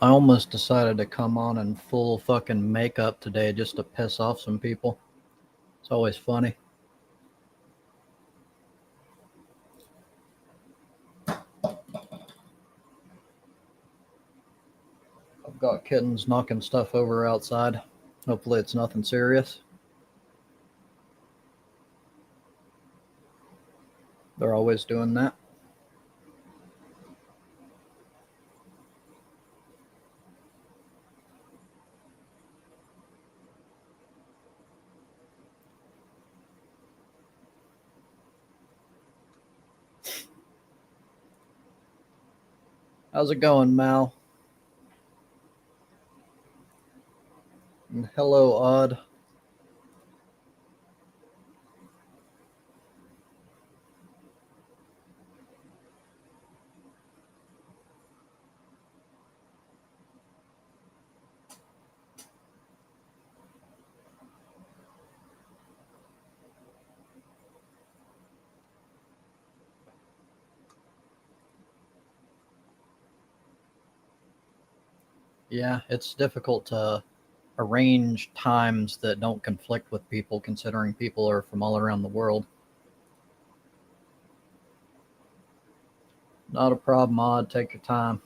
I almost decided to come on in full fucking makeup today just to piss off some people. It's always funny. I've got kittens knocking stuff over outside. Hopefully it's nothing serious. They're always doing that. How's it going, Mal? And hello, Odd. Yeah, it's difficult to arrange times that don't conflict with people, considering people are from all around the world. Not a problem, Odd. Take your time.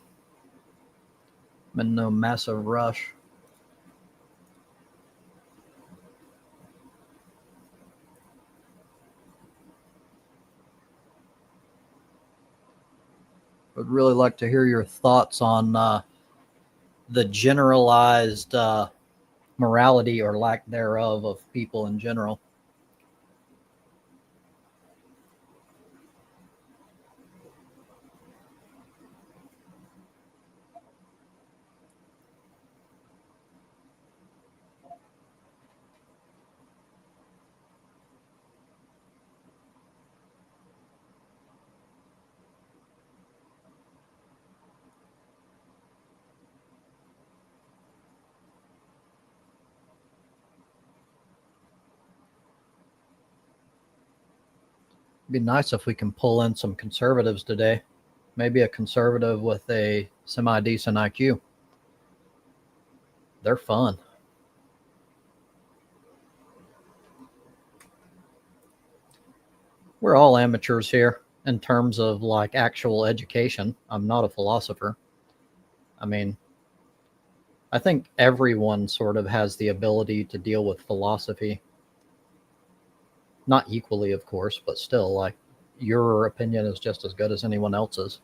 I'm in no massive rush. Would really like to hear your thoughts on the generalized morality or lack thereof of people in general. It'd be nice if we can pull in some conservatives today. Maybe a conservative with a semi decent IQ. They're fun. We're all amateurs here in terms of like actual education. I'm not a philosopher. I mean, I think everyone sort of has the ability to deal with philosophy. Not equally, of course, but still, like, your opinion is just as good as anyone else's.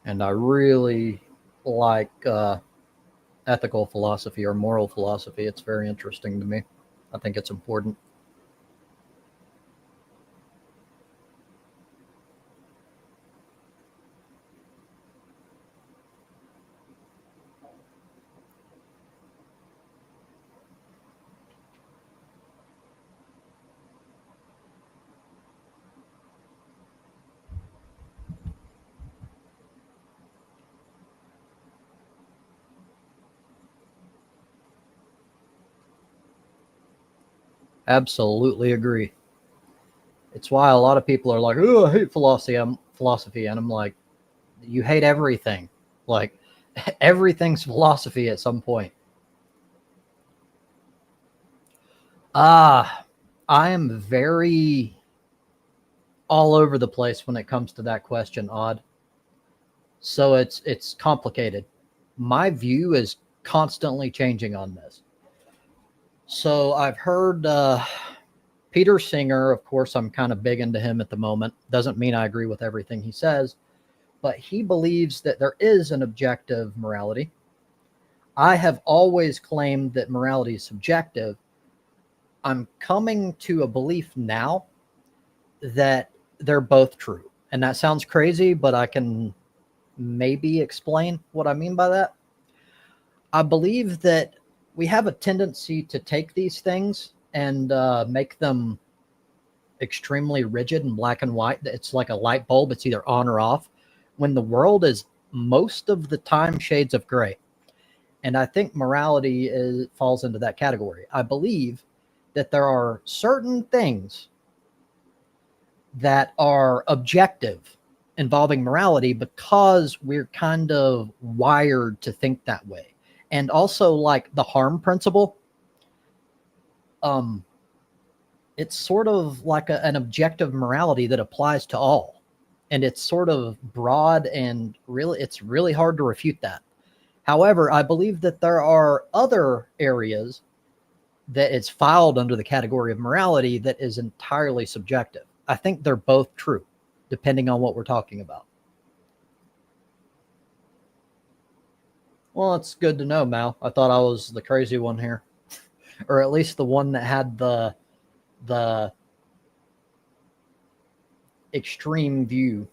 And I really like ethical philosophy or moral philosophy. It's very interesting to me. I think it's important. Absolutely agree. It's why a lot of people are like, "Oh, I hate philosophy." And I'm like, "You hate everything. Like, everything's philosophy at some point." Ah, I am very all over the place when it comes to that question, Odd. So it's complicated. My view is constantly changing on this. So I've heard Peter Singer, of course, I'm kind of big into him at the moment. Doesn't mean I agree with everything he says, but he believes that there is an objective morality. I have always claimed that morality is subjective. I'm coming to a belief now that they're both true. And that sounds crazy, but I can maybe explain what I mean by that. I believe that we have a tendency to take these things and make them extremely rigid and black and white. It's like a light bulb, it's either on or off, when the world is most of the time shades of gray. And I think morality falls into that category. I believe that there are certain things that are objective involving morality because we're kind of wired to think that way. And also, like the harm principle, um, it's sort of like an objective morality that applies to all. And it's sort of broad and really, it's really hard to refute that. However, I believe that there are other areas that it's filed under the category of morality that is entirely subjective. I think they're both true, depending on what we're talking about. Well, it's good to know, Mal. I thought I was the crazy one here, or at least the one that had the extreme view.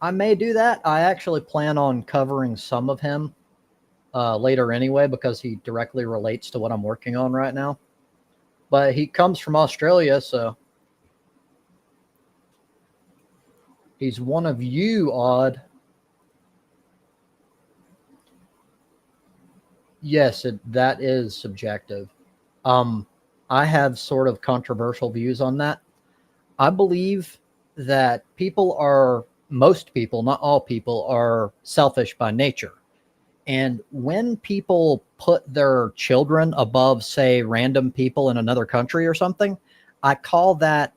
I may do that. I actually plan on covering some of him later anyway because he directly relates to what I'm working on right now. But he comes from Australia, so he's one of you, Odd. Yes, that is subjective. Um, I have sort of controversial views on that. I believe that most people, not all people, are selfish by nature. And when people put their children above, say, random people in another country or something, I call that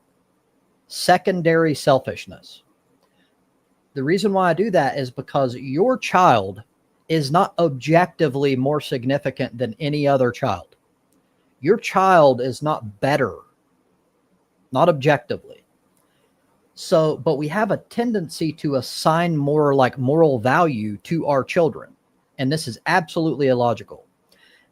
secondary selfishness. The reason why I do that is because your child is not objectively more significant than any other child. Your child is not better, not objectively. So, but we have a tendency to assign more like moral value to our children. And this is absolutely illogical.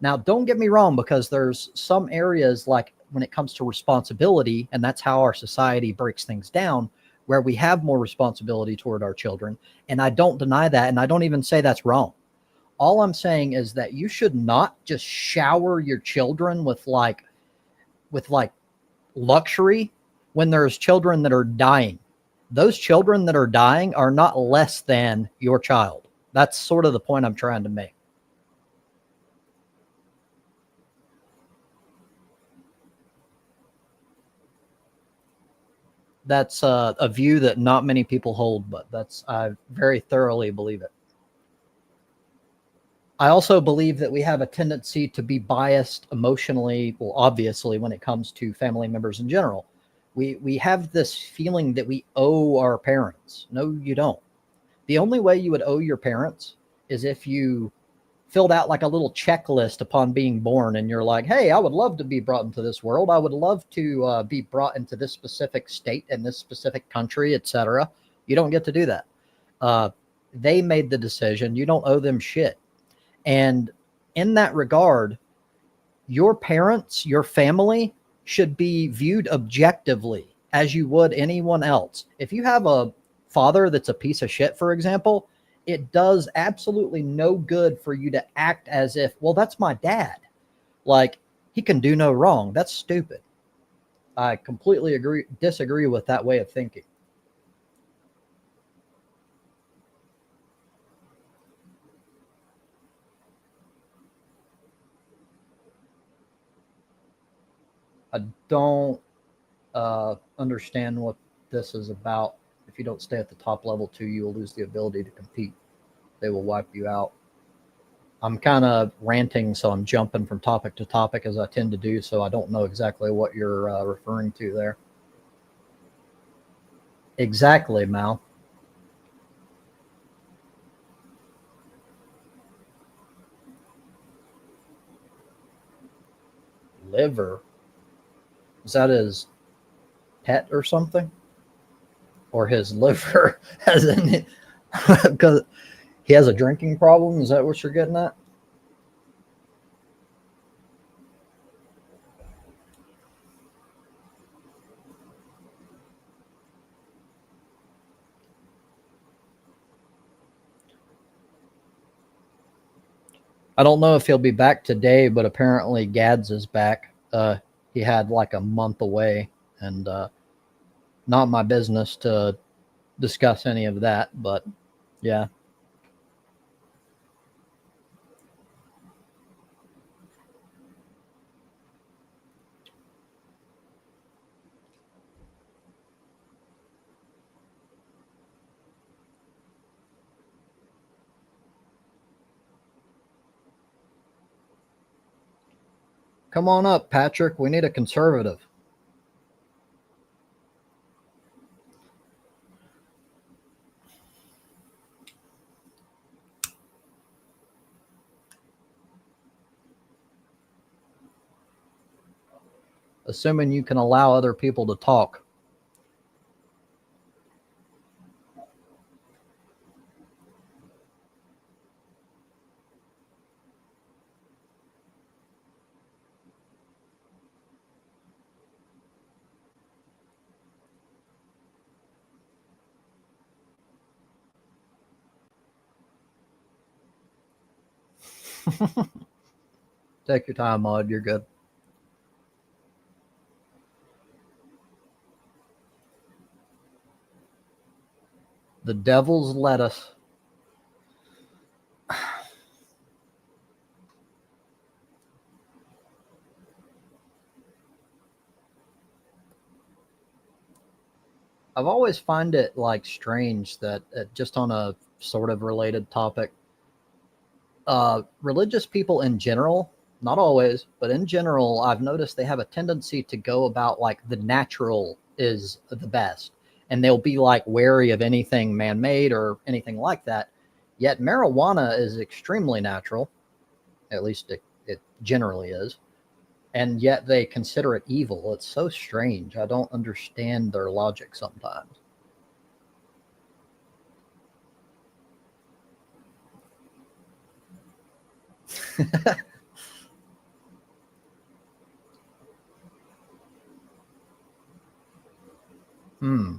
Now, don't get me wrong, because there's some areas like when it comes to responsibility, and that's how our society breaks things down, where we have more responsibility toward our children. And I don't deny that. And I don't even say that's wrong. All I'm saying is that you should not just shower your children with like luxury when there's children that are dying. Those children that are dying are not less than your child. That's sort of the point I'm trying to make. That's a view that not many people hold, but I very thoroughly believe it. I also believe that we have a tendency to be biased emotionally, well, obviously, when it comes to family members in general. We have this feeling that we owe our parents. No, you don't. The only way you would owe your parents is if you filled out like a little checklist upon being born and you're like, hey, I would love to be brought into this world. I would love to be brought into this specific state and this specific country, etc. You don't get to do that. Uh, they made the decision. You don't owe them shit. And in that regard, your parents, your family should be viewed objectively as you would anyone else. If you have a father that's a piece of shit, for example, it does absolutely no good for you to act as if, well, that's my dad. Like, he can do no wrong. That's stupid. I completely disagree with that way of thinking. I don't understand what this is about. If you don't stay at the top level too, you will lose the ability to compete. They will wipe you out. I'm kind of ranting, so I'm jumping from topic to topic as I tend to do, so I don't know exactly what you're referring to there. Exactly, Mal. Liver. Is that his pet or something? Or his liver? As in, because he has a drinking problem? Is that what you're getting at? I don't know if he'll be back today, but apparently Gads is back. He had like a month away, and not my business to discuss any of that. But yeah, Come on up, Patrick. We need a conservative. Assuming you can allow other people to talk. Take your time, Maud. You're good. The devil's lettuce. I've always find it like strange that just on a sort of related topic, religious people in general, not always, but in general, I've noticed they have a tendency to go about like the natural is the best. And they'll be like wary of anything man made or anything like that. Yet marijuana is extremely natural, at least it generally is. And yet they consider it evil. It's so strange. I don't understand their logic sometimes. Hmm.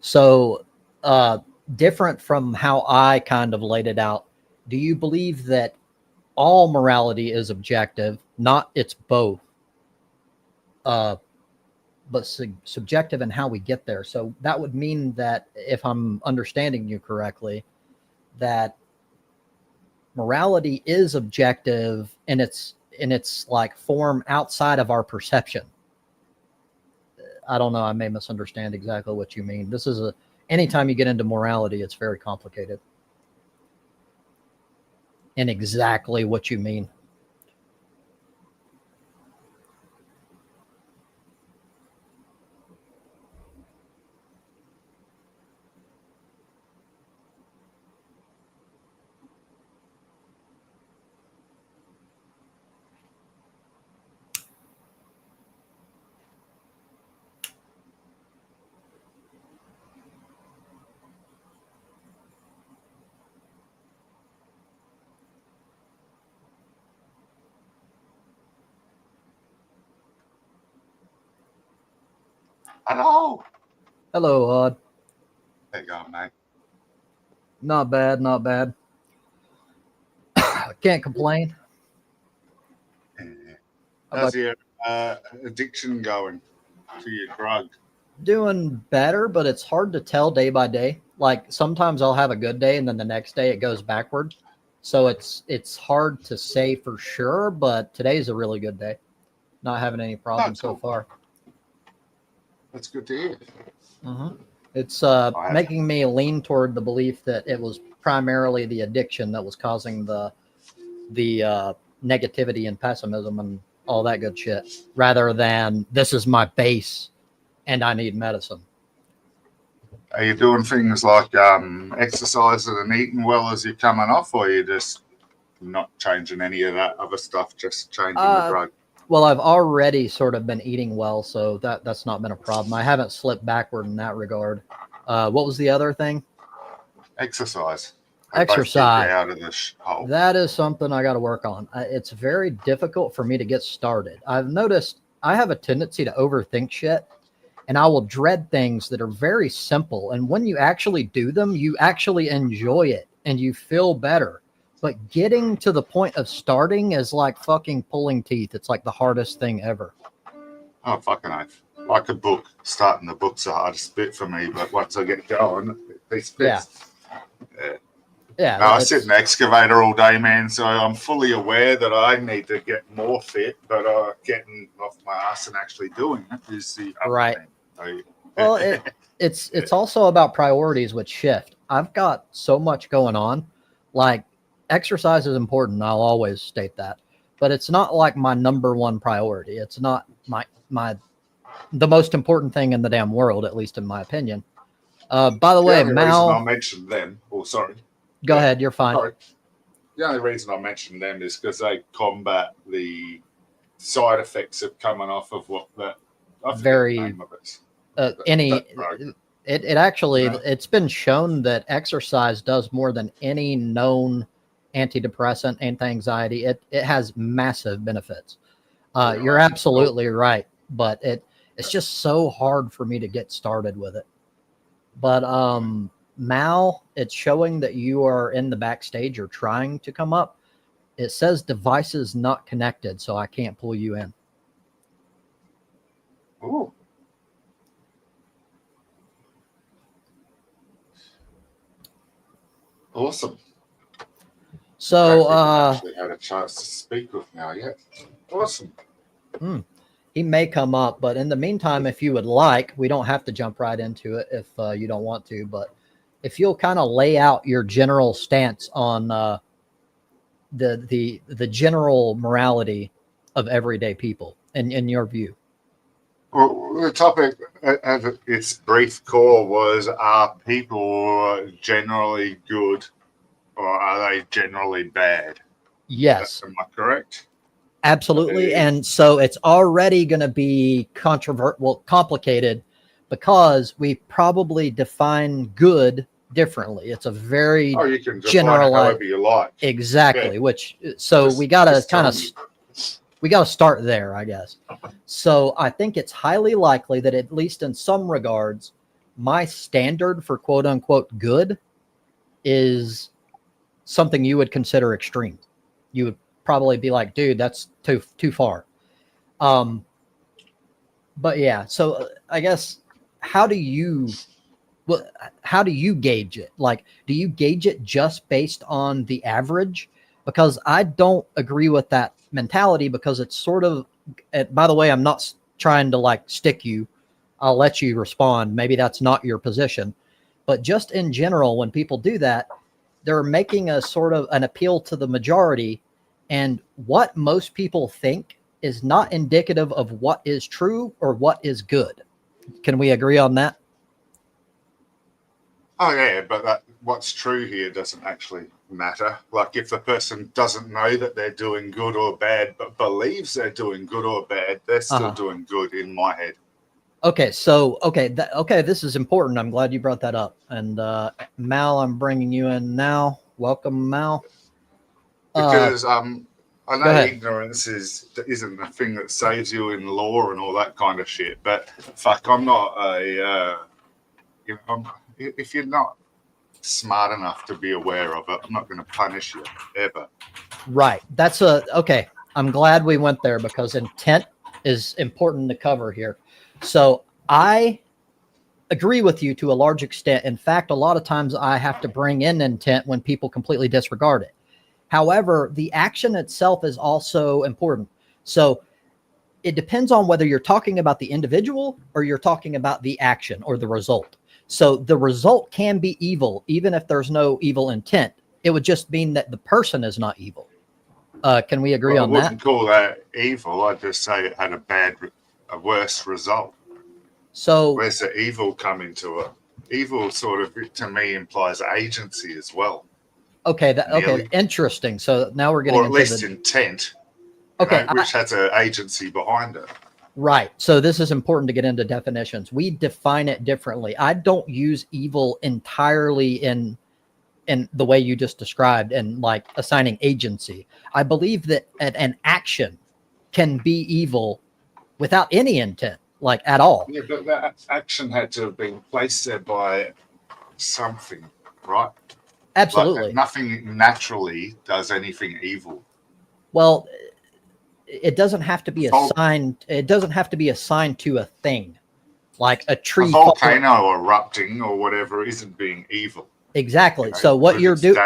So, uh, different from how I kind of laid it out, do you believe that all morality is objective, not it's both, uh, but subjective in how we get there? So that would mean that, if I'm understanding you correctly, that morality is objective in its like form outside of our perception. I don't know. I may misunderstand exactly what you mean. This is a anytime you get into morality, it's very complicated. And exactly what you mean. Hello. Hello, Odd. There you go, mate. Not bad, not bad. I can't complain. Yeah. How How's about your addiction going to your drug? doing better, but it's hard to tell day by day. Like sometimes I'll have a good day and then the next day it goes backward. So it's hard to say for sure, but today's a really good day. Not having any Oh, problems so cool. far. That's good to hear. Mm-hmm. It's I have. making me lean toward the belief that it was primarily the addiction that was causing the negativity and pessimism and all that good shit, rather than this is my base and I need medicine. Are you doing things like exercising and eating well as you're coming off, or are you just not changing any of that other stuff, just changing the Uh, drug? well, I've already sort of been eating well, so that's not been a problem. I haven't slipped backward in that regard. What was the other thing? Exercise. They both get you Exercise. out of this hole. That is something I got to work on. It's very difficult for me to get started. I've noticed I have a tendency to overthink shit, and I will dread things that are very simple. And when you actually do them, you actually enjoy it and you feel better. But getting to the point of starting is like fucking pulling teeth. It's like the hardest thing ever. Oh, fucking oath. Like a book. Starting the book's the hardest bit for me, but once I get going, these bits. Yeah. Yeah. No, I sit in the excavator all day, man, so I'm fully aware that I need to get more fit, but getting off my ass and actually doing it is the other right. thing. Well, it's also about priorities with shift. I've got so much going on. Like exercise is important. I'll always state that. but it's not like my number one priority. It's not the most important thing in the damn world, at least in my opinion. By the way, only reason I Mal, mentioned them, sorry. go ahead. You're fine. Sorry. The only reason I mentioned them is because they combat the side effects of coming off of what that. I forget Very the name of it. it actually, Yeah. it's been shown that exercise does more than any known antidepressant, anti-anxiety. It has massive benefits. You're absolutely right, but it's just so hard for me to get started with it. But Mal, it's showing that you are in the backstage or trying to come up. It says devices not connected, so I can't pull you in. Ooh. Awesome. So actually had a chance to speak with now yet. Awesome. He may come up, but in the meantime, if you would like, we don't have to jump right into it if you don't want to, but if you'll kind of lay out your general stance on the general morality of everyday people in your view. Well, the topic at its brief core was, are people generally good or are they generally bad? Yes. Am I correct? Absolutely. And so it's already going to be complicated because we probably define good differently. It's a very you can define it however you like. Exactly. Yeah. Which we got to start there, I guess. So I think it's highly likely that at least in some regards, my standard for quote unquote good is something you would consider extreme. You would probably be like, dude, that's too far. But yeah, so I guess how do you gauge it? Like, do you gauge it just based on the average? Because I don't agree with that mentality, because it's sort of, by the way, I'm not trying to like stick you. I'll let you respond. Maybe that's not your position, but just in general, when people do that, they're making a sort of an appeal to the majority, and what most people think is not indicative of what is true or what is good. Can we agree on that? Oh yeah, but what's true here doesn't actually matter. Like, if the person doesn't know that they're doing good or bad, but believes they're doing good or bad, they're still doing good in my head. Okay, so this is important. I'm glad you brought that up. And Mal, I'm bringing you in now. Welcome, Mal. Because I know ignorance isn't a thing that saves you in law and all that kind of shit. But fuck, I'm not if you're not smart enough to be aware of it, I'm not going to punish you ever. Right. That's okay. I'm glad we went there, because intent is important to cover here. So I agree with you to a large extent. In fact, a lot of times I have to bring in intent when people completely disregard it. However, the action itself is also important. So it depends on whether you're talking about the individual or you're talking about the action or the result. So the result can be evil, even if there's no evil intent. It would just mean that the person is not evil. Can we agree on that? I wouldn't call that evil. I'd just say it had a worse result. So where's the evil come into it? Evil sort of, to me, implies agency as well. Okay, interesting. So now we're getting into at least intent. Okay, which has an agency behind it. Right. So this is important to get into definitions. We define it differently. I don't use evil entirely in the way you just described, and like assigning agency. I believe that an action can be evil without any intent, like at all. Yeah, but that action had to have been placed there by something, right? Absolutely. Like, nothing naturally does anything evil. Well, it doesn't have to be assigned. It doesn't have to be assigned to a thing, like a tree. A volcano erupting or whatever isn't being evil. Exactly. So what you're doing,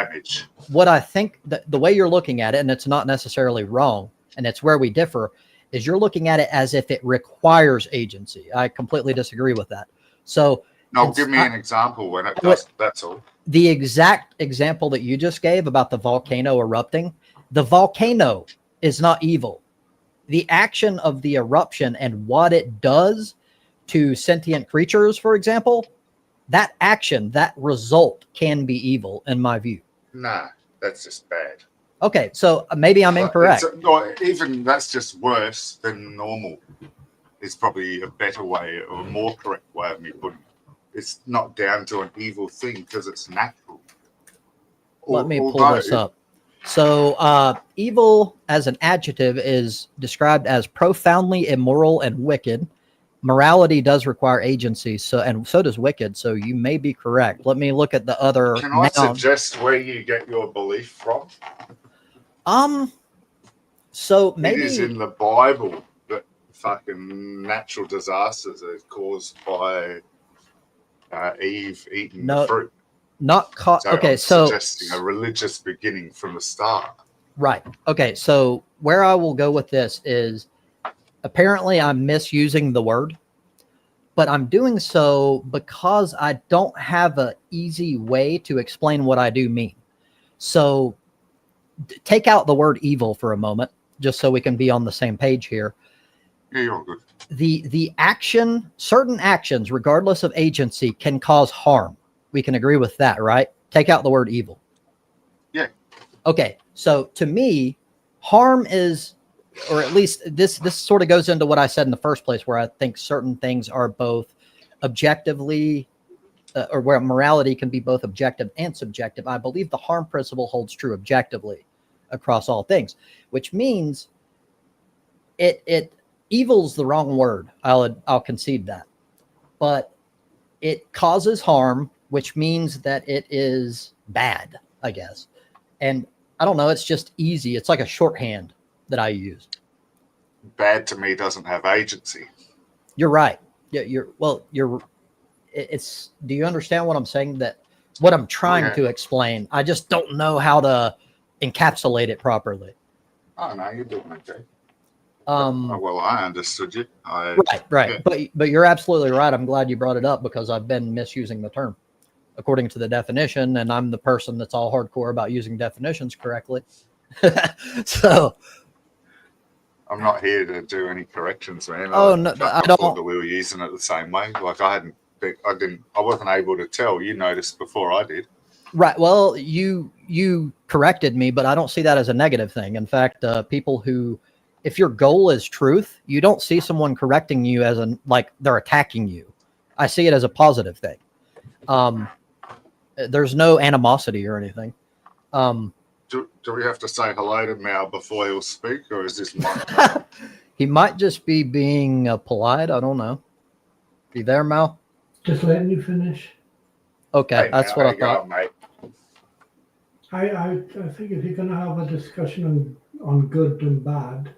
what I think that the way you're looking at it, and it's not necessarily wrong, and it's where we differ, is you're looking at it as if it requires agency. I completely disagree with that. So no, give me an example when it does. That's all. The exact example that you just gave about the volcano erupting, the volcano is not evil. The action of the eruption and what it does to sentient creatures, for example, that action, that result can be evil in my view. Nah, that's just bad. Okay, so maybe I'm incorrect. Even that's just worse than normal. Is probably a better way or a more correct way of me putting it. It's not down to an evil thing because it's natural. Let me pull this up. So evil as an adjective is described as profoundly immoral and wicked. Morality does require agency, and so does wicked. So you may be correct. Let me look at the other. Can I suggest where you get your belief from? So maybe it is in the Bible that fucking natural disasters are caused by Eve eating the fruit. Okay, so suggesting a religious beginning from the start. Right. Okay, so where I will go with this is apparently I'm misusing the word, but I'm doing so because I don't have an easy way to explain what I do mean. So take out the word evil for a moment, just so we can be on the same page here. Yeah, you're good. The action, certain actions, regardless of agency, can cause harm. We can agree with that, right? Take out the word evil. Yeah. Okay, so to me, harm is, or at least this sort of goes into what I said in the first place, where I think certain things are both objectively, or where morality can be both objective and subjective. I believe the harm principle holds true objectively across all things, which means evil's the wrong word. I'll concede that, but it causes harm, which means that it is bad, I guess. And I don't know, it's just easy. It's like a shorthand that I use. Bad to me doesn't have agency. You're right. Yeah, it's, do you understand what I'm saying? That what I'm trying to explain, I just don't know how to encapsulate it properly. Oh no, you're doing okay. Well, I understood you. Right. Yeah. But you're absolutely right. I'm glad you brought it up because I've been misusing the term according to the definition, and I'm the person that's all hardcore about using definitions correctly. So I'm not here to do any corrections, man. Oh no, I don't. Thought that we were using it the same way. Like I wasn't able to tell. You noticed before I did. Right. Well, you corrected me, but I don't see that as a negative thing. In fact, people who, if your goal is truth, you don't see someone correcting you as like they're attacking you. I see it as a positive thing. There's no animosity or anything. Do we have to say hello to Mal before he'll speak, or is this Mike? He might just be being polite. I don't know. You there, Mal? Just letting you finish. Okay, that's Mal, what I thought. Mate. I think if you're going to have a discussion on good and bad,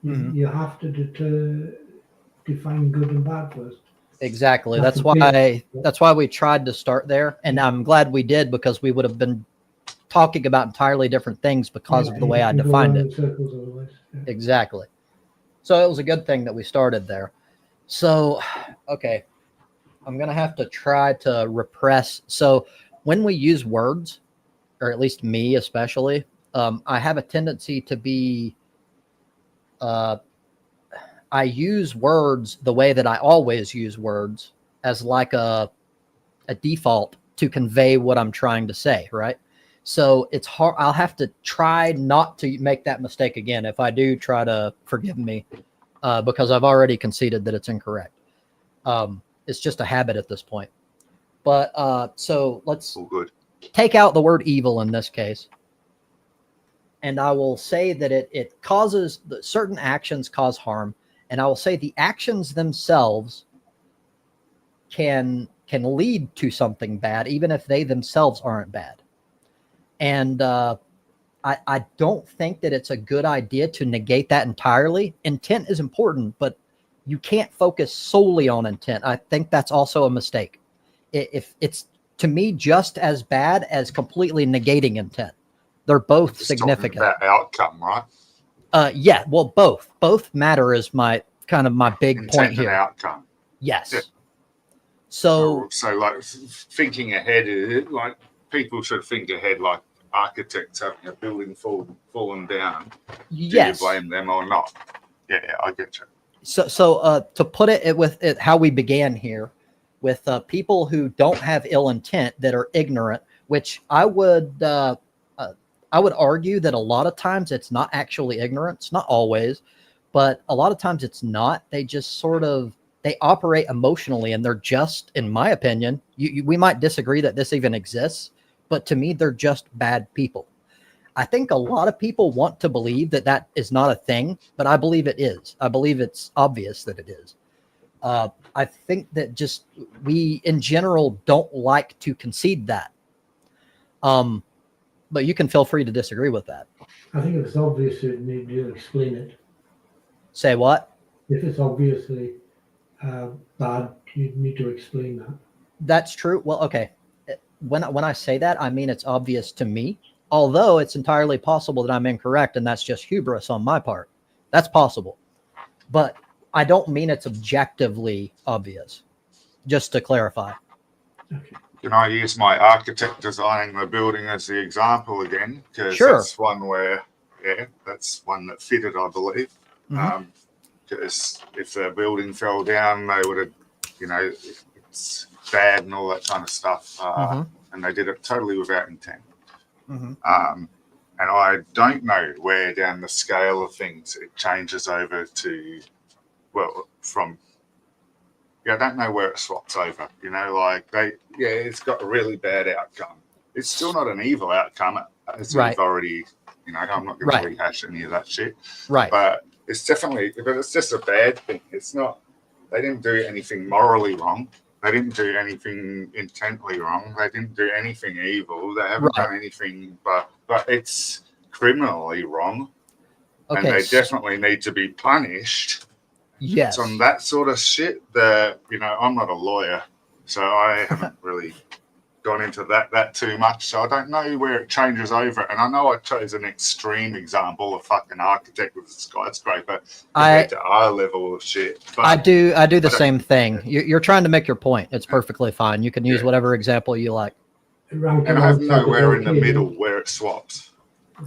you have to define good and bad first. Exactly. That's why we tried to start there, and I'm glad we did, because we would have been talking about entirely different things because of the way I defined it. Yeah. Exactly. So it was a good thing that we started there. So, okay, I'm going to have to try to repress. So when we use words, or at least me especially, I have a tendency to be, I use words the way that I always use words, as like a default to convey what I'm trying to say, right? So it's hard. I'll have to try not to make that mistake again. If I do, try to forgive me, because I've already conceded that it's incorrect. It's just a habit at this point. But so let's take out the word evil in this case. And I will say that it causes, certain actions cause harm. And I will say the actions themselves can lead to something bad, even if they themselves aren't bad. And I don't think that it's a good idea to negate that entirely. Intent is important, but you can't focus solely on intent. I think that's also a mistake. If it's, to me, just as bad as completely negating intent. They're both significant. About outcome, right? Yeah, well, both matter is my big intent point here. And outcome. Yes. Yeah. So like thinking ahead, like people should think ahead, like architects having a building fallen down, Yes. do you blame them or not? Yeah, I get you. So to put it with it, how we began here, with people who don't have ill intent that are ignorant, which I would argue that a lot of times it's not actually ignorance, not always, but a lot of times it's not. They just sort of they operate emotionally, and they're just, in my opinion, we might disagree that this even exists, but to me, they're just bad people. I think a lot of people want to believe that that is not a thing, but I believe it is. I believe it's obvious that it is. I think that just we, in general, don't like to concede that. But you can feel free to disagree with that. I think if it's obvious, you need to explain it. Say what? If it's obviously bad, you need to explain that. That's true. Well, okay. When I say that, I mean it's obvious to me. Although it's entirely possible that I'm incorrect, and that's just hubris on my part. That's possible. But I don't mean it's objectively obvious, just to clarify. Okay. Can I use my architect designing the building as the example again? Because Sure. that's one where, that's one that fitted, I believe. Because if the building fell down, they would have, it's bad and all that kind of stuff. And they did it totally without intent. And I don't know where down the scale of things it changes over to, I don't know where it swaps over, it's got a really bad outcome. It's still not an evil outcome, as we've already, I'm not going to rehash any of that shit. Right. But it's definitely, but it's just a bad thing. It's not, they didn't do anything morally wrong. They didn't do anything intently wrong. They didn't do anything evil. They haven't done anything, but it's criminally wrong. Okay. And they definitely need to be punished. Yes. So on that sort of shit, I'm not a lawyer, so I haven't really gone into that too much. So I don't know where it changes over. And I know I chose an extreme example of fucking architect with a skyscraper compared to our level of shit. But I do the same thing. You're trying to make your point. It's perfectly fine. You can use whatever example you like. And I have nowhere in the middle where it swaps.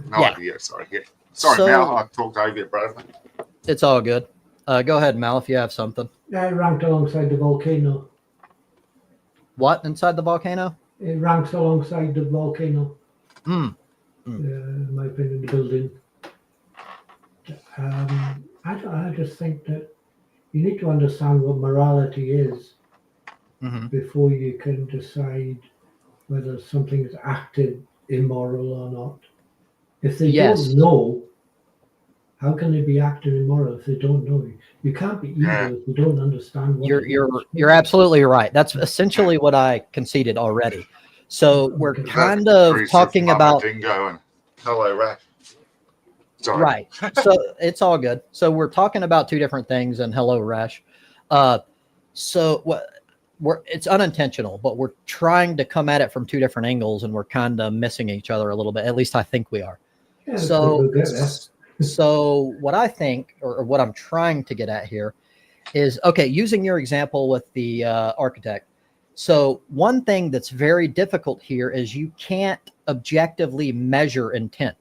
No idea. Sorry. Yeah. Sorry, Mal. I talked over you, brother. It's all good. Go ahead, Mal, if you have something. Yeah, it ranked alongside the volcano. What inside the volcano? It ranks alongside the volcano. In my opinion, the building. I just think that you need to understand what morality is before you can decide whether something's acted immoral or not. If they don't know, how can they be acting immoral if they don't know? You can't be evil if you don't understand what you're absolutely right. That's essentially what I conceded already. So we're kind of talking about Dingo and hello, Rash. Sorry. Right. So it's all good. So we're talking about two different things, and hello, Rash. So what it's unintentional, but we're trying to come at it from two different angles, and we're kind of missing each other a little bit. At least I think we are. Yeah, so what I think, or what I'm trying to get at here is, okay, using your example with the architect. So one thing that's very difficult here is you can't objectively measure intent.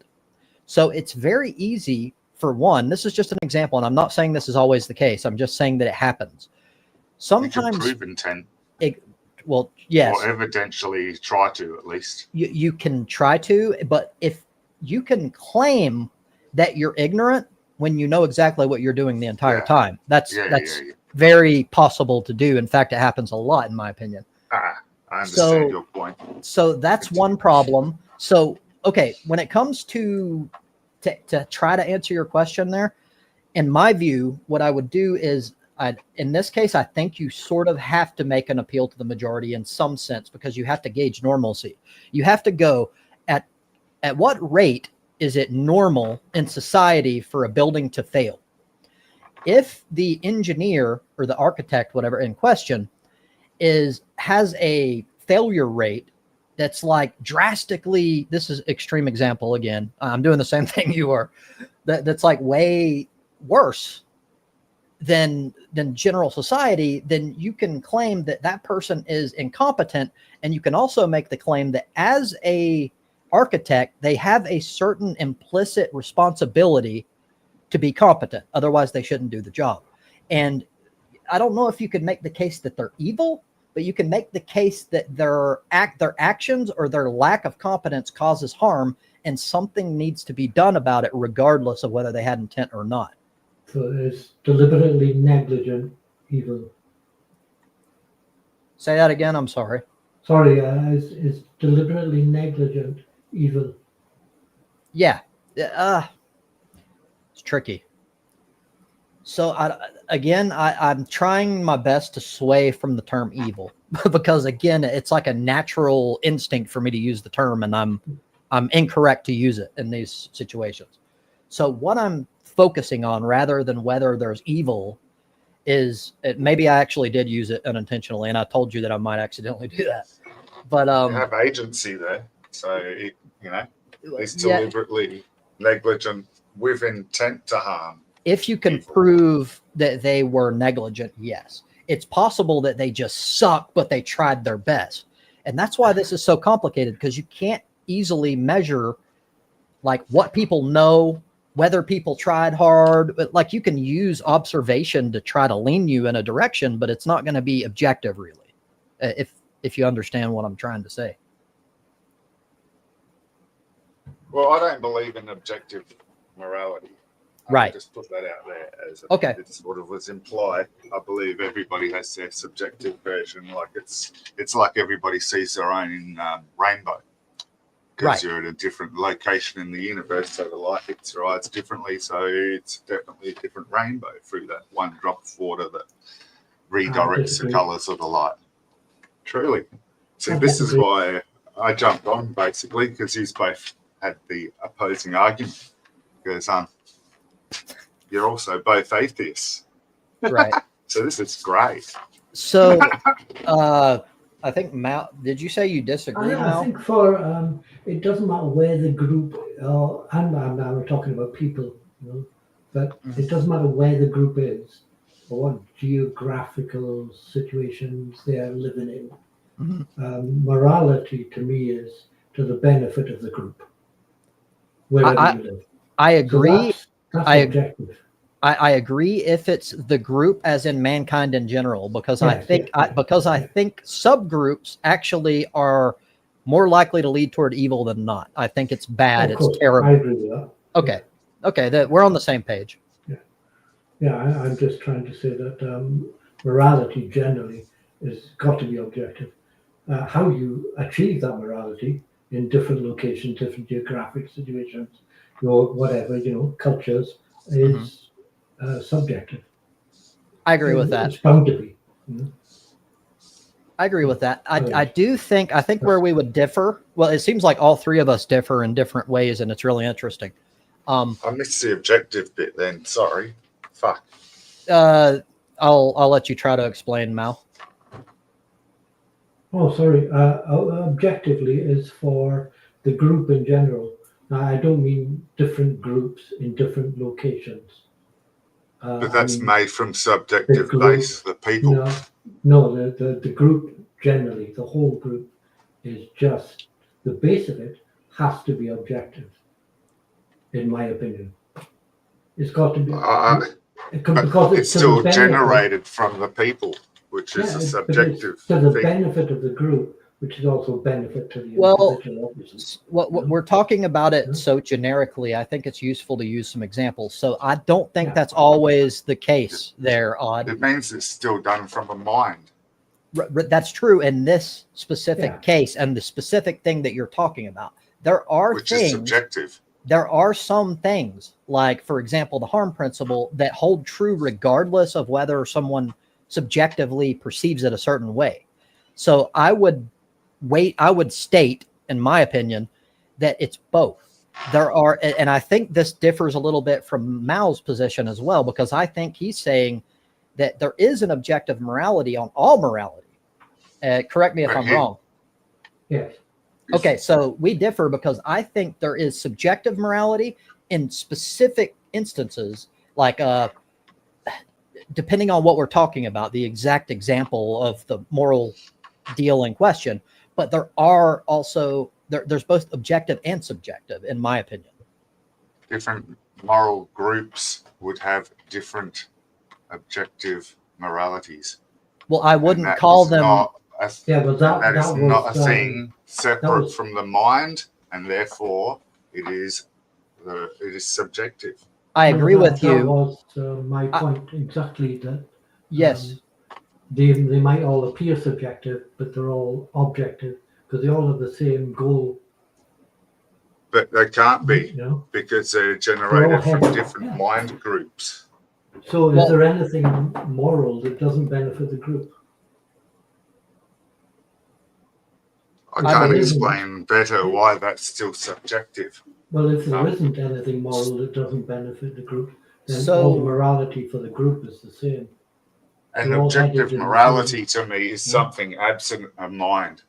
So it's very easy, for one, this is just an example, and I'm not saying this is always the case. I'm just saying that it happens. Sometimes you can prove intent. Well, yes. Or evidentially try to, at least. You can try to, but if you can claim that you're ignorant when you know exactly what you're doing the entire time. That's very possible to do. In fact, it happens a lot, in my opinion. I understand your point. So that's one problem. So, okay, when it comes to try to answer your question there, in my view, what I would do is, in this case, I think you sort of have to make an appeal to the majority in some sense, because you have to gauge normalcy. You have to go at what rate is it normal in society for a building to fail? If the engineer or the architect, whatever in question, has a failure rate that's like drastically, this is extreme example again, I'm doing the same thing you are, that's like way worse than general society, then you can claim that that person is incompetent. And you can also make the claim that as a architect, they have a certain implicit responsibility to be competent. Otherwise, they shouldn't do the job. And I don't know if you could make the case that they're evil, but you can make the case that their actions or their lack of competence causes harm, and something needs to be done about it, regardless of whether they had intent or not. So it's deliberately negligent evil. Say that again. I'm sorry. Sorry, it's deliberately negligent evil. Yeah. It's tricky. So I'm trying my best to sway from the term evil because again, it's like a natural instinct for me to use the term, and I'm incorrect to use it in these situations. So what I'm focusing on, rather than whether there's evil, is maybe I actually did use it unintentionally, and I told you that I might accidentally do that. But You have agency there, so it's deliberately negligent with intent to harm. If you can prove that they were negligent, yes. It's possible that they just suck, but they tried their best. And that's why this is so complicated, because you can't easily measure like what people know, whether people tried hard. But like, you can use observation to try to lean you in a direction, but it's not going to be objective, really, if you understand what I'm trying to say. Well, I don't believe in objective morality. Right. Just put that out there as okay. It sort of was implied. I believe everybody has their subjective version. Like it's like everybody sees their own rainbow, because right. You're at a different location in the universe, so the light hits your eyes differently. So it's definitely a different rainbow through that one drop of water that redirects the colours of the light. Truly. So this is why I jumped on, basically, because you both had the opposing argument. Because you're also both atheists. Right. So this is great. So I think Mal, did you say you disagree, Mal? I think it doesn't matter where the group, I'm talking about people, but it doesn't matter where the group is or what geographical situations they are living in. Morality to me is to the benefit of the group, wherever you live. I agree. So that's objective. I agree if it's the group, as in mankind in general, because I think subgroups actually are more likely to lead toward evil than not. I think it's bad. It's terrible. I agree with that. Okay. Okay. We're on the same page. Yeah. I'm just trying to say that morality generally is got to be objective. How you achieve that morality in different locations, different geographic situations, whatever, cultures is subjective. I agree with that. It's bound to be. I agree with that. I think where we would differ, well, it seems like all three of us differ in different ways, and it's really interesting. I missed the objective bit then. Sorry. Fuck. I'll let you try to explain, Mal. Oh, sorry. Objectively is for the group in general. Now, I don't mean different groups in different locations. But that's made from subjective base, the people. No, the group generally, the whole group is just, the base of it has to be objective, in my opinion. It's got to be. Because it's still generated from the people, which is a subjective to the benefit of the group, which is also a benefit to the individual. What we're talking about it so generically, I think it's useful to use some examples. So I don't think that's always the case there, Odd. It means it's still done from a mind. That's true in this specific case and the specific thing that you're talking about. There are which things, is subjective. There are some things, like, for example, the harm principle, that hold true regardless of whether someone subjectively perceives it a certain way. So I would state, in my opinion, that it's both. There are, and I think this differs a little bit from Mal's position as well, because I think he's saying that there is an objective morality on all morality. Correct me if I'm wrong. Yes. Okay, so we differ because I think there is subjective morality in specific instances, like depending on what we're talking about, the exact example of the moral deal in question. But there are also There's both objective and subjective, in my opinion. Different moral groups would have different objective moralities. Well, I And wouldn't that call is them. not a, Yeah, but that is that not was a thing separate was- from the mind, and therefore it is subjective. I agree with that you. was my point exactly. That Yes. they might all appear subjective, but they're all objective because they all have the same goal. But they can't be, You know. because they're generated from headed, different yeah. mind groups. So, Well- is there anything moral that doesn't benefit the group? I I can't believe- explain better why that's still subjective. Well, if there No. isn't anything moral that doesn't benefit the group, then So- all the morality for the group is the same. And They're all objective headed in the morality to me is Yeah. something absent of mind.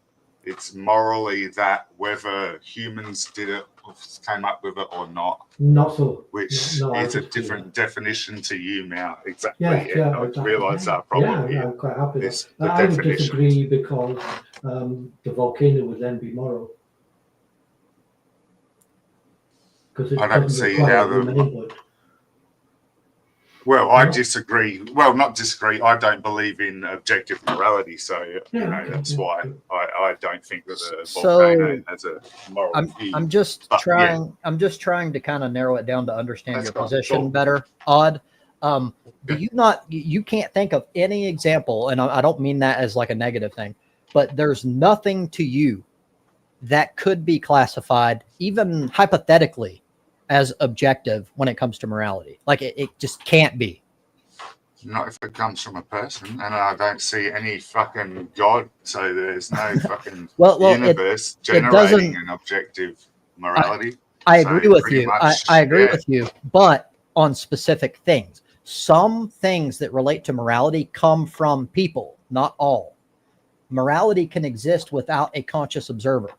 It's morally that whether humans did it, or came up with it or not, Not so. which No, I is a disagree different definition to you now. Exactly. Yes, Yeah, yeah, I exactly. realise Yeah. that problem Yeah, here. I'm quite happy with It's that. the I would definition. disagree because the volcano would then be moral. Because it I don't doesn't see require how the- human input. Well, I No. disagree. Well, not disagree. I don't believe in objective morality, so Yeah, okay, that's yeah, why yeah. I don't think that a So, volcano has a moral I'm view. I'm just But, trying I'm just trying to kind of narrow it down to understand That's your fine. position Cool. better. Odd. Do Okay. you not you can't think of any example, and I don't mean that as like a negative thing, but there's nothing to you that could be classified, even hypothetically, as objective when it comes to morality. Like it just can't be. Not if it comes from a person, and I don't see any fucking God, so there's no fucking Well, universe generating doesn't- an objective morality. I So agree with pretty you. much, I agree yeah. with you, but on specific things. Some things that relate to morality come from people, not all. Morality can exist without a conscious observer,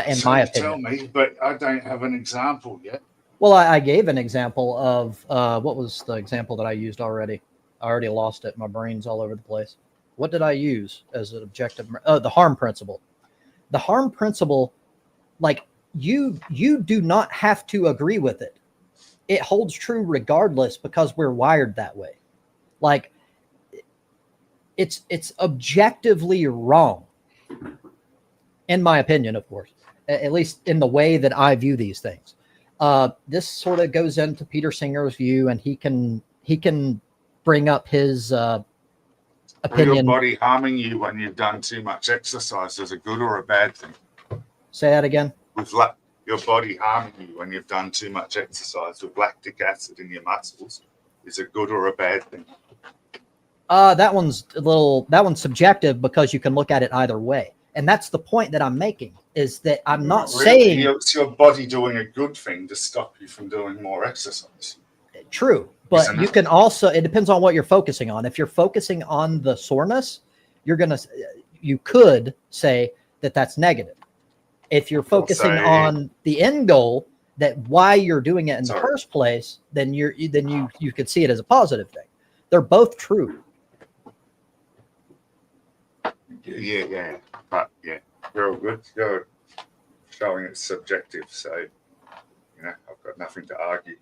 in So my you opinion. tell me, but I don't have an example yet. Well, I gave an example of what was the example that I used already? I already lost it. My brain's all over the place. What did I use as an objective? The harm principle. The harm principle, like you do not have to agree with it. It holds true regardless because we're wired that way. Like it's objectively wrong, in my opinion, of course, at least in the way that I view these things. This sort of goes into Peter Singer's view, and he can bring up his Are your opinion. body harming you when you've done too much exercise is a good or a bad thing? Say that again. With your body harming you when you've done too much exercise with lactic acid in your muscles is a good or a bad thing? That one's subjective because you can look at it either way. And that's the point that I'm making, is that I'm not really. saying It's your body doing a good thing to stop you from doing more exercise. true, but Isn't you it? can also, it depends on what you're focusing on. If you're focusing on the soreness, you could say that that's negative. If you're focusing say- on the end goal, that why you're doing it in the Sorry. first place, then you could see it as a positive thing. They're both true. Yeah. But yeah, you're all good. You're showing it's subjective, so I've got nothing to argue.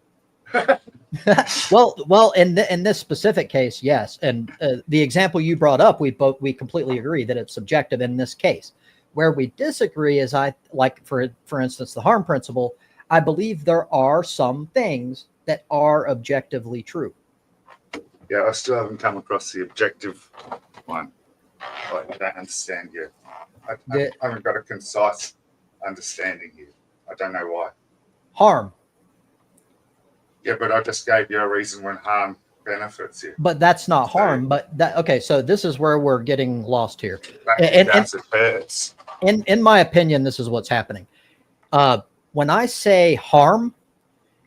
Well, in this specific case, yes. And the example you brought up, we completely agree that it's subjective in this case. Where we disagree is for instance, the harm principle. I believe there are some things that are objectively true. Yeah, I still haven't come across the objective one. I don't understand yet. I haven't got a concise understanding here. I don't know why. Harm, Yeah, but I just gave you a reason when harm benefits you. but that's not So- harm. But okay. So this is where we're getting lost here. That it hurts. In my opinion, this is what's happening. When I say harm,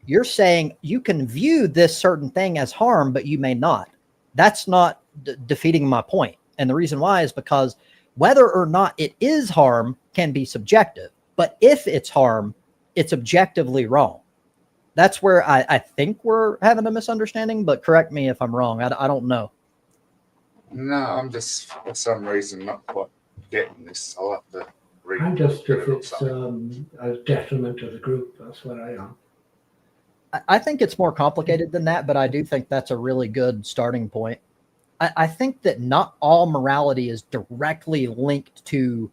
you're saying you can view this certain thing as harm, but you may not. That's not defeating my point. And the reason why is because whether or not it is harm can be subjective. But if it's harm, it's objectively wrong. That's where I think we're having a misunderstanding, but correct me if I'm wrong. I don't know. No, I'm just for some reason not quite getting this. I'll have to I'm just if or it's a detriment to the group. That's what I am. I think it's more complicated than that, but I do think that's a really good starting point. I think that not all morality is directly linked to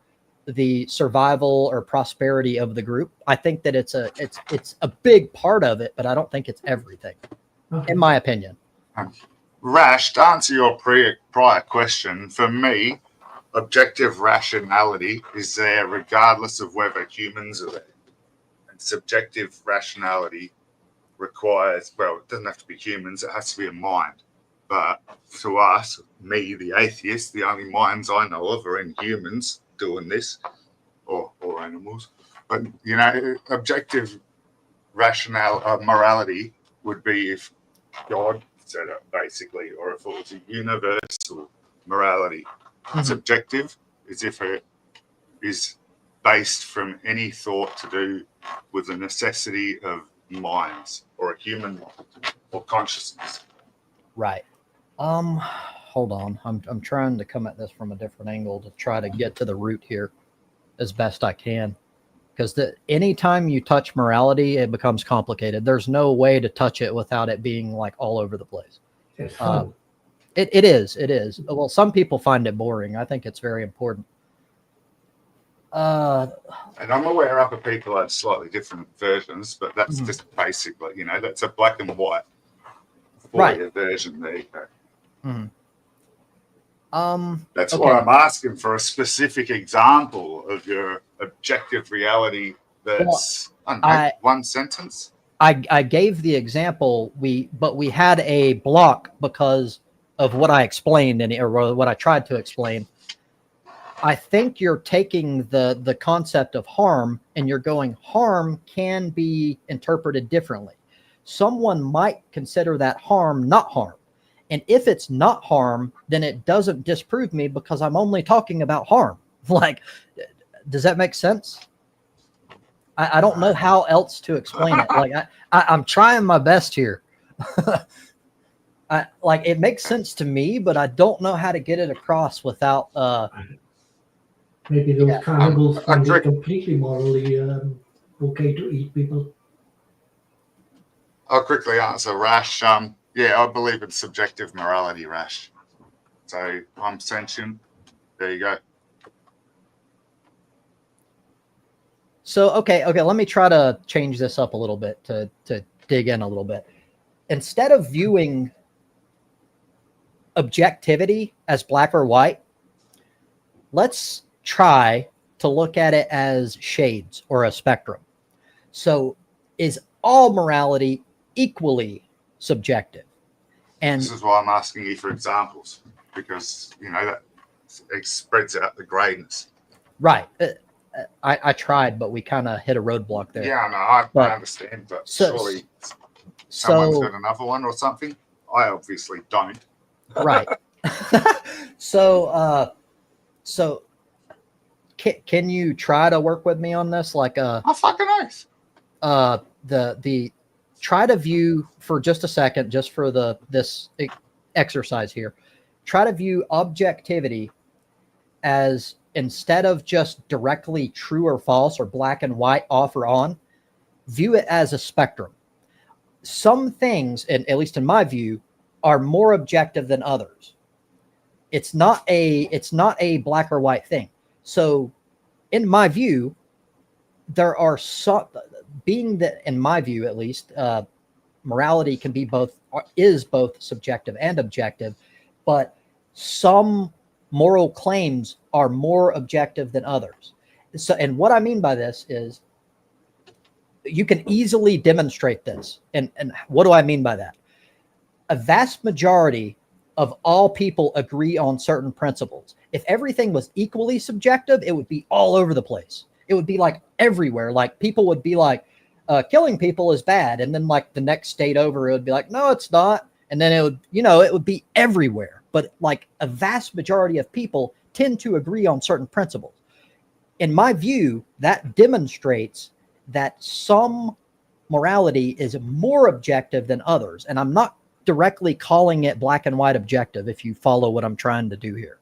the survival or prosperity of the group. I think that it's a big part of it, but I don't think it's everything, Okay. in my opinion. Rash, to answer your prior question, for me, objective rationality is there regardless of whether humans are there. And subjective rationality requires, well, it doesn't have to be humans, it has to be a mind. But to us, me, the atheist, the only minds I know of are in humans doing this, or animals. But, you know, objective morality would be if God set it, basically, or if it was a universal morality. Mhm. Subjective is if it is based from any thought to do with the necessity of minds or a human mind or consciousness. Right. Hold on. I'm trying to come at this from a different angle to try to get to the root here as best I can. Because anytime you touch morality, it becomes complicated. There's no way to touch it without it being like all over the place. It's fun. It is. Well, some people find it boring. I think it's very important. And I'm aware other people have slightly different versions, but that's just basically, you know, that's a black and white version. There you go. That's okay. why I'm asking for a specific example of your objective reality that's one sentence. I gave the example, but we had a block because of what I explained or what I tried to explain. I think you're taking the concept of harm and you're going, harm can be interpreted differently. Someone might consider that harm not harm. And if it's not harm, then it doesn't disprove me because I'm only talking about harm. Like, does that make sense? I don't know how else to explain it. Like I'm trying my best here. Like it makes sense to me, but I don't know how to get it across without. Maybe those cannibals find it completely morally okay to eat people. I'll quickly answer Rash. Yeah, I believe in subjective morality, Rash. So I'm sentient. There you go. So okay, let me try to change this up a little bit to dig in a little bit. Instead of viewing objectivity as black or white, let's try to look at it as shades or a spectrum. So is all morality equally subjective? And this is why I'm asking you for examples, because, you know, that it spreads out the grayness. Right. I tried, but we kind of hit a roadblock there. Yeah, no, I understand, but surely someone's got another one or something. I obviously don't. Right. So can you try to work with me on this? Like I fucking oath. The try to view for just a second, just for this exercise here, try to view objectivity as, instead of just directly true or false or black and white, off or on, view it as a spectrum. Some things, and at least in my view, are more objective than others. It's not a black or white thing. So in my view, there are some, being that in my view, at least, morality is both subjective and objective, but some moral claims are more objective than others. So, and what I mean by this is you can easily demonstrate this. And what do I mean by that? A vast majority of all people agree on certain principles. If everything was equally subjective, it would be all over the place. It would be like everywhere. Like people would be like, killing people is bad. And then like the next state over, it would be like, no, it's not. And then it would, it would be everywhere. But like a vast majority of people tend to agree on certain principles. In my view, that demonstrates that some morality is more objective than others. And I'm not directly calling it black and white objective, if you follow what I'm trying to do here.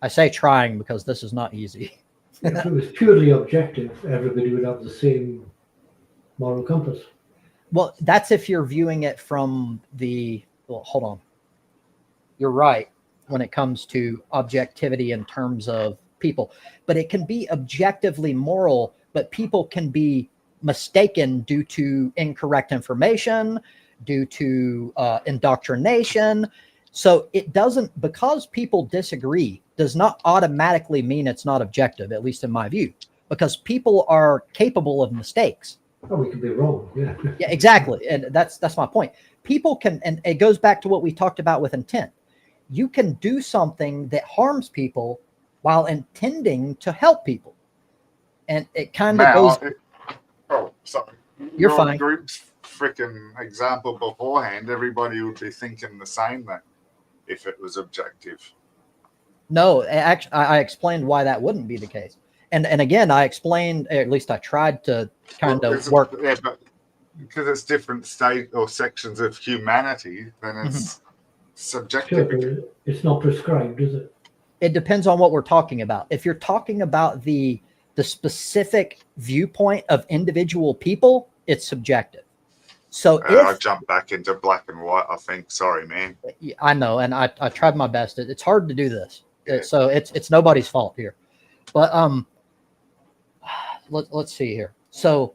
I say trying because this is not easy. If it was purely objective, everybody would have the same moral compass. Well, that's if you're viewing it from the, well, hold on. You're right when it comes to objectivity in terms of people, but it can be objectively moral, but people can be mistaken due to incorrect information, due to indoctrination. So it doesn't, because people disagree, does not automatically mean it's not objective, at least in my view, because people are capable of mistakes. Oh, we could be wrong. Yeah. Yeah, exactly. And that's my point. People can, and it goes back to what we talked about with intent. You can do something that harms people while intending to help people. And it kind of goes. Oh, sorry. You're fine. Group's freaking example beforehand, everybody would be thinking the same then if it was objective. No, actually, I explained why that wouldn't be the case. And again, I explained, at least I tried to kind of work. Yeah, but because it's different state or sections of humanity, then it's subjective. Sure, but it's not prescribed, is it? It depends on what we're talking about. If you're talking about the specific viewpoint of individual people, it's subjective. So I jumped back into black and white, I think. Sorry, man. I know, and I tried my best. It's hard to do this. Yeah. So it's nobody's fault here. But let's see here. So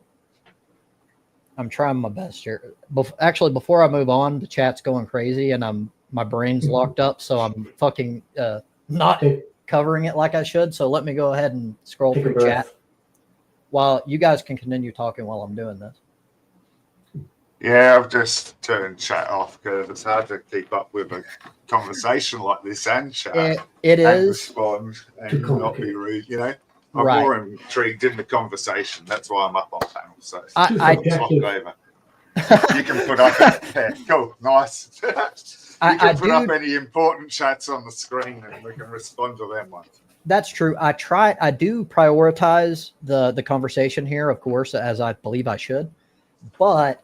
I'm trying my best here. Actually, before I move on, the chat's going crazy, and my brain's locked up, so I'm fucking not covering it like I should. So let me go ahead and scroll through chat while you guys can continue talking while I'm doing this. Yeah, I've just turned chat off because it's hard to keep up with a conversation like this and chat. It and is. Respond and not be rude, you know? I'm Right. more intrigued in the conversation. That's why I'm up on panel. So I swap it over. You can put up cool, nice. You can put up any important chats on the screen and we can respond to them ones. That's true. I do prioritize the conversation here, of course, as I believe I should. But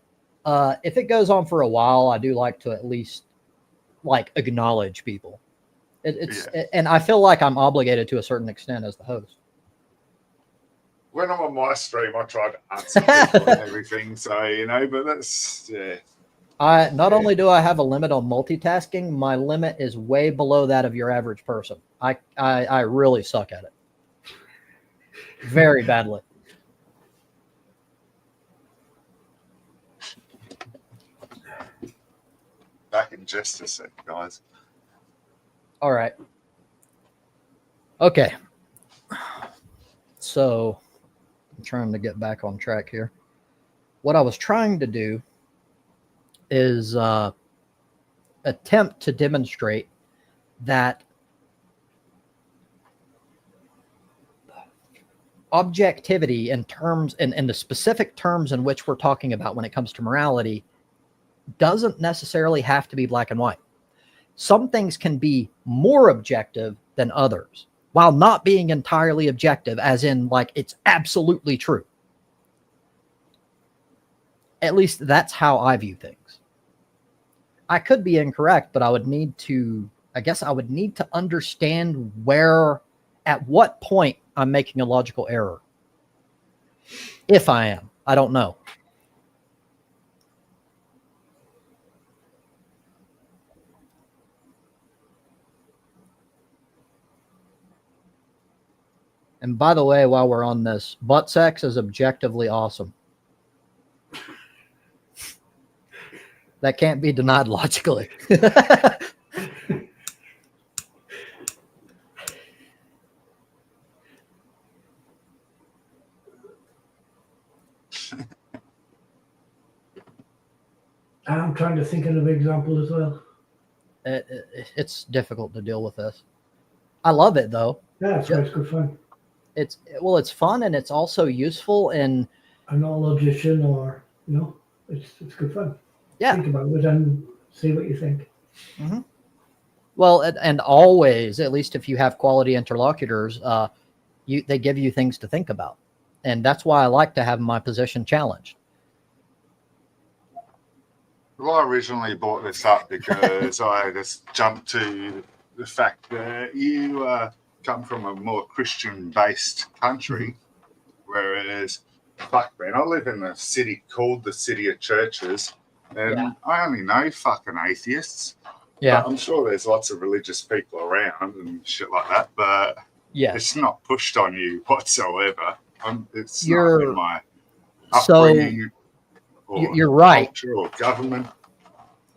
if it goes on for a while, I do like to at least acknowledge people. And I feel like I'm obligated to a certain extent as the host. When I'm on my stream, I try to answer people and everything. So, you know, but that's, yeah. Not only do I have a limit on multitasking, my limit is way below that of your average person. I really suck at it. Very badly. Back in just a sec, guys. All right. Okay. So I'm trying to get back on track here. What I was trying to do is attempt to demonstrate that objectivity in terms, in the specific terms in which we're talking about when it comes to morality, doesn't necessarily have to be black and white. Some things can be more objective than others, while not being entirely objective, as in it's absolutely true. At least that's how I view things. I could be incorrect, but I would need to understand at what point I'm making a logical error. If I am, I don't know. And by the way, while we're on this, butt sex is objectively awesome. That can't be denied logically. I'm trying to think of an example as well. It's difficult to deal with this. I love it though. Yeah, it's good fun. It's fun and it's also useful. And I'm not a logician, or it's good fun. Yeah, think about it and see what you think. Mm-hmm. Well, and always, at least if you have quality interlocutors, they give you things to think about, and that's why I like to have my position challenged. Well, I originally brought this up because I just jumped to the fact that you come from a more Christian-based country, whereas, fuck, man, I live in a city called the City of Churches, and I only know fucking atheists. Yeah. But I'm sure there's lots of religious people around and shit like that, but it's not pushed on you whatsoever. It's not in my upbringing or you're right. culture or government.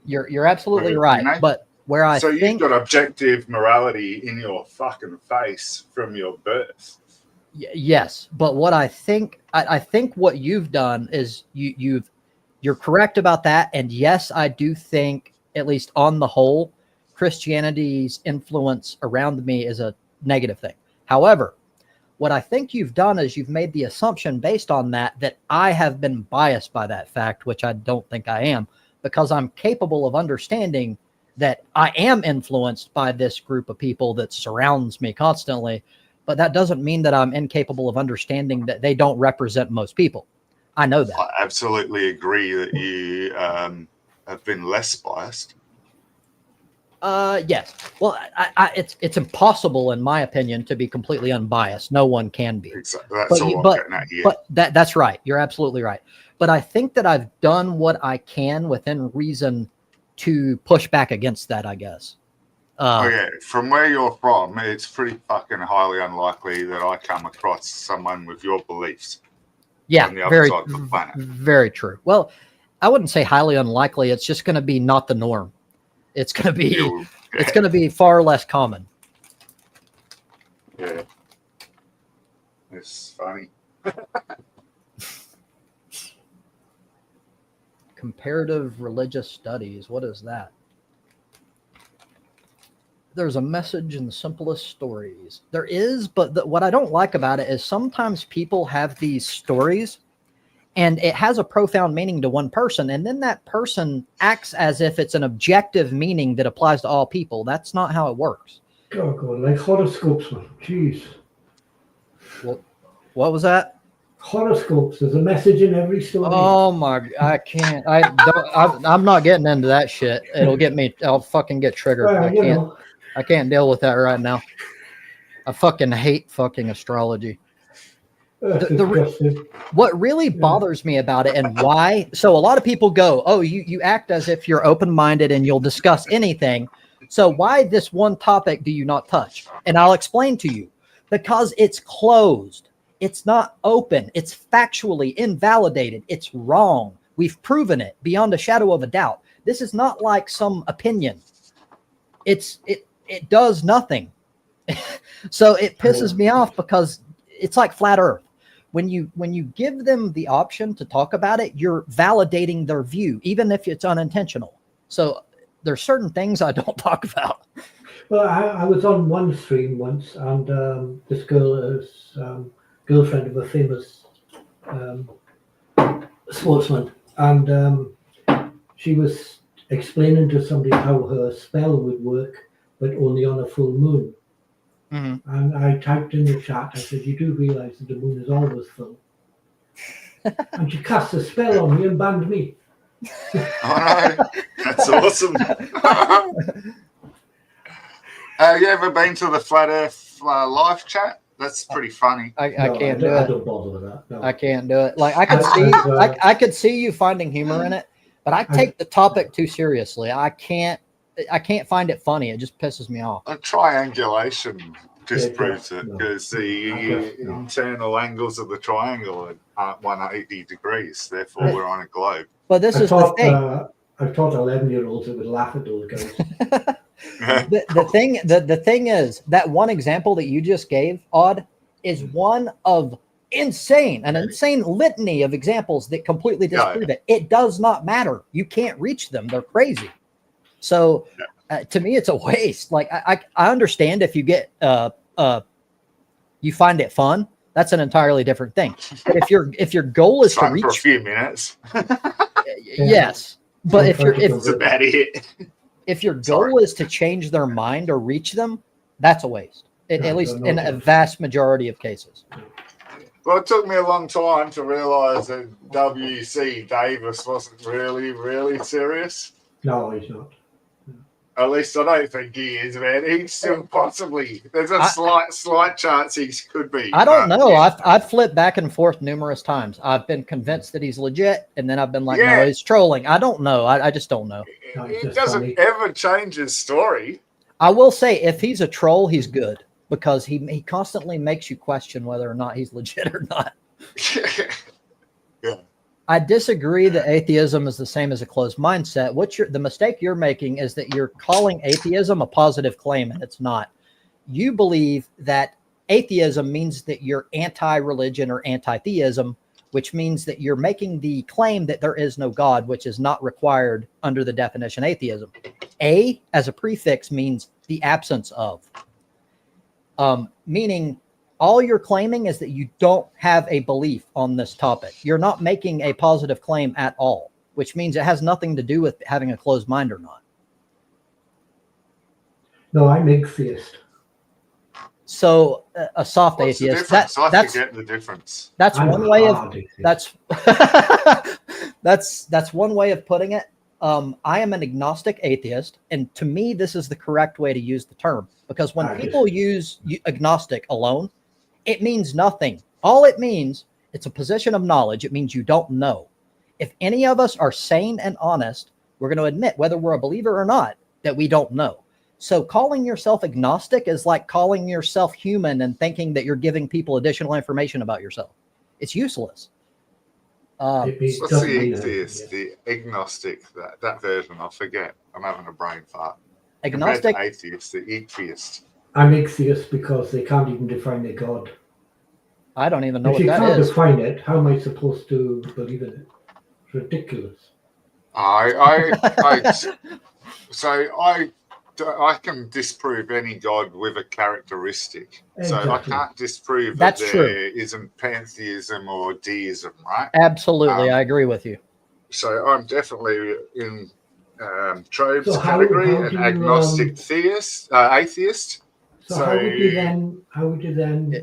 You're absolutely right. You know? But where I think you've got objective morality in your fucking face from your birth. Yes, but what I think what you've done is you're correct about that, and yes, I do think, at least on the whole, Christianity's influence around me is a negative thing. However, what I think you've done is you've made the assumption based on that I have been biased by that fact, which I don't think I am, because I'm capable of understanding that I am influenced by this group of people that surrounds me constantly, but that doesn't mean that I'm incapable of understanding that they don't represent most people. I know that. I absolutely agree that you have been less biased. Yes. Well, it's impossible, in my opinion, to be completely unbiased. No one can be. Exactly. That's all I'm getting at here. But that's right. You're absolutely right. But I think that I've done what I can within reason to push back against that, I guess. From where you're from, it's pretty fucking highly unlikely that I come across someone with your beliefs. Yeah, on the other side of the planet. Very true. Well, I wouldn't say highly unlikely. It's just going to be not the norm. It's going to be it's going to be far less common. Yeah, it's funny. Comparative religious studies. What is that? There's a message in the simplest stories. There is, but what I don't like about it is sometimes people have these stories and it has a profound meaning to one person, and then that person acts as if it's an objective meaning that applies to all people. That's not how it works. Oh, God, like horoscopes, man. Jeez. What was that? Horoscopes. There's a message in every story. Oh my! I can't. I'm not getting into that shit. It'll get me. I'll fucking get triggered. Well, I can't deal with that right now. I fucking hate fucking astrology. What really bothers me about it and why, so a lot of people go, oh, you act as if you're open-minded and you'll discuss anything. So why this one topic do you not touch? And I'll explain to you, because it's closed. It's not open. It's factually invalidated. It's wrong. We've proven it beyond a shadow of a doubt. This is not like some opinion. It does nothing. So it pisses me off because it's like flat earth. When you give them the option to talk about it, you're validating their view, even if it's unintentional. So there's certain things I don't talk about. Well, I was on one stream once, and this girl is girlfriend of a famous sportsman, and she was explaining to somebody how her spell would work, but only on a full moon. Mm-hmm. And I typed in the chat, I said, you do realize that the moon is always full. And she cast a spell on me and banned me. Oh, no. That's awesome. Have you ever been to the Flat Earth live chat? That's pretty funny. I can't do it. I don't bother with that. No. I can't do it. Like I could see you finding humor in it, but I take the topic too seriously. I can't find it funny. It just pisses me off. A triangulation disproves it because the internal angles of the triangle aren't 180 degrees. Therefore, we're on a globe. But this is the thing. I've taught 11-year-olds that would laugh at those guys. the thing is that one example that you just gave, Odd, is one of an insane litany of examples that completely disprove it. It does not matter. You can't reach them. They're crazy. So to me, it's a waste. Like I understand if you get you find it fun, that's an entirely different thing. But if your goal is to reach for a few minutes, yes. But if it's about it. If your goal is to change their mind or reach them, that's a waste. At least in a vast majority of cases. Well, it took me a long time to realize that W.C. Davis wasn't really, really serious. No, he's not. At least I don't think he is, man. He's still possibly. There's a slight chance he could be. I don't know. I've flipped back and forth numerous times. I've been convinced that he's legit, and then I've been like, no, he's trolling. I don't know. I just don't know. He doesn't ever change his story. I will say, if he's a troll, he's good, because he constantly makes you question whether or not he's legit or not. Yeah. I disagree that atheism is the same as a closed mindset. The mistake you're making is that you're calling atheism a positive claim, and it's not. You believe that atheism means that you're anti-religion or anti-theism, which means that you're making the claim that there is no God, which is not required under the definition atheism. A as a prefix means the absence of, meaning all you're claiming is that you don't have a belief on this topic. You're not making a positive claim at all, which means it has nothing to do with having a closed mind or not. No, I'm atheist. So a soft What's atheist. The difference? I forget the difference. That's I'm one way of atheist. that's one way of putting it. I am an agnostic atheist, and to me, this is the correct way to use the term, because when people use agnostic alone, it means nothing. All it means, it's a position of knowledge. It means you don't know. If any of us are sane and honest, we're going to admit, whether we're a believer or not, that we don't know. So calling yourself agnostic is like calling yourself human and thinking that you're giving people additional information about yourself. It's useless. What's the atheist, the agnostic, that version? I forget. I'm having a brain fart. Agnostic. Atheist, the atheist. I'm atheist because they can't even define their God. I don't even know if what that is. If you can't define it, how am I supposed to believe in it? It's ridiculous. I can disprove any God with a characteristic. Exactly. So I can't disprove That's that true. there isn't pantheism or deism, right? Absolutely, I agree with you. So I'm definitely in Trobe's So category, how an do you, agnostic atheist. So how would you then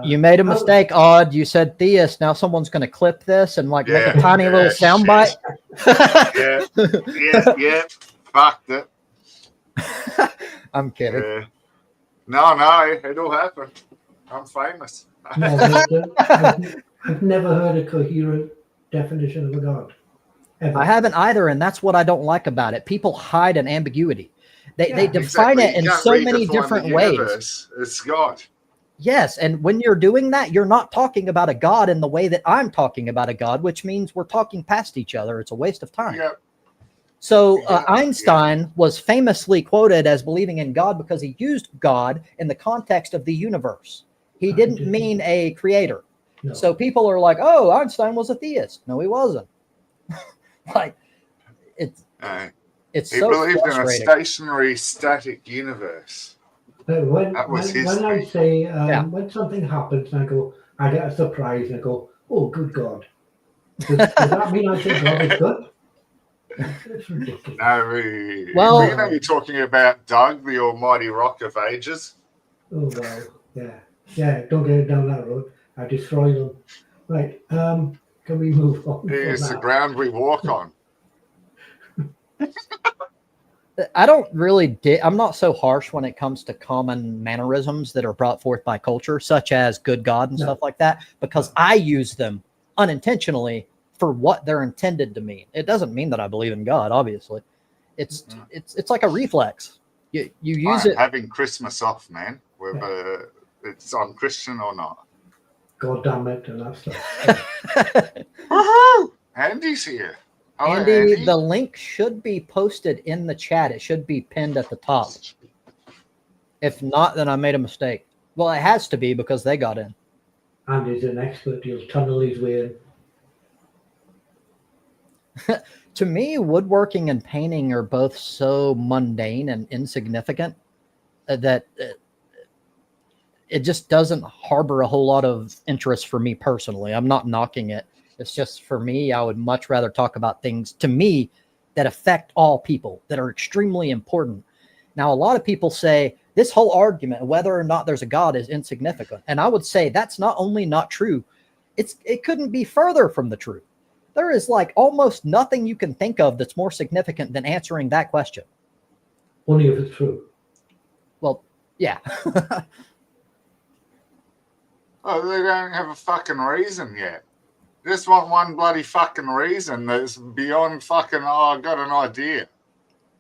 you made a mistake, Odd. You said theist. Now someone's going to clip this and make a tiny little soundbite. yeah. Fucked it. I'm kidding. No, it'll happen. I'm famous. I've never heard a coherent definition of a God. Ever. I haven't either, and that's what I don't like about it. People hide an ambiguity. They define it in so many different ways. It's God. Yes, and when you're doing that, you're not talking about a God in the way that I'm talking about a God, which means we're talking past each other. It's a waste of time. Yep. So Einstein was famously quoted as believing in God because he used God in the context of the universe. He didn't mean a creator. No. So people are like, oh, Einstein was a theist. No, he wasn't. Like, it's he so believed frustrating. in a stationary, static universe. When history. I say, when something happens and I get a surprise and I go, oh, good God. Does that mean I think God is good? It's ridiculous. No, well, you know you're talking about Doug, the almighty rock of ages. Oh, well, yeah, don't get down that road. I destroy them. Right, can we move on? It's the ground we walk on. I don't really I'm not so harsh when it comes to common mannerisms that are brought forth by culture, such as good God and stuff like that, because I use them unintentionally for what they're intended to mean. It doesn't mean that I believe in God, obviously. It's like a reflex. You use it. Having Christmas off, man. Whether it's on Christian or not. God damn it, and that stuff. Woohoo! Andy's here. Hello, Andy, the link should be posted in the chat. It should be pinned at the top. If not, then I made a mistake. Well, it has to be because they got in. Andy's an expert. He'll tunnel his way in. To me, woodworking and painting are both so mundane and insignificant that it just doesn't harbor a whole lot of interest for me personally. I'm not knocking it. It's just, for me, I would much rather talk about things, to me, that affect all people, that are extremely important. Now, a lot of people say this whole argument, whether or not there's a God, is insignificant. And I would say that's not only not true, it couldn't be further from the truth. There is like almost nothing you can think of that's more significant than answering that question. Only if it's true. Well, yeah. Oh, they don't have a fucking reason yet. They just want one bloody fucking reason that's beyond fucking, oh, I got an idea.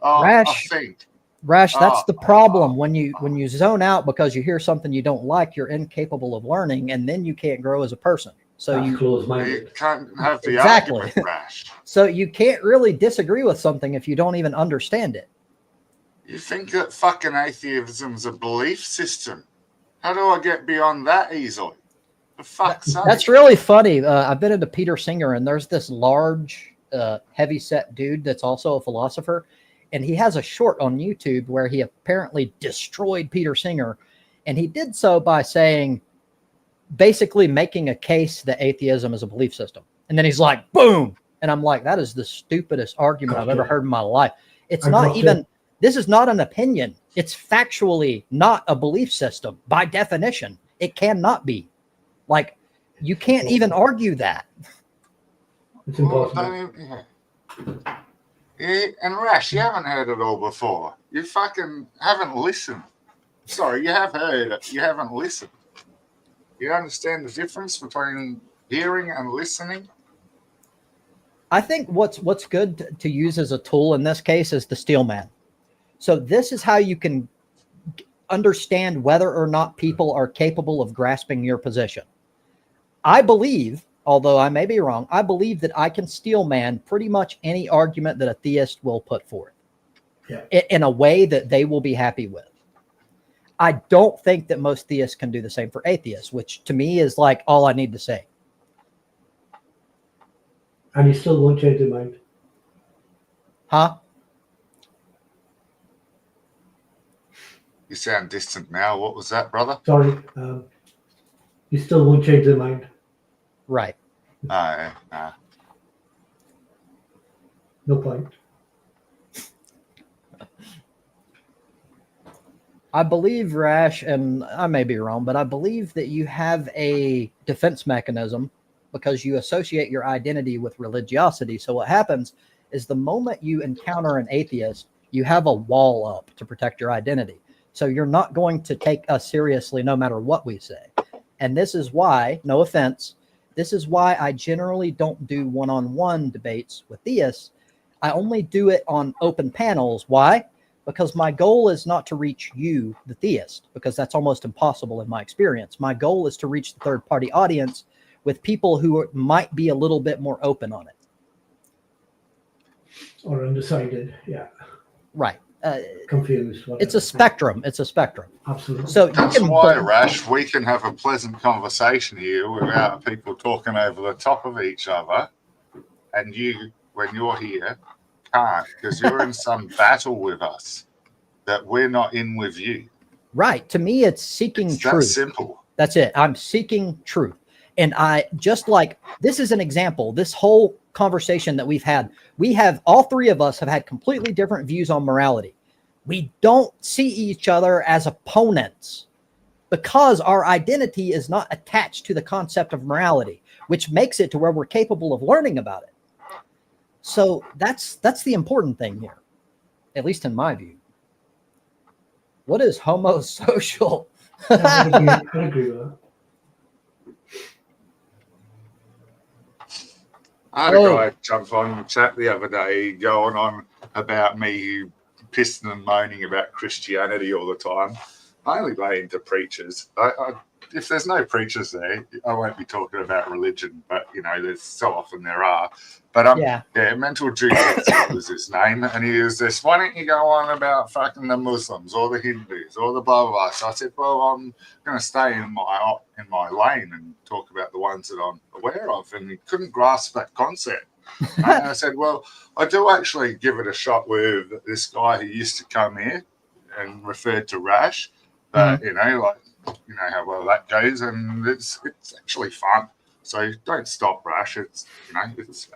Oh, I Rash, think. Rash, that's Oh, the problem. When you zone out because you hear something you don't like, you're incapable of learning, and then you can't grow as a person. So That's you closed-minded. You can't have the Exactly. argument, Rash. So you can't really disagree with something if you don't even understand it. You think that fucking atheism's a belief system? How do I get beyond that easily? For fuck's sake. That's really funny. I've been into Peter Singer, and there's this large, heavy-set dude that's also a philosopher, and he has a short on YouTube where he apparently destroyed Peter Singer, and he did so by saying, basically making a case that atheism is a belief system. And then he's like, boom. And I'm like, that is the stupidest argument I've ever heard in my life. It's not even, this is not an opinion. It's factually not a belief system. By definition, it cannot be. Like, you can't even argue that. It's impossible. And Rash, you haven't heard it all before. You fucking haven't listened. Sorry, you have heard it. You haven't listened. You understand the difference between hearing and listening? I think what's good to use as a tool in this case is the steel man. So this is how you can understand whether or not people are capable of grasping your position. I believe, although I may be wrong, I believe that I can steel man pretty much any argument that a theist will put forth in a way that they will be happy with. I don't think that most theists can do the same for atheists, which to me is like all I need to say. And you still won't change your mind. Huh? You sound distant now. What was that, brother? Sorry. You still won't change your mind. Right. No. No point. I believe, Rash, and I may be wrong, but I believe that you have a defense mechanism because you associate your identity with religiosity. So what happens is the moment you encounter an atheist, you have a wall up to protect your identity. So you're not going to take us seriously no matter what we say. And this is why, no offense, this is why I generally don't do one-on-one debates with theists. I only do it on open panels. Why? Because my goal is not to reach you, the theist, because that's almost impossible in my experience. My goal is to reach the third-party audience with people who might be a little bit more open on it. Or undecided, yeah. Right. Confused. Whatever. It's a spectrum. It's a spectrum. Absolutely. So that's why, Rash, we can have a pleasant conversation here without people talking over the top of each other. And you, when you're here, can't, because you're in some battle with us that we're not in with you. Right. To me, it's seeking truth. That's simple. That's it. I'm seeking truth. And I just like, this is an example, this whole conversation that we've had, all three of us have had completely different views on morality. We don't see each other as opponents because our identity is not attached to the concept of morality, which makes it to where we're capable of learning about it. So that's the important thing here, at least in my view. What is homosocial? I agree with that. I had a guy jump on the chat the other day going on about me pissing and moaning about Christianity all the time. I only lay into preachers. If there's no preachers there, I won't be talking about religion, but, there's so often there are. But Mental Jiu-Jitsu was his name, and he was this, why don't you go on about fucking the Muslims or the Hindus or the blah, blah, blah. So I said, well, I'm going to stay in my lane and talk about the ones that I'm aware of, and he couldn't grasp that concept. And I said, well, I do actually give it a shot with this guy who used to come here and referred to Rash, but, you know how well that goes, and it's actually fun. So don't stop, Rash. It's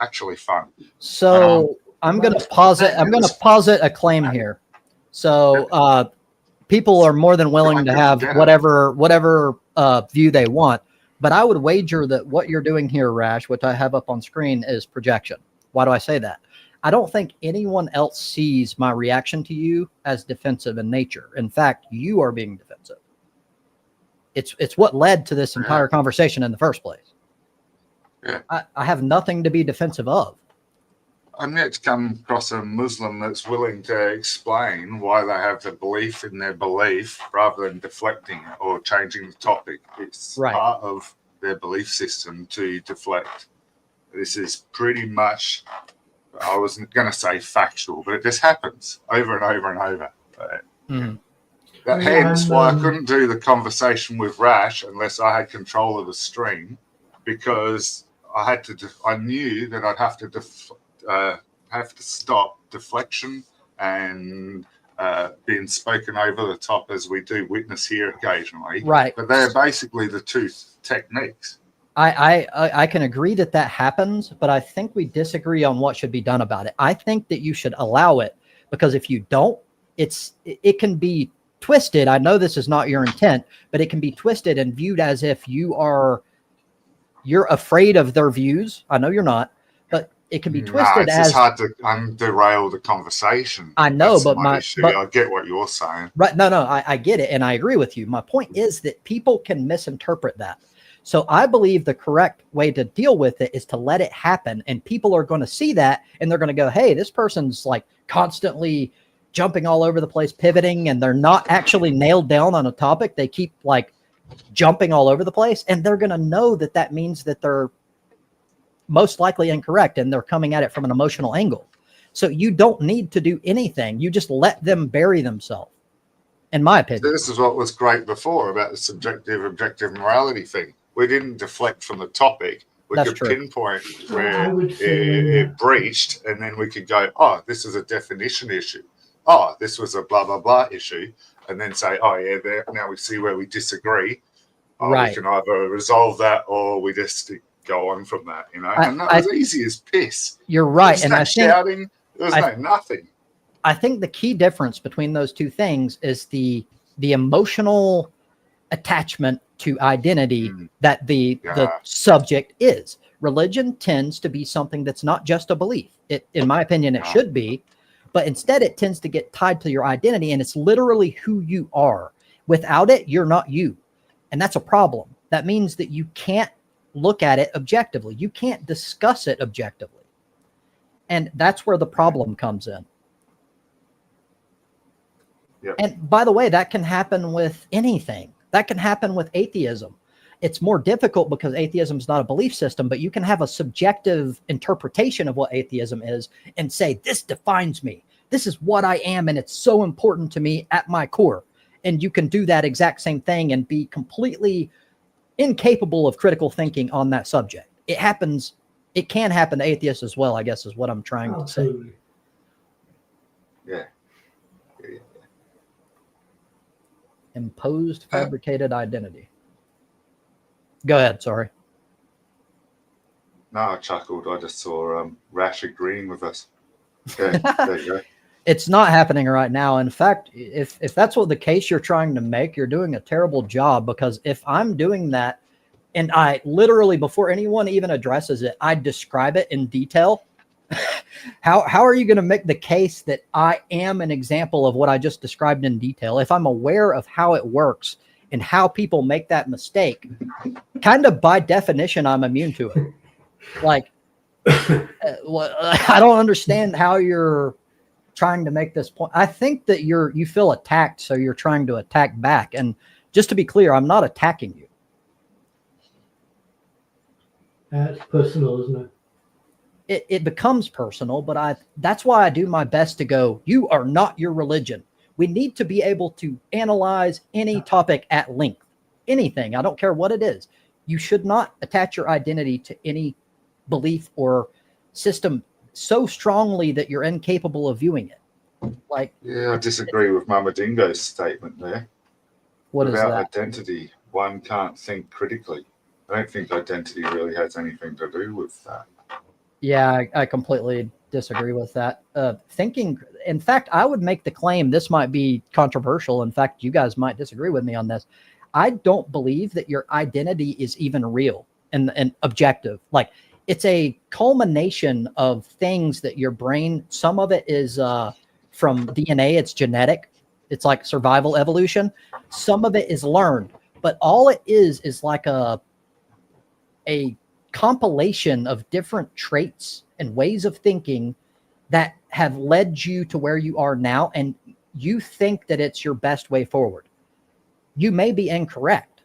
actually fun. So I'm going to posit a claim here. So people are more than willing to have whatever view they want. But I would wager that what you're doing here, Rash, which I have up on screen, is projection. Why do I say that? I don't think anyone else sees my reaction to you as defensive in nature. In fact, you are being defensive. It's what led to this entire conversation in the first place. Yeah. I have nothing to be defensive of. I'm yet to come across a Muslim that's willing to explain why they have the belief in their belief rather than deflecting it or changing the topic. It's part of their belief system to deflect. This is pretty much, I wasn't going to say factual, but it just happens over and over and over. Hence why I couldn't do the conversation with Rash unless I had control of the stream, because I knew that I'd have to stop deflection and being spoken over the top, as we do witness here occasionally. Right. But they're basically the two techniques. I can agree that happens, but I think we disagree on what should be done about it. I think that you should allow it, because if you don't, it can be twisted. I know this is not your intent, but it can be twisted and viewed as if you're afraid of their views. I know you're not, but it can be twisted as hard to derail the conversation. I know, but I get what you're saying. Right. No, I get it. And I agree with you. My point is that people can misinterpret that. So I believe the correct way to deal with it is to let it happen. And people are going to see that and they're going to go, hey, this person's like constantly jumping all over the place, pivoting, and they're not actually nailed down on a topic. They keep like jumping all over the place. And they're going to know that means that they're most likely incorrect and they're coming at it from an emotional angle. So you don't need to do anything. You just let them bury themselves, in my opinion. So this is what was great before about the subjective, objective morality thing. We didn't deflect from the topic. We could pinpoint where it breached, and then we could go, oh, this is a definition issue. Oh, this was a blah, blah, blah issue. And then say, oh, yeah, now we see where we disagree. We can either resolve that or we just go on from that, you know. And that was easy as piss. You're right. There was no shouting. There was nothing. I think the key difference between those two things is the emotional attachment to identity that the subject is. Religion tends to be something that's not just a belief. In my opinion, it should be, but instead it tends to get tied to your identity, and it's literally who you are. Without it, you're not you. And that's a problem. That means that you can't look at it objectively. You can't discuss it objectively. And that's where the problem comes in. Yep. And by the way, that can happen with anything. That can happen with atheism. It's more difficult because atheism is not a belief system, but you can have a subjective interpretation of what atheism is and say, this defines me. This is what I am, and it's so important to me at my core. And you can do that exact same thing and be completely incapable of critical thinking on that subject. It happens. It can happen to atheists as well, I guess, is what I'm trying to say. Yeah. Imposed fabricated identity. Go ahead. Sorry. No, I chuckled. I just saw Rash agreeing with us. Okay, there you go. It's not happening right now. In fact, if that's what the case you're trying to make, you're doing a terrible job, because if I'm doing that and I literally, before anyone even addresses it, I describe it in detail, how are you going to make the case that I am an example of what I just described in detail? If I'm aware of how it works and how people make that mistake, kind of by definition, I'm immune to it. Like, I don't understand how you're trying to make this point. I think that you feel attacked, so you're trying to attack back. And just to be clear, I'm not attacking you. It's personal, isn't it? It becomes personal, but that's why I do my best to go, you are not your religion. We need to be able to analyze any topic at length, anything. I don't care what it is. You should not attach your identity to any belief or system so strongly that you're incapable of viewing it. Like, yeah, I disagree with Mama Dingo's statement there. What is that? Without identity, one can't think critically. I don't think identity really has anything to do with that. Yeah, I completely disagree with that. Thinking, in fact, I would make the claim, this might be controversial. In fact, you guys might disagree with me on this. I don't believe that your identity is even real and objective. Like, it's a culmination of things that your brain, some of it is from DNA, it's genetic, it's like survival evolution. Some of it is learned, but all it is like a compilation of different traits and ways of thinking that have led you to where you are now. And you think that it's your best way forward. You may be incorrect.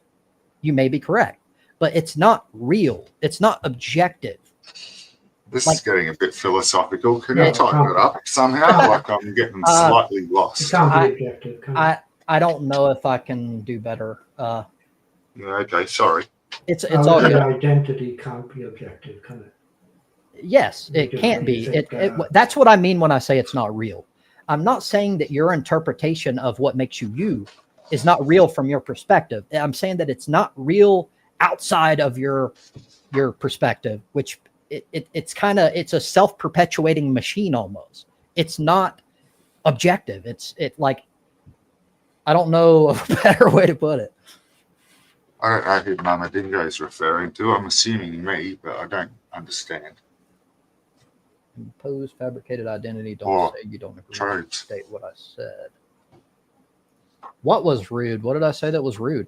You may be correct, but it's not real. It's not objective. This Like- is getting a bit philosophical. Can Yeah, you tighten it up somehow? Like I'm getting slightly It lost. can't be objective, can it? I don't know if I can do better. Yeah, okay, sorry. It's all good. Identity can't be objective, can it? Yes, You it just can't make be. it, That's what I mean when I say it's not real. I'm not saying that your interpretation of what makes you you is not real from your perspective. I'm saying that it's not real outside of your perspective, which it's a self-perpetuating machine almost. It's not objective. It's like, I don't know a better way to put it. I don't know who Mama Dingo is referring to. I'm assuming me, but I don't understand. Impose fabricated identity. Don't Or say you don't agree. True. State what I said. What was rude? What did I say that was rude?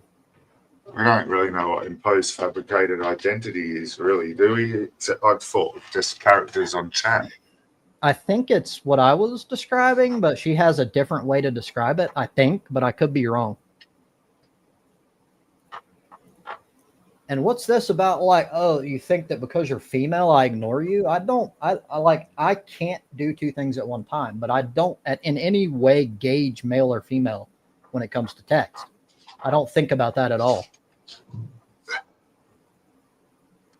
We don't really know what imposed fabricated identity is, really, do we? I'd thought just characters on chat. I think it's what I was describing, but she has a different way to describe it, I think, but I could be wrong. And what's this about, like, oh, you think that because you're female, I ignore you? I don't. I can't do two things at one time, but I don't in any way gauge male or female when it comes to text. I don't think about that at all.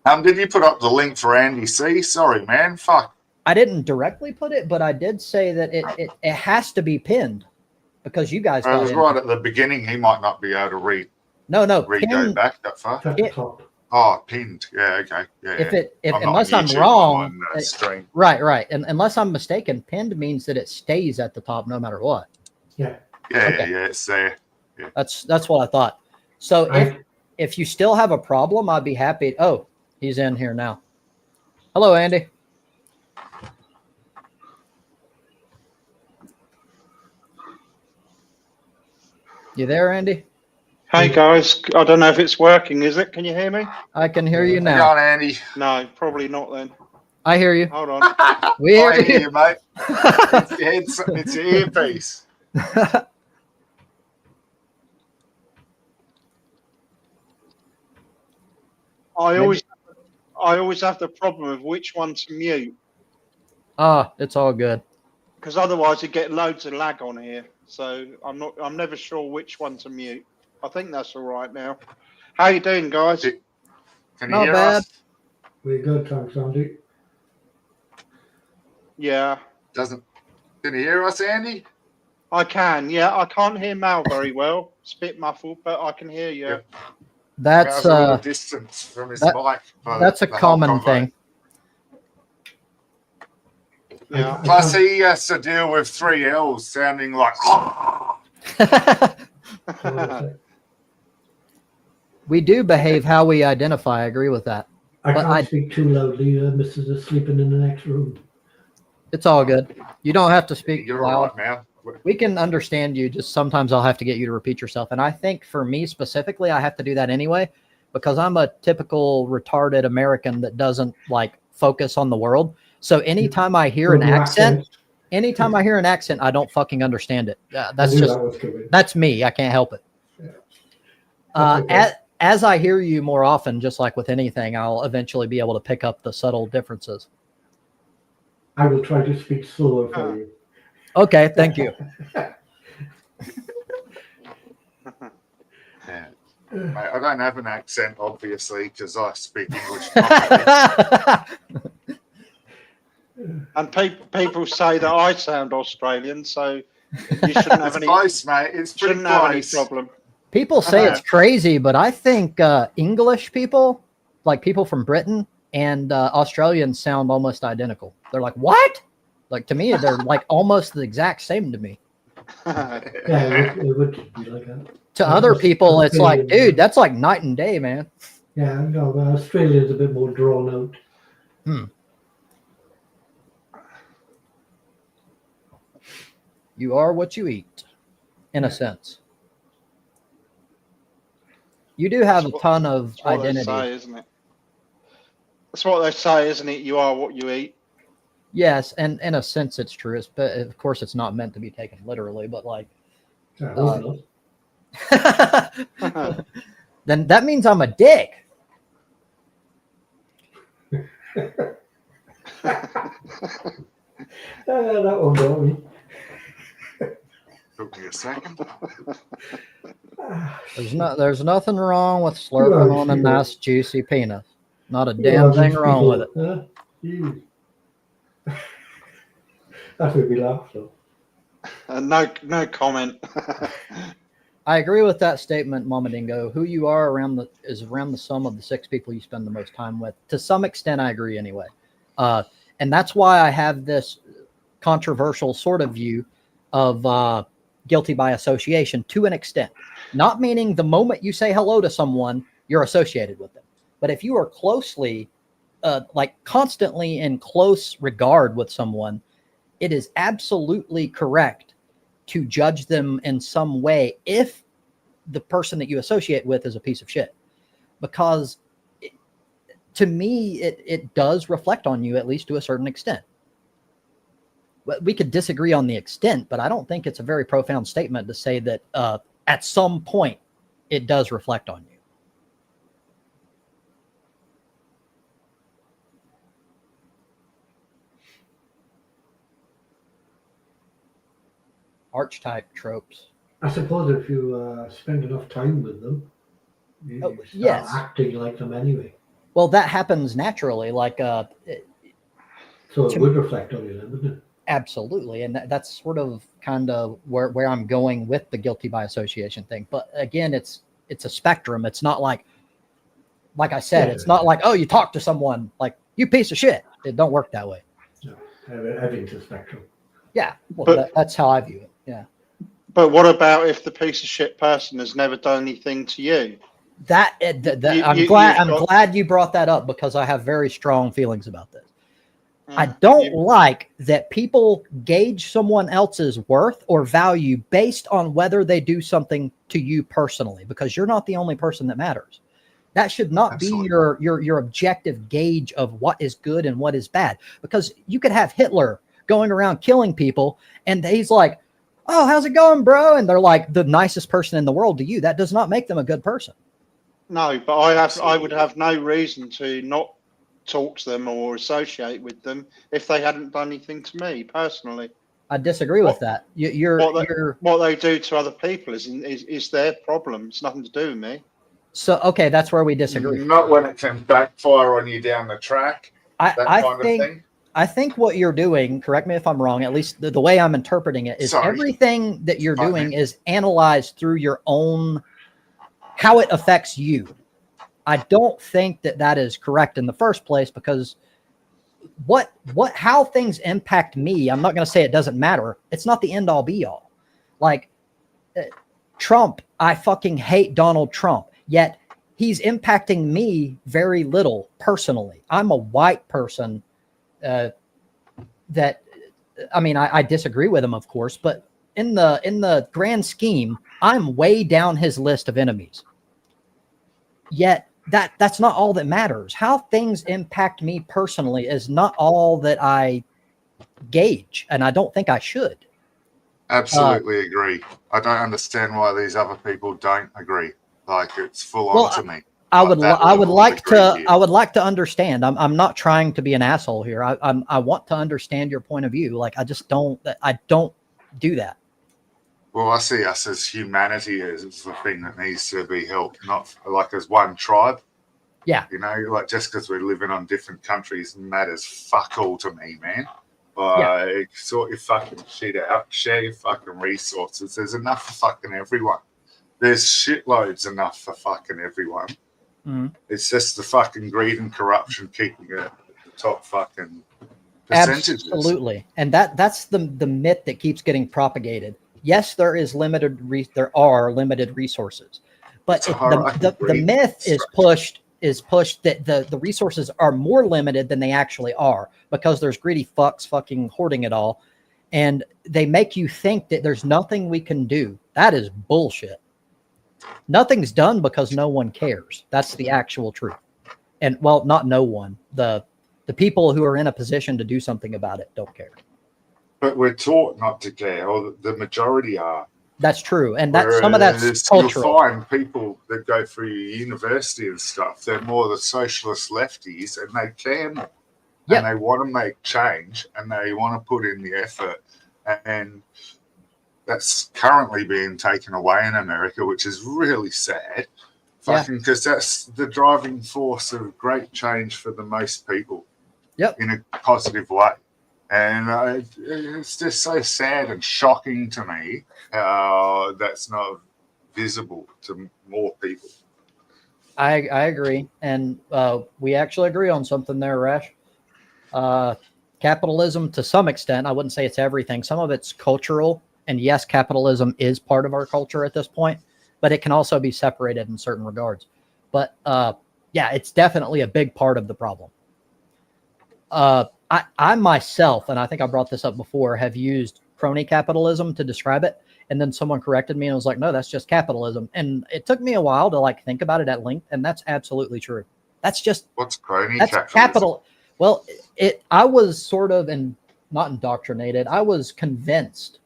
Did you put up the link for Andy C? Sorry, man. Fuck. I didn't directly put it, but I did say that it has to be pinned because you guys I got was in. right at the beginning. He might not be able to read No, go pinned. back that far. It's at the top. Oh, pinned. Yeah, okay. Yeah. If I'm not unless on I'm YouTube, wrong, I'm on, stream. right, and unless I'm mistaken, pinned means that it stays at the top no matter what. Yeah. Yeah, Okay. yeah, it's there. That's what I thought. So if you still have a problem, I'd be happy. Oh, he's in here now. Hello, Andy. You there, Andy? Hey guys, I don't know if it's working, is it? Can you hear me? I can hear you Hang now. on, Andy. No, probably not then. I hear you. Hold on. We hear I hear you. you, mate. It's your earpiece. I always have the problem of which one to mute, It's all good. because otherwise you get loads of lag on here. So I'm never sure which one to mute. I think that's all right now. How you doing, guys? Can you Not hear bad. us? We're good, thanks, Andy. Yeah, Can you hear us, Andy? I can. Yeah, I can't hear Mal very well. It's a bit muffled, but I can hear you. Yeah. That's Mal's a little distance from his that- mic. for that's a the whole common convo. thing. Yeah. Plus, he has to deal with 3 L's sounding like. We do behave how we identify. I agree with that. I But can't speak too loudly. Mrs. is sleeping in the next room. It's all good. You don't have to speak You're loud. all right, man. We can understand you. Just sometimes I'll have to get you to repeat yourself. And I think for me specifically, I have to do that anyway, because I'm a typical retarded American that doesn't like focus on the world. So anytime I hear an Your accent, I don't fucking understand it. I That's knew just, that was coming. that's me. I can't help it. Yeah. That's okay. As I hear you more often, just like with anything, I'll eventually be able to pick up the subtle differences. I will try to speak slower for you. Okay. Thank you. Yeah. Mate, I don't have an accent, obviously, because I speak English. And people say that I sound Australian, so you shouldn't have It's any. close, mate. It's pretty Shouldn't have any close. problem. People say it's crazy, but I think English people, like people from Britain and Australians, sound almost identical. They're like, what? Like, to me, they're like almost the exact same to me. Yeah, it would be like that. To other people, it's like, dude, that's like night and day, man. Yeah, no, Australia's a bit more drawn out. You are what you eat, in a sense. You do have a ton of That's what they identities. say, isn't it? That's what they say, isn't it? You are what you eat. Yes, and in a sense it's true. But of course, it's not meant to be taken literally. But like, I hope not. then that means I'm a dick. That one got me. Took me a second. There's nothing wrong with slurping on a nice juicy penis. Not a damn thing wrong with it. Huh? Jeez. That would be laughable. No comment. I agree with that statement, Mama Dingo. Who you are is around the sum of the 6 people you spend the most time with. To some extent, I agree anyway. And that's why I have this controversial sort of view of guilty by association to an extent. Not meaning the moment you say hello to someone, you're associated with them. But if you are closely, like constantly in close regard with someone, it is absolutely correct to judge them in some way if the person that you associate with is a piece of shit. Because to me, it does reflect on you, at least to a certain extent. We could disagree on the extent, but I don't think it's a very profound statement to say that at some point it does reflect on you. Archetype tropes. I suppose if you spend enough time with them, you start yes. acting like them anyway. Well, that happens naturally. Like, so it would reflect on you then, wouldn't it? Absolutely. And that's sort of kind of where I'm going with the guilty by association thing. But again, it's a spectrum. It's not like I said, it's not like, oh, you talk to someone like, you piece of shit. It don't work that way. No, everything's a spectrum. Yeah. Well, that's how I view it. Yeah. But what about if the piece of shit person has never done anything to you? I'm glad you brought that up, because I have very strong feelings about this. I don't like that people gauge someone else's worth or value based on whether they do something to you personally, because you're not the only person that matters. That should not be your objective gauge of what is good and what is bad, because you could have Hitler going around killing people and he's like, oh, how's it going, bro? And they're like the nicest person in the world to you. That does not make them a good person. No, but I would have no reason to not talk to them or associate with them if they hadn't done anything to me personally. I disagree with that. What they do to other people is their problem. It's nothing to do with me. So, okay, that's where we disagree. Not when it can backfire on you down the track. I think what you're doing, correct me if I'm wrong, at least the way I'm interpreting it, is everything that you're doing is analyzed through your own, how it affects you. I don't think that is correct in the first place, because how things impact me, I'm not going to say it doesn't matter. It's not the end all be all. Like Trump, I fucking hate Donald Trump, yet he's impacting me very little personally. I'm a white person I disagree with him, of course, but in the grand scheme, I'm way down his list of enemies. Yet that's not all that matters. How things impact me personally is not all that I gauge, and I don't think I should. Absolutely agree. I don't understand why these other people don't agree. Like, it's full on to me. I would like to understand. I'm not trying to be an asshole here. I want to understand your point of view. Like, I don't do that. Well, I see us as humanity as the thing that needs to be helped, not like as one tribe. Yeah. You know, like just because we're living on different countries matters fuck all to me, man. Sort your fucking shit out, share your fucking resources. There's enough for fucking everyone. There's shitloads enough for fucking everyone. Mm-hmm. It's just the fucking greed and corruption keeping it at the top fucking percentages. Absolutely. And that's the myth that keeps getting propagated. Yes, there are limited resources, but the myth is pushed is pushed that the resources are more limited than they actually are because there's greedy fucks fucking hoarding it all. And they make you think that there's nothing we can do. That is bullshit. Nothing's done because no one cares. That's the actual truth. And well, not no one. The people who are in a position to do something about it don't care. But we're taught not to care, or the majority are. That's true. And that some of that's cultural. You'll find people that go through university and stuff, they're more the socialist lefties, and they care more. Yep. And they want to make change, and they want to put in the effort. And that's currently being taken away in America, which is really sad. Because that's the driving force of great change for the most people. Yep. In a positive way. And it's just so sad and shocking to me how that's not visible to more people. I agree. And we actually agree on something there, Rash. Capitalism, to some extent, I wouldn't say it's everything. Some of it's cultural. And yes, capitalism is part of our culture at this point, but it can also be separated in certain regards. But yeah, it's definitely a big part of the problem. I myself, and I think I brought this up before, have used crony capitalism to describe it. And then someone corrected me and was like, no, that's just capitalism. And it took me a while to like think about it at length. And that's absolutely true. That's just, what's crony capitalism? Capital. Well, I was sort of, and not indoctrinated. I was convinced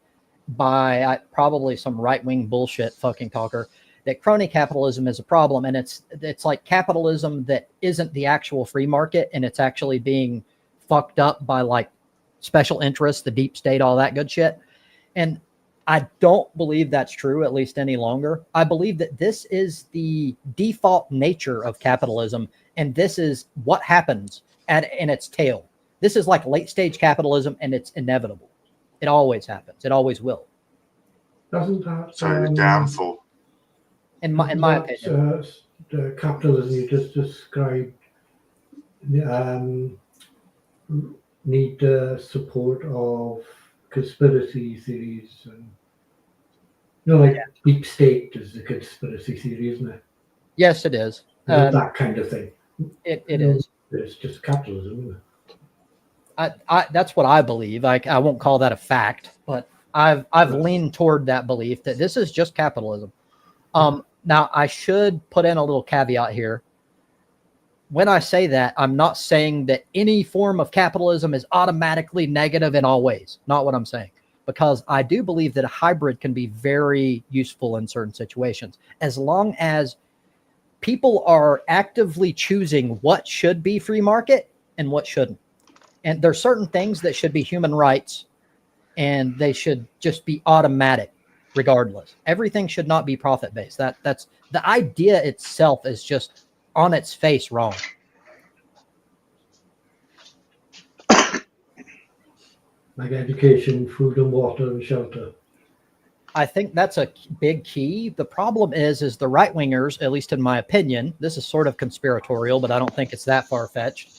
by probably some right-wing bullshit fucking talker that crony capitalism is a problem. And it's like capitalism that isn't the actual free market. And it's actually being fucked up by like special interests, the deep state, all that good shit. And I don't believe that's true, at least any longer. I believe that this is the default nature of capitalism, and this is what happens in its tail. This is like late stage capitalism, and it's inevitable. It always happens. It always will. Doesn't that so downfall? In my opinion, the capitalism you just described need the support of conspiracy theories, and deep state is a conspiracy theory, isn't it? Yes, it is. That kind of thing. It is. It's just capitalism, isn't it? That's what I believe. I won't call that a fact, but I've leaned toward that belief that this is just capitalism. Now I should put in a little caveat here. When I say that, I'm not saying that any form of capitalism is automatically negative in all ways. Not what I'm saying. Because I do believe that a hybrid can be very useful in certain situations, as long as people are actively choosing what should be free market and what shouldn't. And there's certain things that should be human rights, and they should just be automatic regardless. Everything should not be profit-based. That's the idea itself is just on its face wrong. Like education, food and water and shelter. I think that's a big key. The problem is the right-wingers, at least in my opinion, this is sort of conspiratorial, but I don't think it's that far-fetched.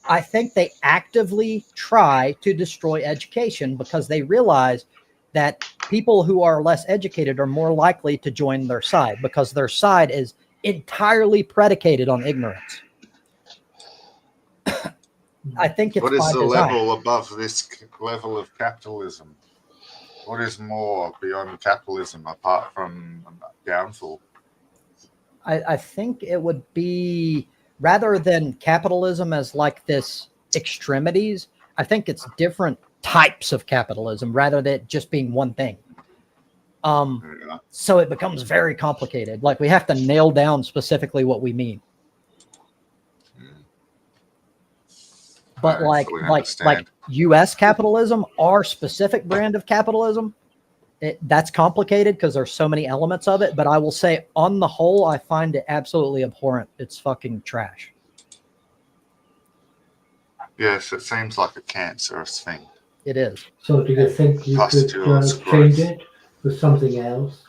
I think they actively try to destroy education because they realize that people who are less educated are more likely to join their side because their side is entirely predicated on ignorance. I think it's what is the design. level above this level of capitalism? What is more beyond capitalism apart from downfall? I think it would be, rather than capitalism as like this extremities, I think it's different types of capitalism rather than it just being one thing. So it becomes very complicated. Like we have to nail down specifically what we mean. But like U.S. capitalism, our specific brand of capitalism, that's complicated because there's so many elements of it. But I will say, on the whole, I find it absolutely abhorrent. It's fucking trash. Yes, it seems like a cancerous thing. It is. So do you think you could change it with something else?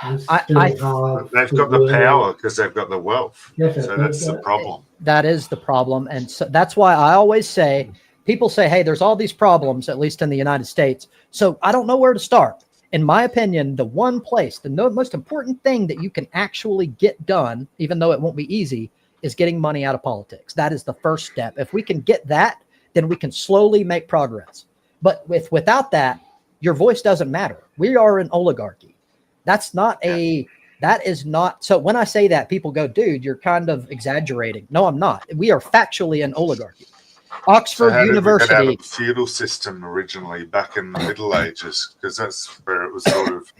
They've got the power because they've got the wealth. Yes, so that's the problem. That is the problem. And so that's why I always say, people say, hey, there's all these problems, at least in the United States. So I don't know where to start. In my opinion, the one place, the most important thing that you can actually get done, even though it won't be easy, is getting money out of politics. That is the first step. If we can get that, then we can slowly make progress. But without that, your voice doesn't matter. We are an oligarchy. That is not. So when I say that, people go, dude, you're kind of exaggerating. No, I'm not. We are factually an oligarchy. Oxford University. We had a feudal system originally back in the Middle Ages, because that's where it was sort of,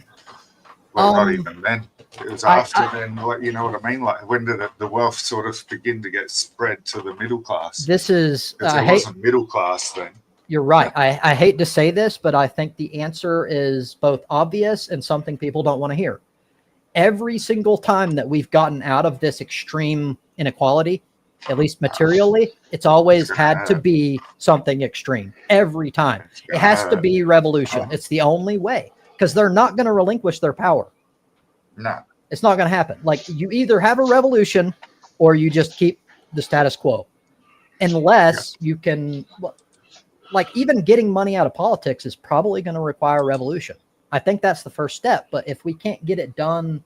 well, not even then. It was after then, like, you know what I mean? Like, when did the wealth sort of begin to get spread to the middle class? This is, it wasn't middle class then. You're right. I hate to say this, but I think the answer is both obvious and something people don't want to hear. Every single time that we've gotten out of this extreme inequality, at least materially, it's always had to be something extreme. Every time. It has to be revolution. It's the only way, because they're not going to relinquish their power. No. It's not going to happen. Like, you either have a revolution or you just keep the status quo. Unless you can, like, even getting money out of politics is probably going to require a revolution. I think that's the first step. But if we can't get it done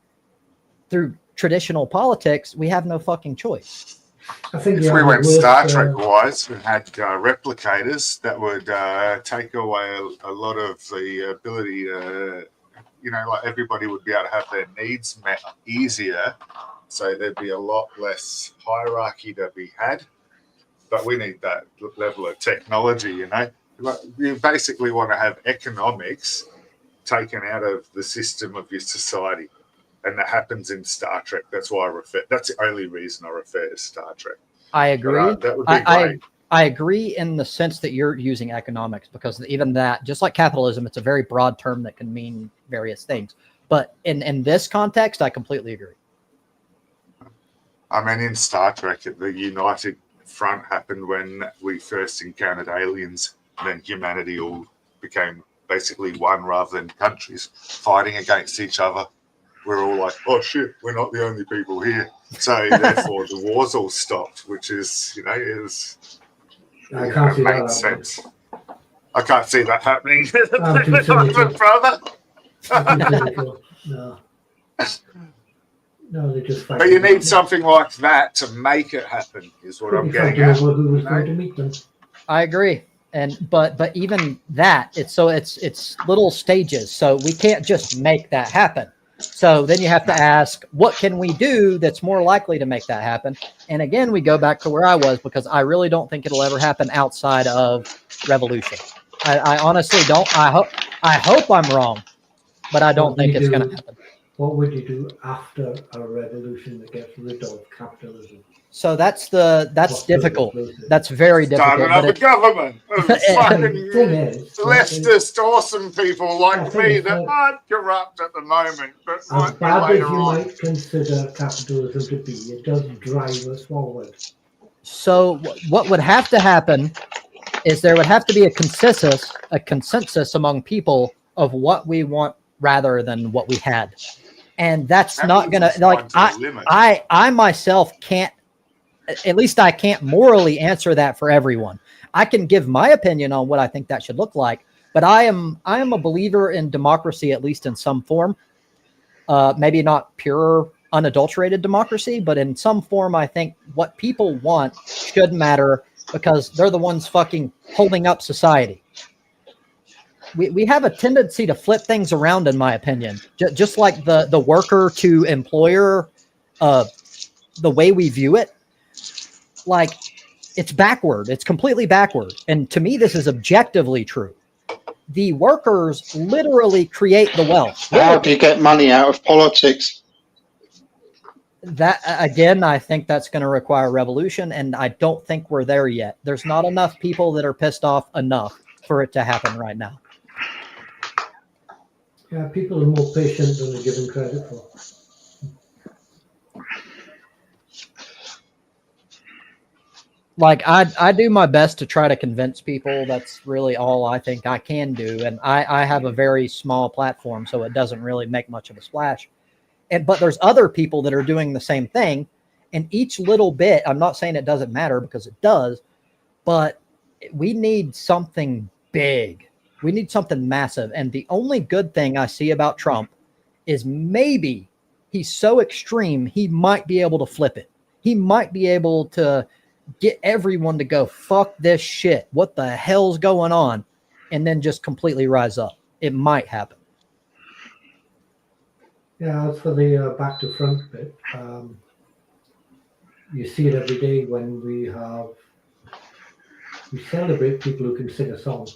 through traditional politics, we have no fucking choice. I think if we went Star Trek wise and had replicators that would take away a lot of the ability to, you know, like, everybody would be able to have their needs met easier. So there'd be a lot less hierarchy to be had. But we need that level of technology, you know. You basically want to have economics taken out of the system of your society. And that happens in Star Trek. That's why that's the only reason I refer to Star Trek. I agree. That would be great. I agree in the sense that you're using economics, because even that, just like capitalism, it's a very broad term that can mean various things. But in this context, I completely agree. I mean, in Star Trek, the United Front happened when we first encountered aliens, and then humanity all became basically one rather than countries fighting against each other. We're all like, oh shit, we're not the only people here. So therefore the wars all stopped, which is, you know, it makes sense. I can't see that happening. Brother. No, they just fight. But you need something like that to make it happen, is what I'm getting at. Who was going to meet them. I agree. But even that, it's little stages. So we can't just make that happen. So then you have to ask, what can we do that's more likely to make that happen? And again, we go back to where I was, because I really don't think it'll ever happen outside of revolution. I honestly don't. I hope I'm wrong, but I don't think it's going to happen. What would you do after a revolution that gets rid of capitalism? So that's difficult. That's very difficult. Starting up a government of fucking leftist awesome people like me that aren't corrupt at the moment, but as bad as you might consider capitalism to be, it does drive us forward. So what would have to happen is there would have to be a consensus among people of what we want rather than what we had. And that's not going to, like, I myself can't, at least I can't morally answer that for everyone. I can give my opinion on what I think that should look like, but I am a believer in democracy, at least in some form. Maybe not pure, unadulterated democracy, but in some form, I think what people want should matter, because they're the ones fucking holding up society. We have a tendency to flip things around, in my opinion, just like the worker to employer, the way we view it. Like, it's backward. It's completely backward. And to me, this is objectively true. The workers literally create the wealth. How do you get money out of politics? That, again, I think that's going to require revolution, and I don't think we're there yet. There's not enough people that are pissed off enough for it to happen right now. Yeah, people are more patient than they're given credit for. Like, I do my best to try to convince people. That's really all I think I can do. And I have a very small platform, so it doesn't really make much of a splash. But there's other people that are doing the same thing. And each little bit, I'm not saying it doesn't matter, because it does, but we need something big. We need something massive. And the only good thing I see about Trump is maybe he's so extreme, he might be able to flip it. he might be able to get everyone to go, fuck this shit. What the hell's going on? And then just completely rise up. It might happen. Yeah, as for the back to front bit, you see it every day when we celebrate people who can sing a song.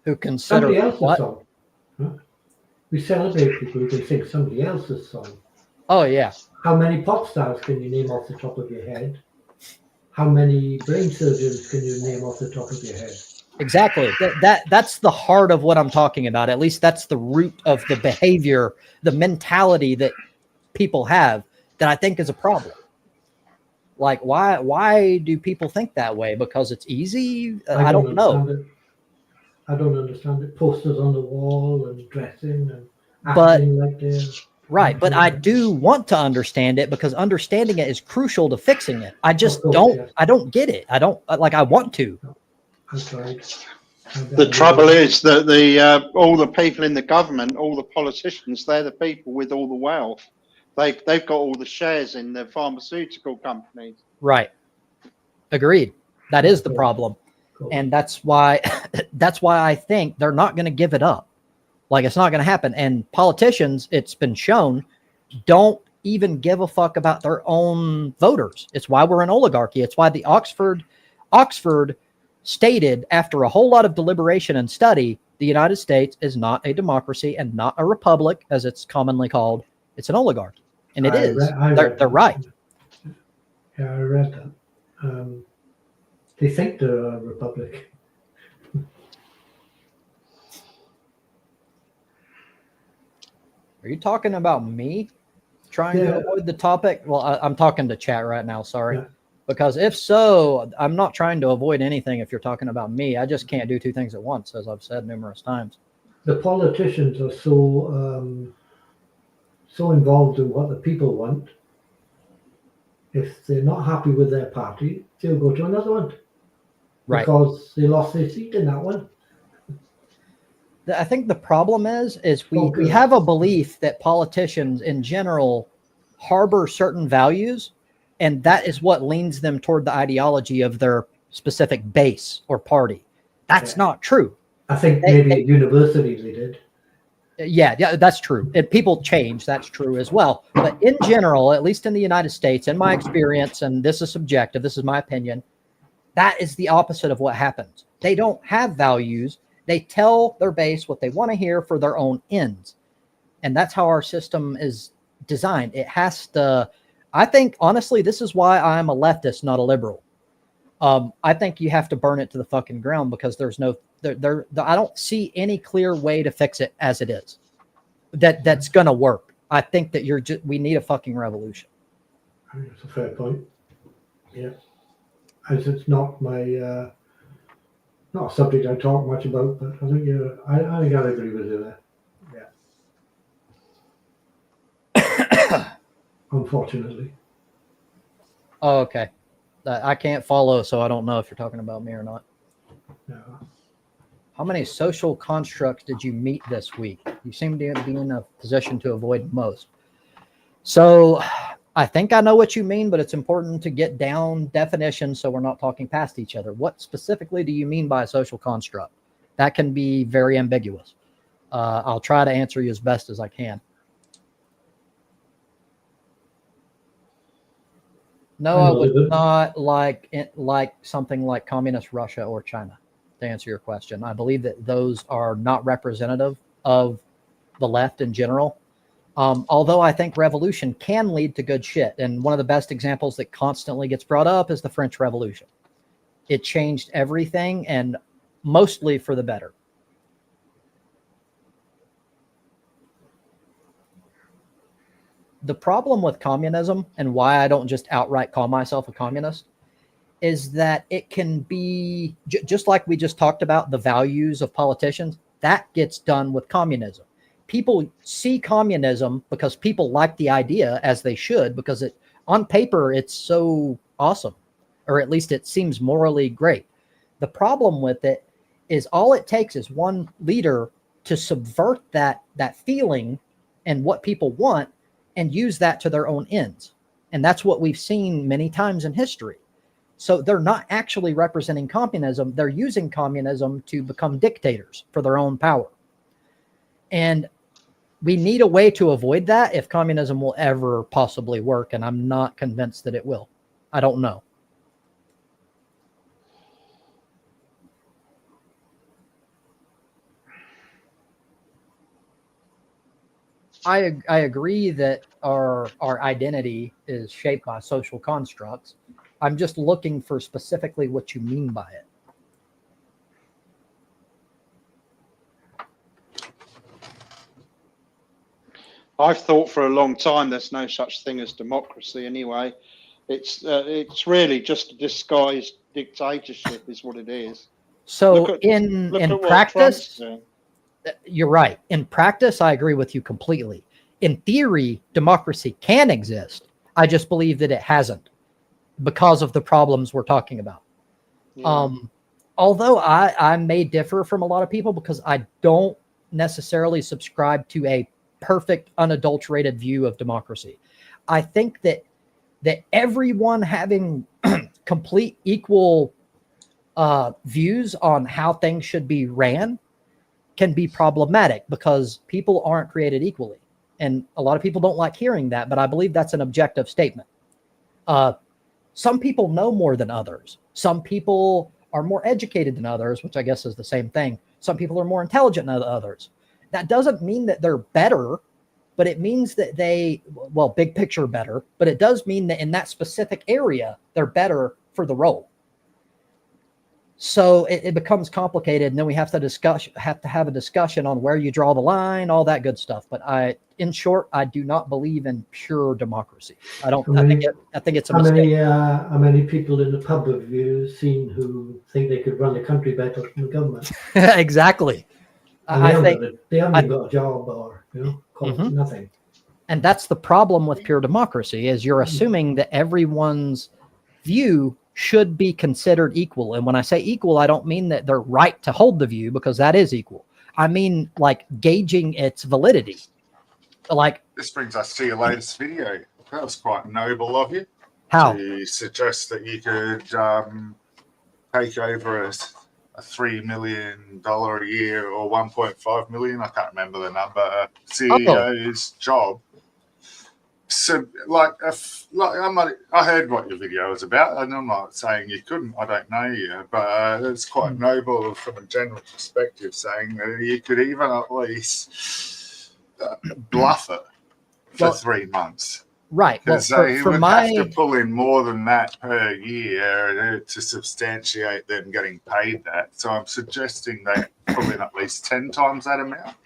Who consider Somebody else's what? song. Huh? We celebrate people who can sing somebody else's song. Oh, yeah. How many pop stars can you name off the top of your head? How many brain surgeons can you name off the top of your head? Exactly. That's the heart of what I'm talking about. At least that's the root of the behavior, the mentality that people have that I think is a problem. Like, why do people think that way? Because it's easy? I don't know. I don't understand it. Posters on the wall and dressing and But acting like they're right, but I do want to understand it because understanding it is crucial to fixing it. I just I don't get it. I want to. I've tried. The trouble is that all the people in the government, all the politicians, they're the people with all the wealth. They've got all the shares in the pharmaceutical companies. Right. Agreed. That is the problem. And that's why I think they're not going to give it up. Like, it's not going to happen. And politicians, it's been shown, don't even give a fuck about their own voters. It's why we're an oligarchy. It's why the Oxford stated, after a whole lot of deliberation and study, the United States is not a democracy and not a republic, as it's commonly called. It's an oligarchy. And it is. They're right. Yeah, I read that. They think they're a republic. Are you talking about me trying to avoid the topic? Well, I'm talking to chat right now, sorry. Yeah. Because if so, I'm not trying to avoid anything if you're talking about me. I just can't do two things at once, as I've said numerous times. The politicians are so involved in what the people want. If they're not happy with their party, they'll go to another one. Right. Because they lost their seat in that one. I think the problem is we have a belief that politicians in general harbor certain values, and that is what leans them toward the ideology of their specific base or party. That's not true. I think maybe at university they did. Yeah, that's true. People change, that's true as well. But in general, at least in the United States, in my experience, and this is subjective, this is my opinion, that is the opposite of what happens. They don't have values. They tell their base what they want to hear for their own ends. And that's how our system is designed. It has to, I think, honestly, this is why I'm a leftist, not a liberal. I think you have to burn it to the fucking ground because there's no, I don't see any clear way to fix it as it is. That's going to work. I think that we need a fucking revolution. I think that's a fair point. Yeah. As it's not my, not a subject I talk much about, but I think I think I'd agree with you there. Yeah. Unfortunately. Oh, okay. I can't follow, so I don't know if you're talking about me or not. No. How many social constructs did you meet this week? You seem to be in a position to avoid most. So I think I know what you mean, but it's important to get down definitions so we're not talking past each other. What specifically do you mean by a social construct? That can be very ambiguous. I'll try to answer you as best as I can. No, I would not like something like communist Russia or China, to answer your question. I believe that those are not representative of the left in general. Although I think revolution can lead to good shit. And one of the best examples that constantly gets brought up is the French Revolution. It changed everything, and mostly for the better. The problem with communism, and why I don't just outright call myself a communist, is that it can be, just like we just talked about, the values of politicians, that gets done with communism. People see communism because people like the idea, as they should, because on paper, it's so awesome, or at least it seems morally great. The problem with it is all it takes is one leader to subvert that feeling and what people want and use that to their own ends. And that's what we've seen many times in history. So they're not actually representing communism. They're using communism to become dictators for their own power. And we need a way to avoid that if communism will ever possibly work. And I'm not convinced that it will. I don't know. I agree that our identity is shaped by social constructs. I'm just looking for specifically what you mean by it. I've thought for a long time there's no such thing as democracy anyway. It's really just a disguised dictatorship is what it is. So in practice, you're right. In practice, I agree with you completely. In theory, democracy can exist. I just believe that it hasn't because of the problems we're talking about. Yeah. Although I may differ from a lot of people because I don't necessarily subscribe to a perfect, unadulterated view of democracy. I think that everyone having complete equal views on how things should be ran can be problematic because people aren't created equally. And a lot of people don't like hearing that, but I believe that's an objective statement. Some people know more than others. Some people are more educated than others, which I guess is the same thing. Some people are more intelligent than others. That doesn't mean that they're better, but it means that big picture better, but it does mean that in that specific area, they're better for the role. So it becomes complicated, and then we have to have a discussion on where you draw the line, all that good stuff. But in short, I do not believe in pure democracy. I think it's a mistake. How many people in the pub have you seen who think they could run the country better than the government? Exactly. They haven't got a job or nothing. And that's the problem with pure democracy is you're assuming that everyone's view should be considered equal. And when I say equal, I don't mean that they're right to hold the view because that is equal. I mean, like gauging its validity. Like this brings us to your latest video. That was quite noble of you. How? To suggest that you could take over a $3 million a year or 1.5 million, I can't remember the number, CEO's job. So, I heard what your video was about, and I'm not saying you couldn't. I don't know you, but it's quite noble from a general perspective, saying that you could even at least bluff it for 3 months. Right. Because they would have to pull in more than that per year to substantiate them getting paid that. So I'm suggesting they pull in at least 10 times that amount.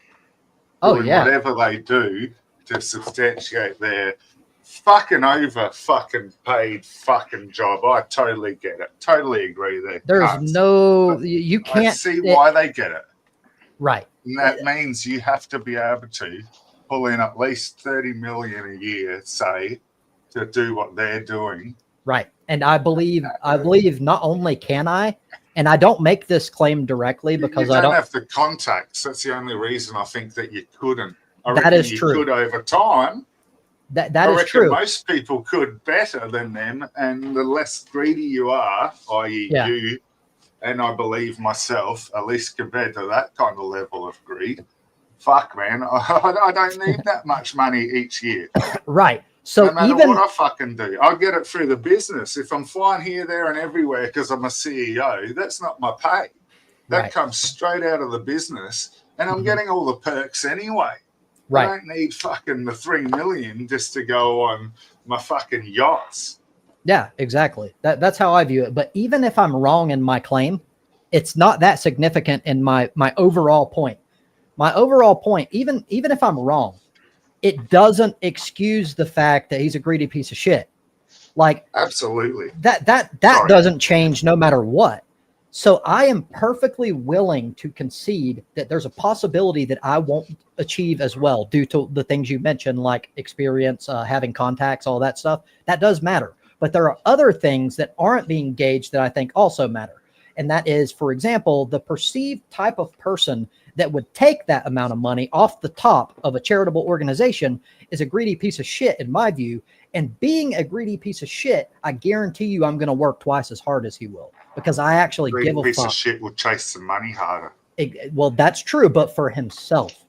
Oh, yeah. Whatever they do to substantiate their fucking paid fucking job. I totally get it. Totally agree there. You can't I see why they get it. Right. And that means you have to be able to pull in at least 30 million a year, say, to do what they're doing. Right. And I believe not only can I, and I don't make this claim directly because I don't have the contacts. That's the only reason I think that you couldn't. That is true. You could over time. That is true. Most people could better than them, and the less greedy you are, i.e. you, and I believe myself, at least compared to that kind of level of greed, fuck, man, I don't need that much money each year. Right. So no matter what I fucking do, I get it through the business. If I'm flying here, there, and everywhere because I'm a CEO, that's not my pay. That comes straight out of the business, and I'm getting all the perks anyway. Right. I don't need fucking the 3 million just to go on my fucking yachts. Yeah, exactly. That's how I view it. But even if I'm wrong in my claim, it's not that significant in my overall point. My overall point, even if I'm wrong, it doesn't excuse the fact that he's a greedy piece of shit. Like absolutely. That doesn't change no matter what. So I am perfectly willing to concede that there's a possibility that I won't achieve as well due to the things you mentioned, like experience, having contacts, all that stuff. That does matter. But there are other things that aren't being gauged that I think also matter. And that is, for example, the perceived type of person that would take that amount of money off the top of a charitable organization is a greedy piece of shit, in my view. And being a greedy piece of shit, I guarantee you I'm going to work twice as hard as he will because I actually give a piece fuck. of shit will chase some money harder. Well, that's true, but for himself.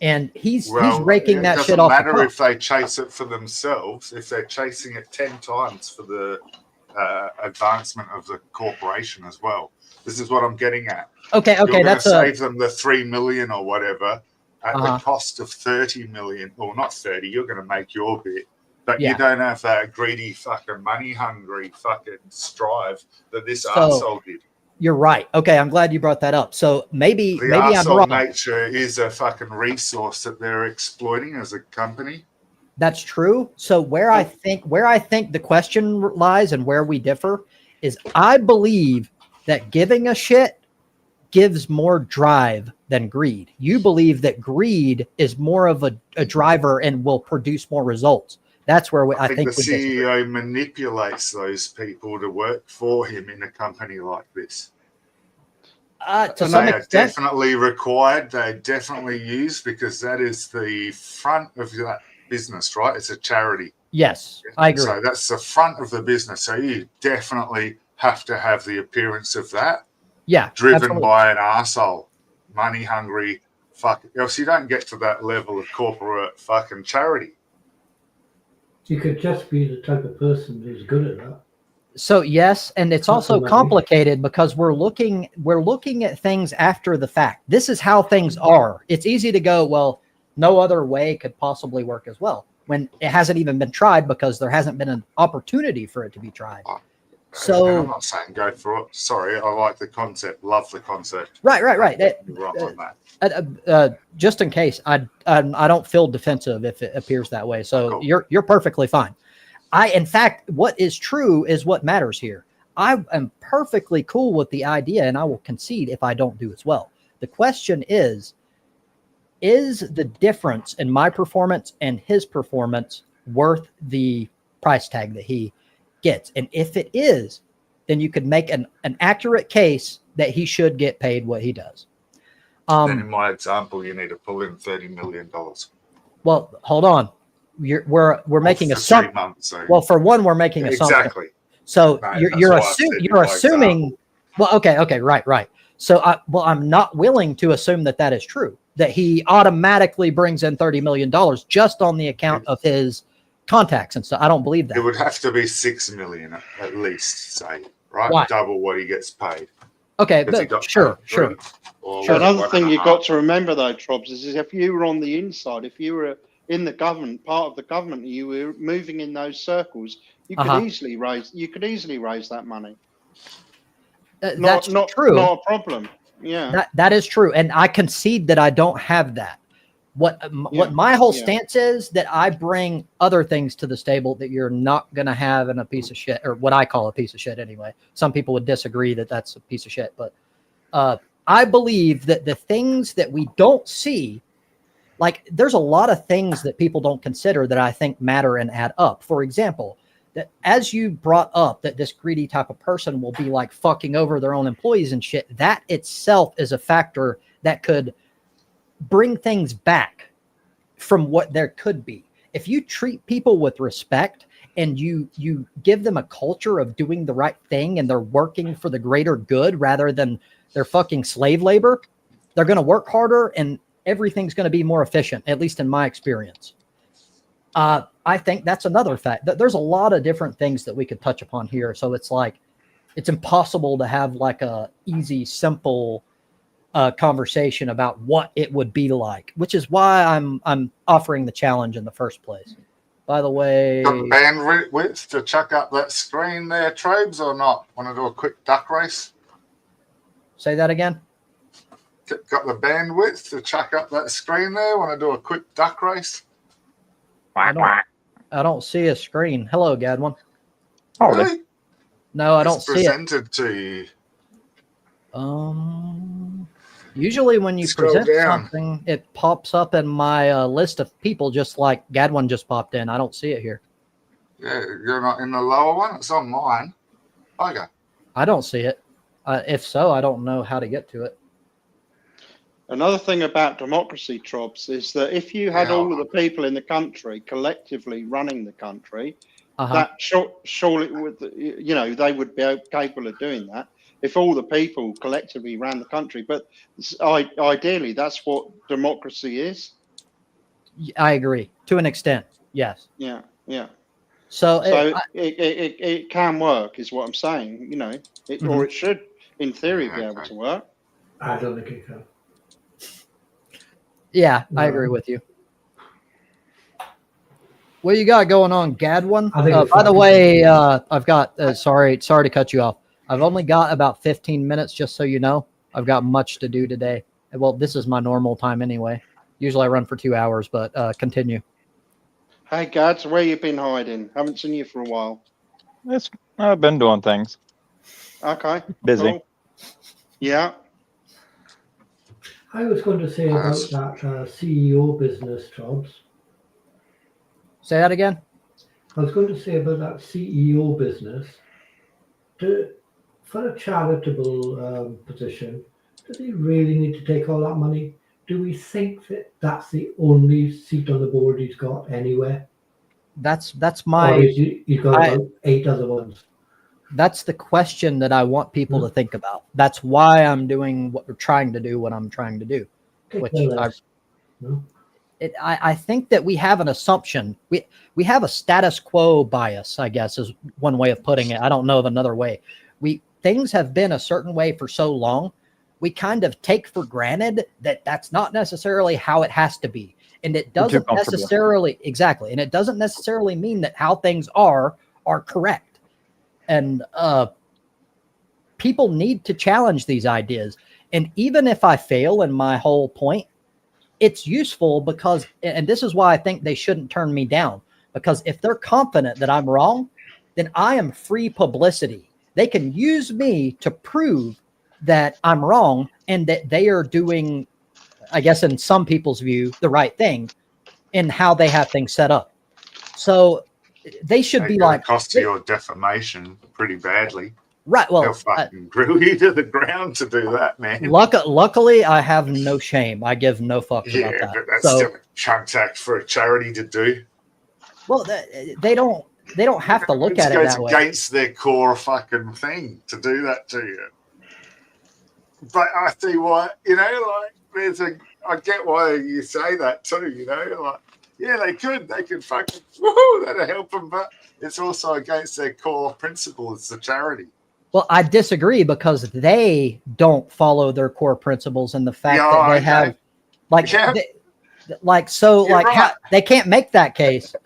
And he's raking that shit off. It doesn't matter if they chase it for themselves. If they're chasing it 10 times for the advancement of the corporation as well. This is what I'm getting at. Okay, You're going to that's save them the 3 million or whatever at Uh-huh. the cost of 30 million, or not 30. You're going to make your bit, but Yeah. you don't have that greedy, fucking money hungry, fucking strive that this So- arsehole did. You're right. Okay, I'm glad you brought that up. So maybe I'm arsehole wrong. nature is a fucking resource that they're exploiting as a company. That's true. So where I think the question lies and where we differ is I believe that giving a shit gives more drive than greed. You believe that greed is more of a driver and will produce more results. That's where I think the we disagree. CEO manipulates those people to work for him in a company like this. To some They are extent, definitely required. They definitely use because that is the front of that business, right? It's a charity. yes, I agree. So that's the front of the business. So you definitely have to have the appearance of that. Yeah, Driven absolutely. by an arsehole, money hungry, else you don't get to that level of corporate fucking charity. You could just be the type of person who's good at that. So yes, and it's also complicated because we're looking at things after the fact. This is how things are. It's easy to go, well, no other way could possibly work as well when it hasn't even been tried because there hasn't been an opportunity for it to be tried. So I'm not saying go for it. Sorry, I like the concept. Love the concept. Right. You're wrong on that. Just in case, I don't feel defensive if it appears that way. So Cool. You're perfectly fine. In fact, what is true is what matters here. I am perfectly cool with the idea, and I will concede if I don't do as well. The question is the difference in my performance and his performance worth the price tag that he gets? And if it is, then you could make an accurate case that he should get paid what he does. Then in my example, you need to pull in $30 million. Well, hold on. We're making a 3 months. So well, for one, we're making assumptions. exactly. So No, you're assuming. Well, okay, right. So I'm not willing to assume that is true. That he automatically brings in $30 million just on the account of his contacts and stuff. I don't believe that. It would have to be $6 million at least, say, right? Why? Double what he gets paid. Okay, Because he but got sure. paid Another thing you've got to remember, though, Trobs, is if you were on the inside, if you were in the government, part of the government, you were moving in those circles, you could easily raise that money. That's true. Not a problem. Yeah, that is true, and I concede that I don't have that. What my whole stance is that I bring other things to the table that you're not going to have in a piece of shit, or what I call a piece of shit anyway. Some people would disagree that that's a piece of shit, but I believe that the things that we don't see, like there's a lot of things that people don't consider that I think matter and add up. For example, that as you brought up that this greedy type of person will be like fucking over their own employees and shit, that itself is a factor that could bring things back from what there could be. If you treat people with respect and you give them a culture of doing the right thing and they're working for the greater good rather than their fucking slave labor, they're going to work harder and everything's going to be more efficient, at least in my experience. I think that's another fact. There's a lot of different things that we could touch upon here. So it's like, it's impossible to have like a easy, simple conversation about what it would be like, which is why I'm offering the challenge in the first place. By the way, got the bandwidth to chuck up that screen there, Trobes, or not? Want to do a quick duck race? Say that again. Got the bandwidth to chuck up that screen there? Want to do a quick duck race? I don't see a screen. Hello, Gadwin. Oh, really? No, I don't see it. Presented to you. Usually when you Scroll present down. something, it pops up in my list of people, just like Gadwin just popped in. I don't see it here. Yeah, you're not in the lower one. It's on mine. Okay. I don't see it. If so, I don't know how to get to it. Another thing about democracy, Trobs, is that if you had all of the people in the country collectively running the country, that surely would, they would be capable of doing that if all the people collectively ran the country. But ideally, that's what democracy is. I agree to an extent. Yes. Yeah. So it can work, is what I'm saying. Or it should, in theory, be able to work. I don't think it can. Yeah, I agree with you. What you got going on, Gadwin? By the way, I've got. Sorry to cut you off. I've only got about 15 minutes, just so you know. I've got much to do today. Well, this is my normal time anyway. Usually I run for 2 hours, but continue. Hey, Gads, where you been hiding? Haven't seen you for a while. I've been doing things. Okay. Busy. Cool. Yeah. I was going to say about that CEO business, Trobs. Say that again? I was going to say about that CEO business. For a charitable position, does he really need to take all that money? Do we think that that's the only seat on the board he's got anywhere? That's my. Or is he's got about 8 other ones? That's the question that I want people to think about. That's why I'm doing what we're trying to do, what I'm trying to do. I think that we have an assumption. We have a status quo bias, I guess, is one way of putting it. I don't know of another way. Things have been a certain way for so long. We kind of take for granted that that's not necessarily how it has to be. And it doesn't necessarily, exactly. And it doesn't necessarily mean that how things are correct. And people need to challenge these ideas. And even if I fail in my whole point, it's useful because, and this is why I think they shouldn't turn me down, because if they're confident that I'm wrong, then I am free publicity. They can use me to prove that I'm wrong and that they are doing, I guess, in some people's view, the right thing in how they have things set up. So they should be like, cost your defamation pretty badly. Right. Well, they'll fucking grill you to the ground to do that, man. Luckily, I have no shame. I give no fucks about that. But that's still a chunk tax for a charity to do. Well, they don't have to look at it that way. It goes against their core fucking thing to do that to you. But I see why, I get why you say that too, they could fucking, woohoo, that'll help them, but it's also against their core principle as the charity. Well, I disagree because they don't follow their core principles and the fact that they have, they can't make that case.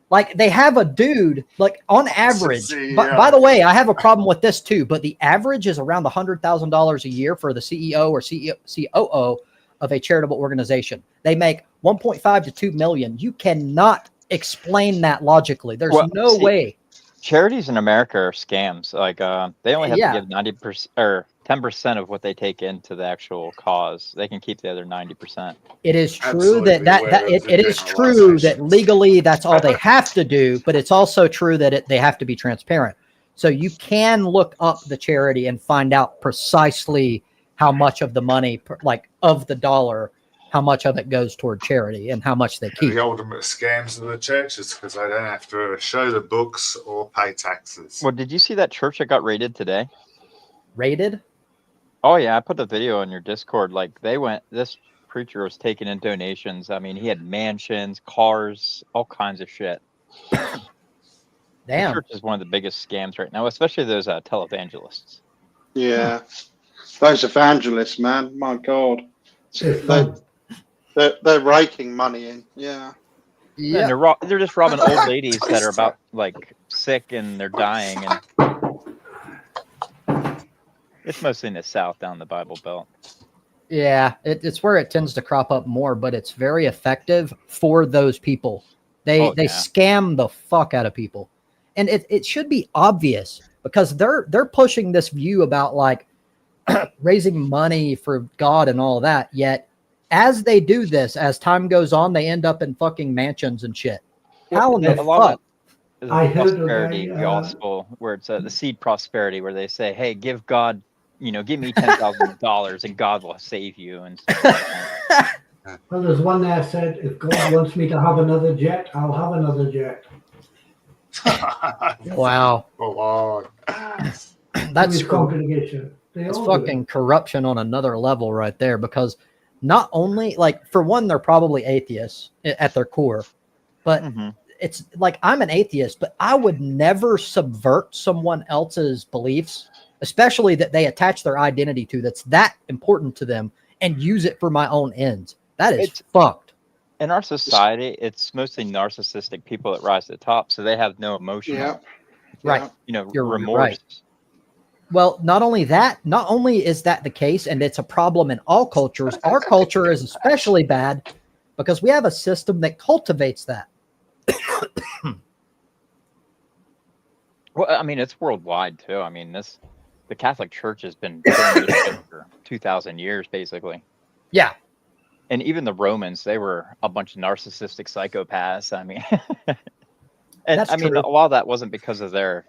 Like they have a dude, like on average, by the way, I have a problem with this too, but the average is around $100,000 a year for the CEO or COO of a charitable organization. They make 1.5 to 2 million. You cannot explain that logically. There's no way. Charities in America are scams. Like they only have to give 90% or 10% of what they take into the actual cause. They can keep the other 90%. It is true it is true that legally that's all they have to do, but it's also true that they have to be transparent. So you can look up the charity and find out precisely how much of the money, like of the dollar, how much of it goes toward charity and how much they keep. The ultimate scams of the churches because they don't have to show the books or pay taxes. Well, did you see that church that got raided today? Raided? Oh, yeah. I put the video on your Discord. Like this preacher was taking in donations. I mean, he had mansions, cars, all kinds of shit. Damn. The church is one of the biggest scams right now, especially those televangelists. Yeah. Those evangelists, man. My God. They're raking money in. Yeah. Yeah. And they're just robbing old ladies that are about like sick and they're dying. And it's mostly in the South down the Bible Belt. Yeah, it's where it tends to crop up more, but it's very effective for those people. They scam the fuck out of people. And it should be obvious because they're pushing this view about like raising money for God and all that. Yet as they do this, as time goes on, they end up in fucking mansions and shit. How in the fuck? I heard prosperity gospel where it's the seed prosperity where they say, hey, give God give me $10,000 and God will save you and stuff like that. Well, there's one there said, if God wants me to have another jet, I'll have another jet. Wow. Oh, Lord. That's congregation. That's fucking corruption on another level right there, because not only, like, for one, they're probably atheists at their core, but it's like, I'm an atheist, but I would never subvert someone else's beliefs, especially that they attach their identity to, that's that important to them, and use it for my own ends. That is fucked. In our society, it's mostly narcissistic people that rise to the top, so they have no emotional, right? You're remorse. Right. Well, not only is that the case, and it's a problem in all cultures, our culture is especially bad because we have a system that cultivates that. Well, I mean, it's worldwide too. I mean, the Catholic Church has been doing this for 2,000 years, basically. Yeah. And even the Romans, they were a bunch of narcissistic psychopaths. I mean, and That's I mean, true. a lot of that wasn't because of they're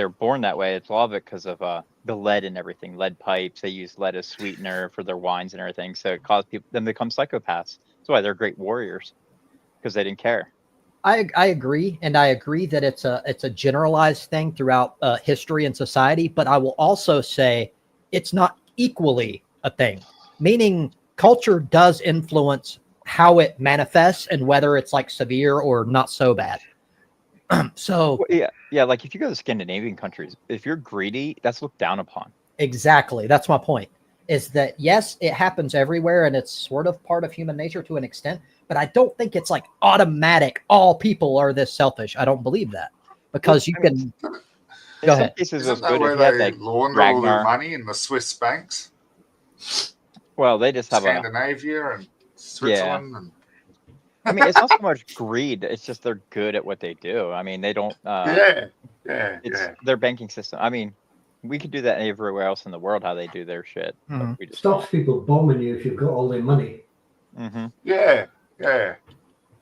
born that way. It's a lot of it because of the lead and everything, lead pipes. They use lead as sweetener for their wines and everything. So it caused them to become psychopaths. That's why they're great warriors, because they didn't care. I agree, and I agree that it's a generalized thing throughout history and society. But I will also say it's not equally a thing, meaning culture does influence how it manifests and whether it's like severe or not so bad. So yeah, like if you go to Scandinavian countries, if you're greedy, that's looked down upon. Exactly. That's my point, is that yes, it happens everywhere and it's sort of part of human nature to an extent, but I don't think it's like automatic. All people are this selfish. I don't believe that, because you can. Go ahead. Isn't that where they launder all their money in the Swiss banks? Well, they just have Scandinavia and Switzerland. Yeah. I mean, it's not so much greed. It's just they're good at what they do. I mean, they don't. Their banking system. I mean, we could do that everywhere else in the world, how they do their shit. It stops people bombing you if you've got all their money. Yeah.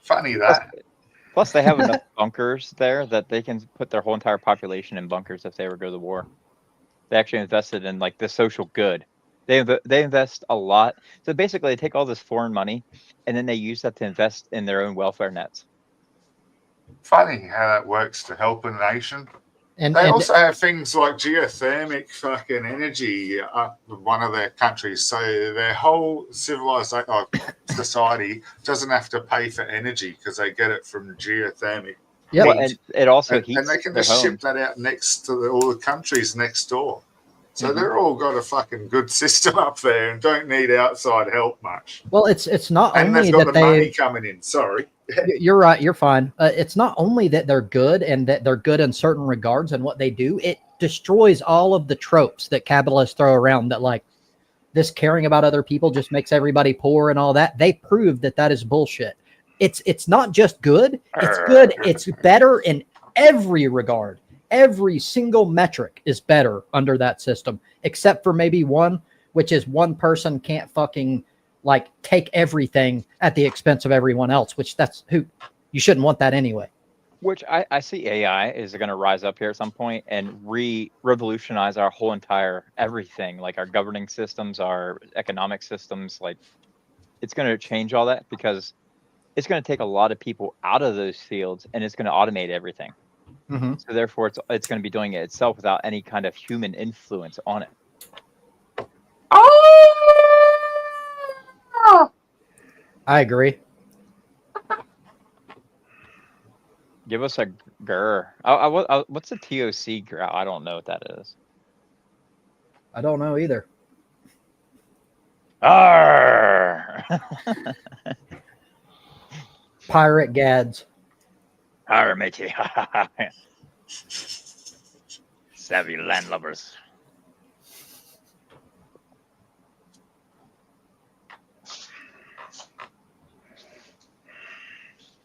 Funny that. Plus, they have enough bunkers there that they can put their whole entire population in bunkers if they ever go to the war. They actually invested in like the social good. They invest a lot. So basically, they take all this foreign money, and then they use that to invest in their own welfare nets. Funny how that works to help a nation. And they also have things like geothermic fucking energy with one of their countries. So their whole civilized society doesn't have to pay for energy because they get it from geothermic. Yeah, well, and it also heats and they can just ship that out next to all the countries next door. So they're all got a fucking good system up there and don't need outside help much. Well, it's not and only they've got that the money coming in. Sorry. You're right. You're fine. It's not only that they're good and that they're good in certain regards and what they do. It destroys all of the tropes that capitalists throw around, that like this caring about other people just makes everybody poor and all that. They prove that is bullshit. It's not just good. It's good. It's better in every regard. Every single metric is better under that system, except for maybe one, which is one person can't fucking like take everything at the expense of everyone else, which you shouldn't want that anyway. Which I see AI is going to rise up here at some point and revolutionize our whole entire everything, like our governing systems, our economic systems. Like it's going to change all that because it's going to take a lot of people out of those fields and it's going to automate everything. So therefore, it's going to be doing it itself without any kind of human influence on it. I agree. Give us a grr. What's a TOC grr? I don't know what that is. I don't know either. Arr! Pirate gads. Arr, matey. Savvy landlubbers.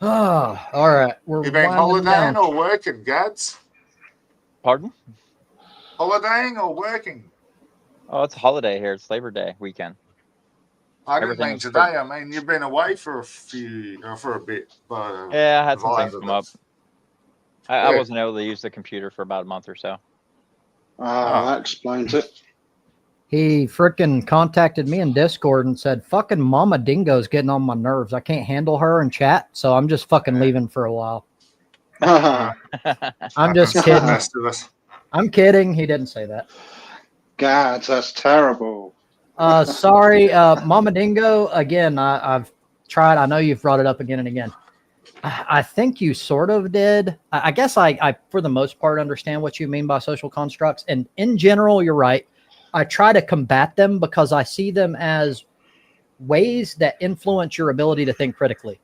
Oh, all right. You been holidaying or working, Gads? Pardon? Holidaying or working? Oh, it's a holiday here. It's Labor Day weekend. I didn't mean today. I mean, you've been away for a bit. Yeah, I had some things come up. I wasn't able to use the computer for about a month or so. That explains it. He freaking contacted me in Discord and said, fucking Mama Dingo's getting on my nerves. I can't handle her in chat, so I'm just fucking leaving for a while. I'm just Happens to the kidding. best of us. I'm kidding. He didn't say that. God, that's terrible. Sorry, Mama Dingo. Again, I've tried. I know you've brought it up again and again. I think you sort of did. I guess I, for the most part, understand what you mean by social constructs. And in general, you're right. I try to combat them because I see them as ways that influence your ability to think critically.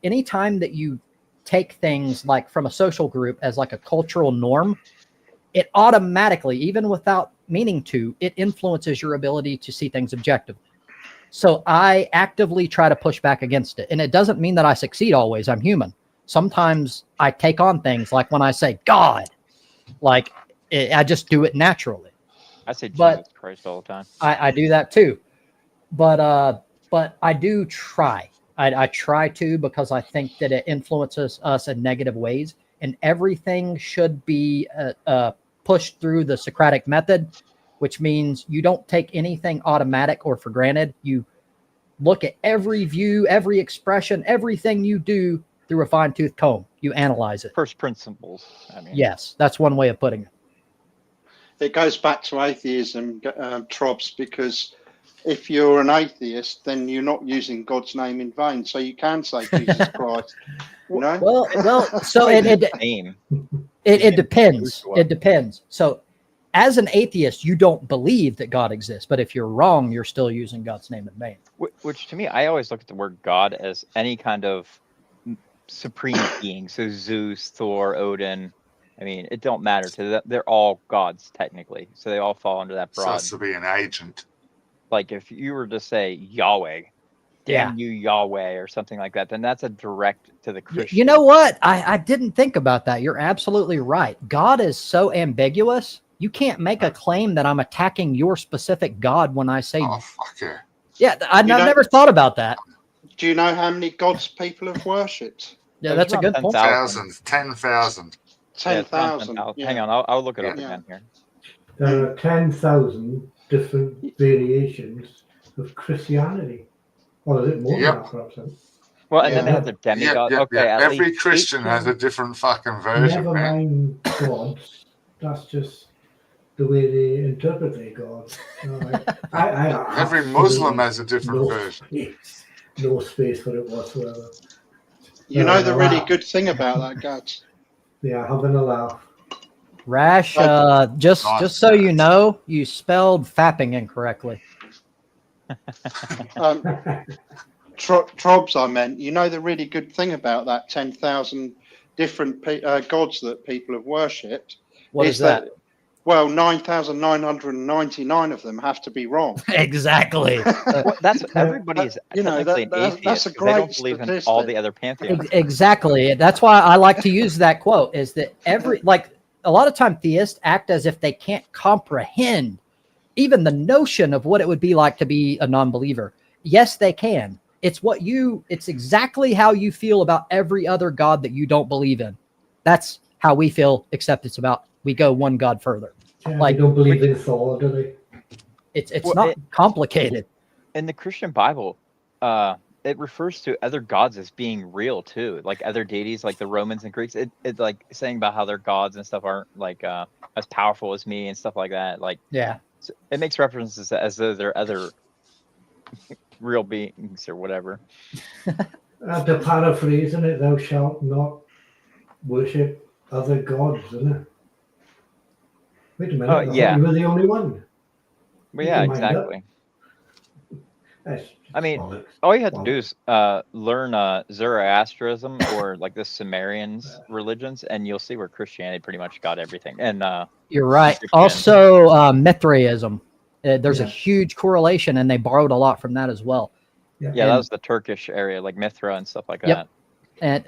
Anytime that you take things like from a social group as like a cultural norm, it automatically, even without meaning to, it influences your ability to see things objectively. So I actively try to push back against it. And it doesn't mean that I succeed always. I'm human. Sometimes I take on things like when I say God, like I just do it naturally. I say Jesus Christ all the time. I do that too. But I do try. I try to, because I think that it influences us in negative ways. And everything should be pushed through the Socratic method, which means you don't take anything automatic or for granted. You look at every view, every expression, everything you do through a fine-tooth comb. You analyze it. First principles. I mean, yes, that's one way of putting it. It goes back to atheism, Trobs, because if you're an atheist, then you're not using God's name in vain. So you can say Jesus Christ. You know? Well, so it depends. It depends. So as an atheist, you don't believe that God exists, but if you're wrong, you're still using God's name in vain. Which to me, I always look at the word God as any kind of supreme being. So Zeus, Thor, Odin. I mean, it don't matter to them. They're all gods technically, so they all fall under that broad. So it's to be an agent. Like if you were to say Yahweh, damn you Yahweh, or something like that, then that's a direct to the Christian. You know what? I didn't think about that. You're absolutely right. God is so ambiguous. You can't make a claim that I'm attacking your specific God when I say. Oh, fuck yeah. Yeah, I've never thought about that. Do you know how many gods people have worshipped? Yeah, that's a good point. 10,000. 10,000. 10,000. Yeah. Hang on, I'll look it up again here. There are 10,000 different variations of Christianity. Or is it more than that, perhaps? Well, and then they have the demigod. Okay, every Christian has a different fucking version. Never mind gods. That's just the way they interpret their gods. Every Muslim has a different version. No space for it whatsoever. You know the really good thing about that, guys? Yeah, having a laugh. Rash, just so you know, you spelled fapping incorrectly. Trobs, I meant. You know the really good thing about that 10,000 different gods that people have worshipped? What is that? Well, 9,999 of them have to be wrong. Exactly. Well, that's everybody's. You know, that's a great they don't believe in all the other pantheons. Exactly. That's why I like to use that quote. Is that a lot of time theists act as if they can't comprehend even the notion of what it would be like to be a non-believer. Yes, they can. It's exactly how you feel about every other God that you don't believe in. That's how we feel, except it's about, we go one God further. Yeah, like, they don't believe in Thor, do they? It's not complicated. In the Christian Bible, it refers to other gods as being real too, like other deities, like the Romans and Greeks. It's like saying about how their gods and stuff aren't like as powerful as me and stuff like that. Like, yeah, so it makes references as though they're other real beings or whatever. To paraphrase it, thou shalt not worship other gods, isn't it? Wait a minute, I thought you were the only one. Well, yeah, exactly. I mean, all you have to do is learn Zoroastrianism or like the Sumerians religions, and you'll see where Christianity pretty much got everything. And you're right. Also, Mithraism. There's a huge correlation, and they borrowed a lot from that as well. Yeah, that was the Turkish area, like Mithra and stuff like that. And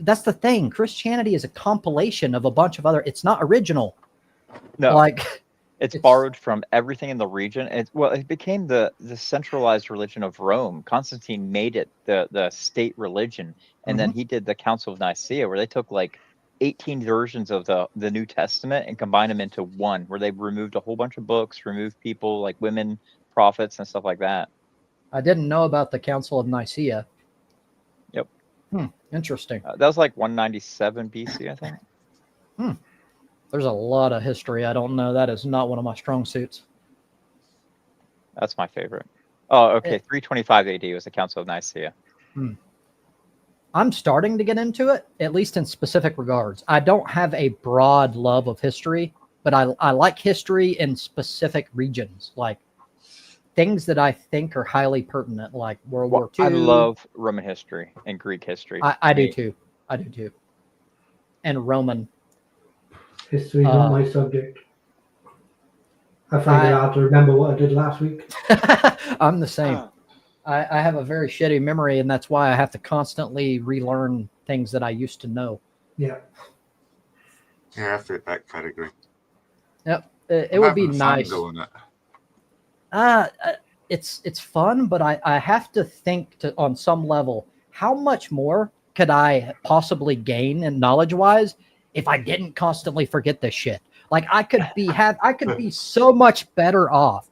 that's the thing. Christianity is a compilation of a bunch of other. It's not original. No, like it's borrowed from everything in the region. It became the centralized religion of Rome. Constantine made it the state religion, and then he did the Council of Nicaea, where they took like 18 versions of the New Testament and combined them into one, where they've removed a whole bunch of books, removed people like women, prophets, and stuff like that. I didn't know about the Council of Nicaea. Yep. Interesting. That was like 197 BC, I think. There's a lot of history I don't know. That is not one of my strong suits. That's my favorite. Oh, okay. 325 AD was the Council of Nicaea. I'm starting to get into it, at least in specific regards. I don't have a broad love of history, but I like history in specific regions, like things that I think are highly pertinent, like World War II. I love Roman history and Greek history. I do too. I do too. And Roman. History is not my subject. I find it hard to remember what I did last week. I'm the same. I have a very shitty memory, and that's why I have to constantly relearn things that I used to know. Yeah. Yeah, I fit that category. Yep. It would be Having nice. fun doing it. It's fun, but I have to think on some level, how much more could I possibly gain in knowledge-wise if I didn't constantly forget this shit? Like I could be so much better off.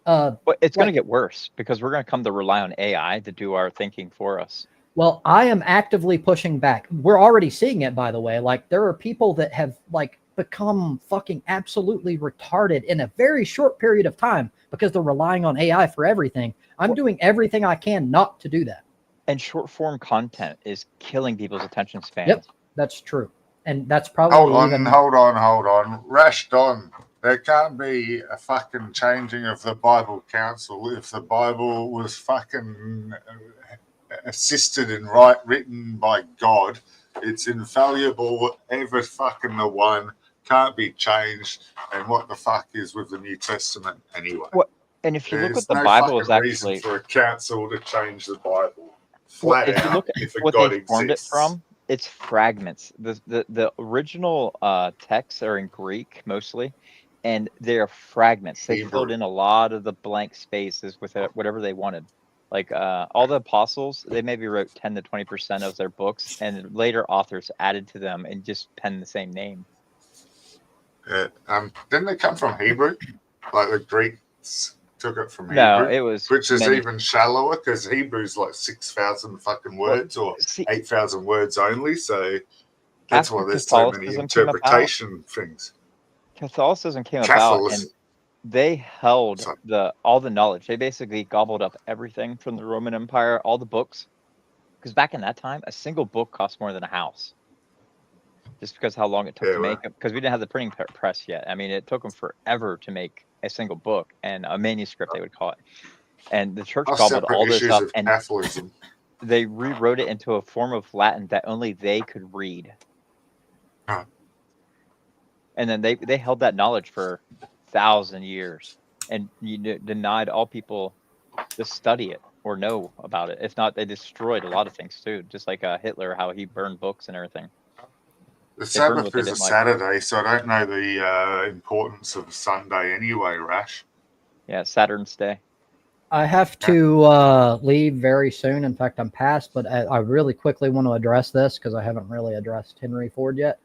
But it's going to get worse because we're going to come to rely on AI to do our thinking for us. Well, I am actively pushing back. We're already seeing it, by the way. Like there are people that have like become fucking absolutely retarded in a very short period of time because they're relying on AI for everything. I'm doing everything I can not to do that. And short form content is killing people's attention spans. Yep, that's true. And that's probably Hold on. Rash Don. There can't be a fucking changing of the Bible Council if the Bible was fucking assisted and written by God. It's infallible, ever fucking the one, can't be changed. And what the fuck is with the New Testament anyway? And if you look There's at the no Bible is fucking reason actually for a council to change the Bible. Flat if you out, look at if a what God they formed it exists. from, it's fragments. The original texts are in Greek mostly, and they're fragments. They Hebrew. filled in a lot of the blank spaces with whatever they wanted. Like all the apostles, they maybe wrote 10 to 20% of their books, and later authors added to them and just penned the same name. Didn't they come from Hebrew? Like the Greeks took it from Hebrew? No, it was which is even shallower because Hebrew's like 6,000 fucking words or 8,000 words only. So that's why there's so many interpretation things. Catholicism came about, and they held all the knowledge. They basically gobbled up everything from the Roman Empire, all the books. Because back in that time, a single book cost more than a house. Just because how long it took to make it. Because we didn't have the printing press yet. I mean, it took them forever to make a single book and a manuscript, they would call it. And the church gobbled all this up, and Catholicism. They rewrote it into a form of Latin that only they could read. Huh. And then they held that knowledge for 1,000 years and denied all people to study it or know about it. If not, they destroyed a lot of things too, just like Hitler, how he burned books and everything. The Sabbath is a Saturday, so I don't know the importance of Sunday anyway, Rash. Yeah, Saturn's Day. I have to leave very soon. In fact, I'm past, but I really quickly want to address this because I haven't really addressed Henry Ford yet.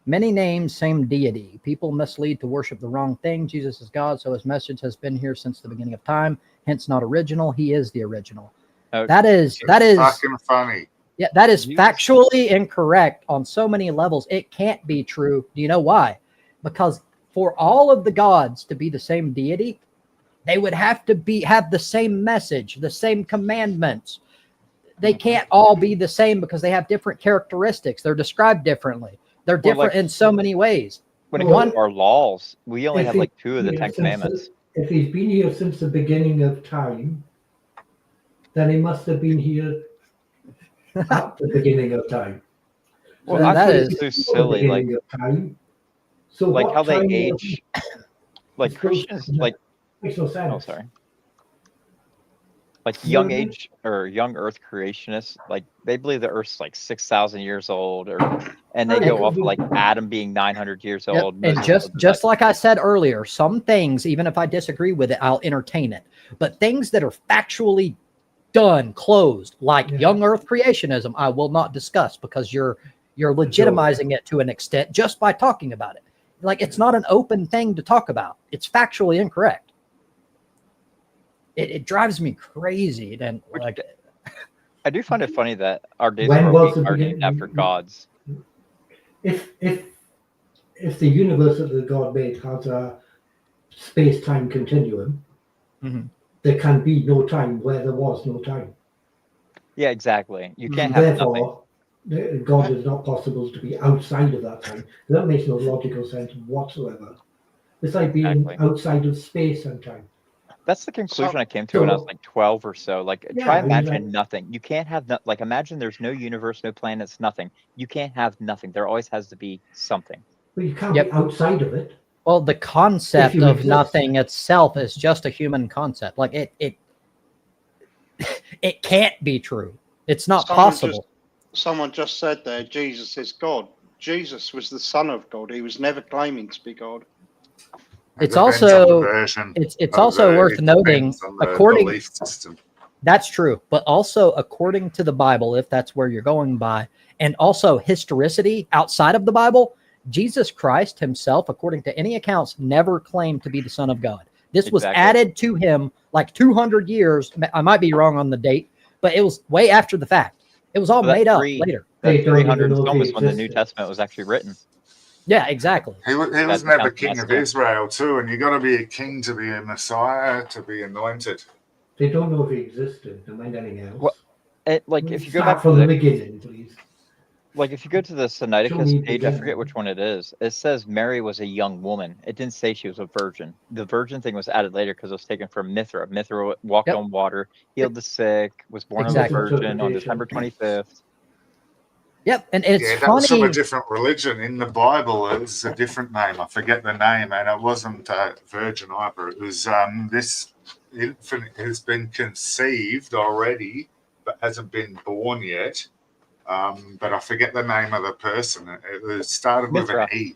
Many names, same deity. People mislead to worship the wrong thing. Jesus is God, so his message has been here since the beginning of time. Hence, not original. He is the original. Okay. That is fucking funny. Yeah, that is factually incorrect on so many levels. It can't be true. Do you know why? Because for all of the gods to be the same deity, they would have to have the same message, the same commandments. They can't all be the same because they have different characteristics. They're described differently. They're different in so many ways. When it comes to our laws, we only have like 2 of the 10 commandments. If he's been here since the beginning of time, then he must have been here at the beginning of time. Well, that is so silly. Like, so like how they age, like Christians, like, makes no sense. Oh, sorry. Like young age or young Earth creationists, like they believe the Earth's like 6,000 years old, and they go off like Adam being 900 years old. And just like I said earlier, some things, even if I disagree with it, I'll entertain it. But things that are factually done, closed, like young Earth creationism, I will not discuss because you're You're legitimizing it to an extent just by talking about it. Like, it's not an open thing to talk about. It's factually incorrect. It drives me crazy. And like, I do find it funny that our days When of our was week the are named beginning? after gods. If the universe that the God made has a space-time continuum, Mhm. there can be no time where there was no time. Yeah, exactly. You can't have nothing. Therefore, God is not possible to be outside of that time. That makes no logical sense whatsoever. It's like being Exactly. outside of space and time. That's the conclusion So- I came to when I was so- like 12 or so. Like, Yeah, try I mean, imagine like- nothing. You can't have like imagine there's no universe, no planets, nothing. You can't have nothing. There always has to be something. But you can't Yep. be outside of it. well, the concept you of exist. nothing itself is just a human concept. Like, it can't be true. It's not possible. Someone just said there, Jesus is God. Jesus was the Son of God. He was never claiming to be God. It's depends on the also version it's of also worth it noting, depends on the according belief system. that's true, but also according to the Bible, if that's where you're going by, and also historicity outside of the Bible, Jesus Christ himself, according to any accounts, never claimed to be the Son of God. This was Exactly. added to him like 200 years. I might be wrong on the date, but it was way after the fact. It was all So that made up three- later. They That don't even 300 know if some he is when the New existed. Testament was actually written. Yeah, exactly. He was That never becomes king of Messiah. Israel too, and you got to be a king to be a Messiah, to be anointed. They don't know if he existed, no mind anything else. Well, Like, if you go Start back to from the the beginning, please. like if you go to the Show Sinaiticus me page, I beginning. forget which one it is. It says Mary was a young woman. It didn't say she was a virgin. The virgin thing was added later because it was taken from Mithra. Mithra walked Yep. on water, healed the sick, was born Exactly. of a virgin on December 25th. Yep, and it's Yeah, that was from funny. a different religion. In the Bible, it was a different name. I forget the name, and it wasn't virgin either. It was this infant has been conceived already, but hasn't been born yet. But I forget the name of the person. It started with an Mithra. E.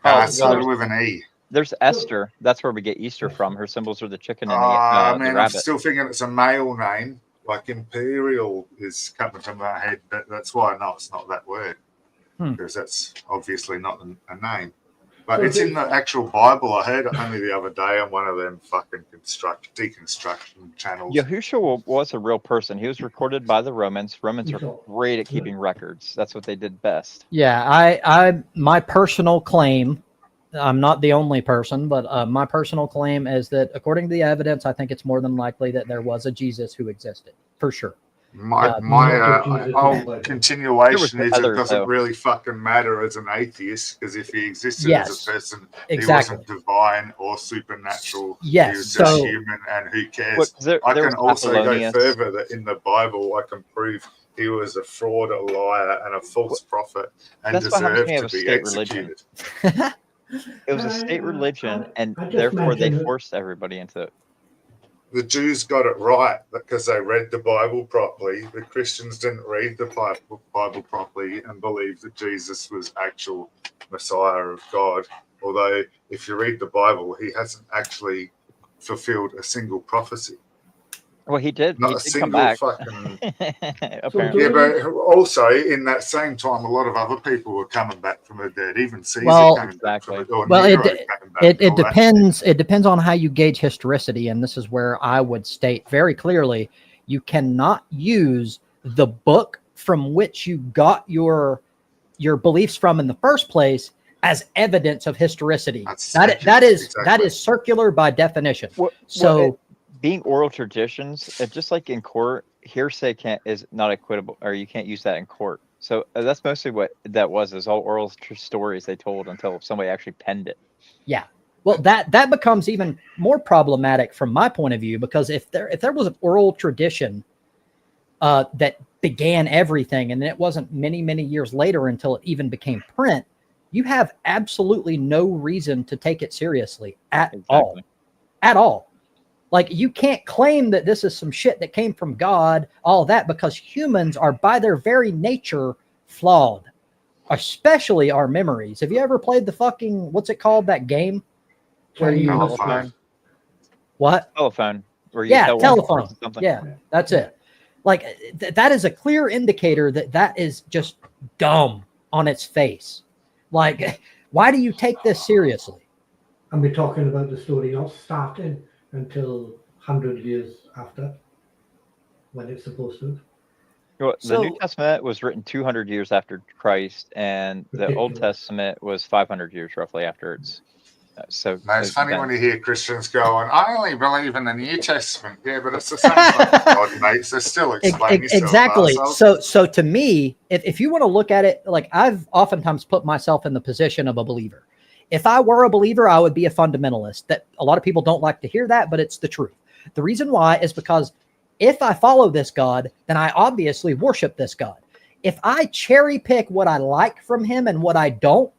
Oh, It started with an E. There's Esther. That's where we get Easter from. Her symbols are the chicken and the I'm rabbit. still thinking it's a male name. Like Imperial is coming to my head, but that's why I know it's not that word. Because that's obviously not a name. But So it's in the actual Bible. I heard it only the other day on one of them fucking deconstruction channels. Yahushua was a real person. He was recorded by the Romans. Romans are So- great at keeping records. That's what they did best. Yeah, I my personal claim, I'm not the only person, but my personal claim is that according to the evidence, I think it's more than likely that there was a Jesus who existed, for sure. My Jesus whole is like- continuation is others, it doesn't though. really fucking matter as an atheist, because if he existed Yes, as a person, exactly. he wasn't divine or supernatural. Yes, He was just so- human, and who cares? Look, there I was can also go Apollonius. further that in the Bible I can prove he was a fraud, a liar, and a false prophet, and That's what happens deserved when you to have a be state religion. executed. It was a state religion, and I just therefore they mentioned that- forced everybody into it. The Jews got it right because they read the Bible properly. The Christians didn't read the Bible properly and believed that Jesus was actual Messiah of God. Although, if you read the Bible, he hasn't actually fulfilled a single prophecy. Well, he did. Not He a did come single back. fucking. Apparently. Yeah, but also in that same time, a lot of other people were coming back from the dead. Even Caesar Well, came back from exactly. the dead. Well, Nero came back it and all that depends. It depends on how you gauge historicity, and this is where I would state very clearly: you cannot use the book from which you got your beliefs from in the first place as evidence of historicity. That's That accurate, is exactly. that is circular by definition. So, being oral traditions, just like in court, hearsay is not equitable, or you can't use that in court. So that's mostly what that was, is all oral stories they told until somebody actually penned it. Yeah. Well, that becomes even more problematic from my point of view, because if there was an oral tradition that began everything, and then it wasn't many years later until it even became print, you have absolutely no reason to take it seriously at all. At all. Like, you can't claim that this is some shit that came from God, all that, because humans are by their very nature flawed, especially our memories. Have you ever played the fucking, what's it called, that game? Where you Telephone. what? Telephone. Where you Yeah, tell one telephone. person something. Yeah, that's it. Like that is a clear indicator that is just dumb on its face. Like, why do you take this seriously? And we're talking about the story not starting until 100 years after, when it's supposed to. Well, the So- New Testament was written 200 years after Christ, and the Old Ridiculous. Testament was 500 years roughly after it's. So No, it's funny then- when you hear Christians going, I only believe in the New Testament. Yeah, but it's the same fucking God, mate. So still explain yourself. Exactly. Arsehole. So to me, if you want to look at it, like I've oftentimes put myself in the position of a believer. If I were a believer, I would be a fundamentalist. That a lot of people don't like to hear that, but it's the truth. The reason why is because if I follow this God, then I obviously worship this God. If I cherry pick what I like from him and what I don't,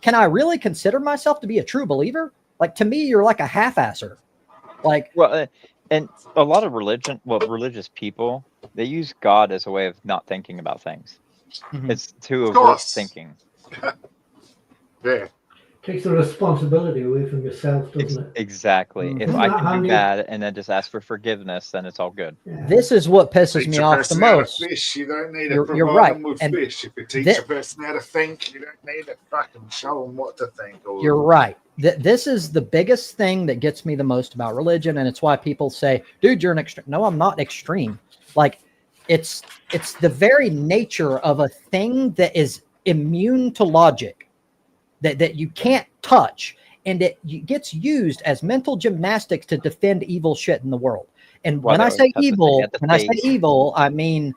can I really consider myself to be a true believer? Like, to me, you're like a half-asser. Like, Well, and a lot of religious people, they use God as a way of not thinking about things. Mhm. It's to Of avert course. thinking. Yeah. Takes the responsibility away from yourself, doesn't it? Exactly. If Isn't I that can how do you- bad and then just ask for forgiveness, then it's all good. Yeah. this is what pisses Teach me a off the person how to most. fish. You don't need You're to provide right. them with And fish. If you teach thi- a person how to think, you don't need to fucking show them what to think. Or You're right. This is the biggest thing that gets me the most about religion, and it's why people say, "Dude, you're an extreme." No, I'm not extreme. Like, it's the very nature of a thing that is immune to logic, that you can't touch, and it gets used as mental gymnastics to defend evil shit in the world. And Well, when I that say was- that's the thing, evil, at the when I say face. evil, I mean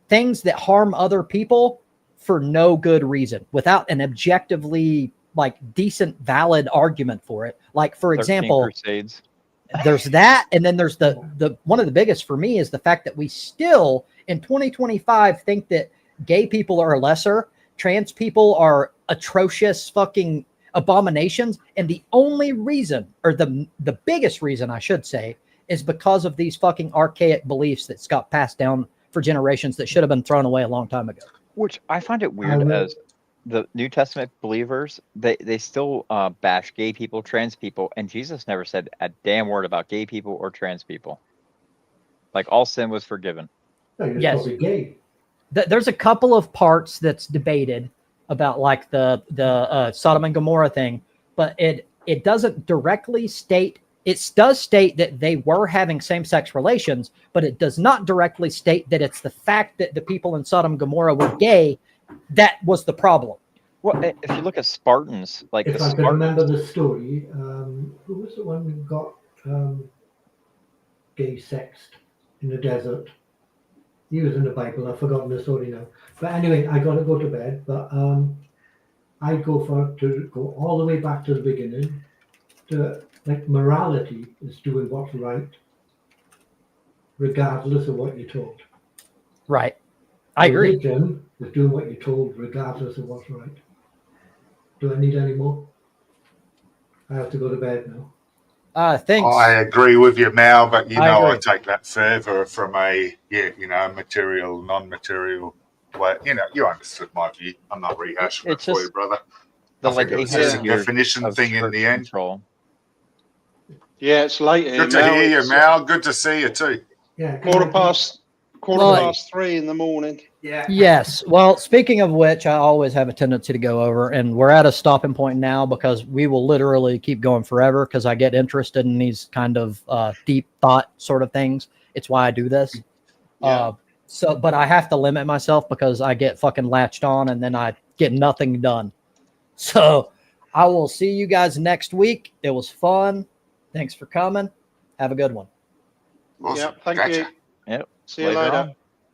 things that harm other people for no good reason, without an objectively like decent, valid argument for it. Like, for 13 example, Crusades. there's that, and then there's the one of the biggest for me is the fact that we still in 2025 think that gay people are lesser, trans people are atrocious fucking abominations, and the only reason, or the biggest reason I should say, is because of these fucking archaic beliefs that's got passed down for generations that should have been thrown away a long time ago. Which I find it weird will- as the New Testament believers, they still bash gay people, trans people, and Jesus never said a damn word about gay people or trans people. Like, all sin was forgiven. No, you're Yes. probably gay. There's a couple of parts that's debated about, like the Sodom and Gomorrah thing, but it doesn't directly state. It does state that they were having same-sex relations, but it does not directly state that it's the fact that the people in Sodom and Gomorrah were gay that was the problem. Well, if you look at Spartans, like If the I can remember Spartans, the story, who was the one who got gay sexed in the desert? He was in the Bible. I've forgotten the story now. But anyway, I got to go to bed. But I to go all the way back to the beginning. To like morality is doing what's right, regardless of what you're told. Right. I agree. Religion is doing what you're told, regardless of what's right. Do I need any more? I have to go to bed now. Thanks. I agree with you, Mal, but I I agree. take that further from a material, non-material way. You understood my view. I'm not rehashing it It's for just you, brother. the I like think it was 800 just a years definition of thing in church the end. control. Yeah, it's late here. Good to Mel. hear you, It's Mal. Good to see you too. Yeah. Quarter past Well, 3 in the morning. Yeah. Yes. Well, speaking of which, I always have a tendency to go over, and we're at a stopping point now because we will literally keep going forever because I get interested in these kind of deep thought sort of things. It's why I do this. Yeah. But I have to limit myself because I get fucking latched on and then I get nothing done. So I will see you guys next week. It was fun. Thanks for coming. Have a good one. Awesome. Yeah, thank Gotcha. you. Yep. See you Later later. on.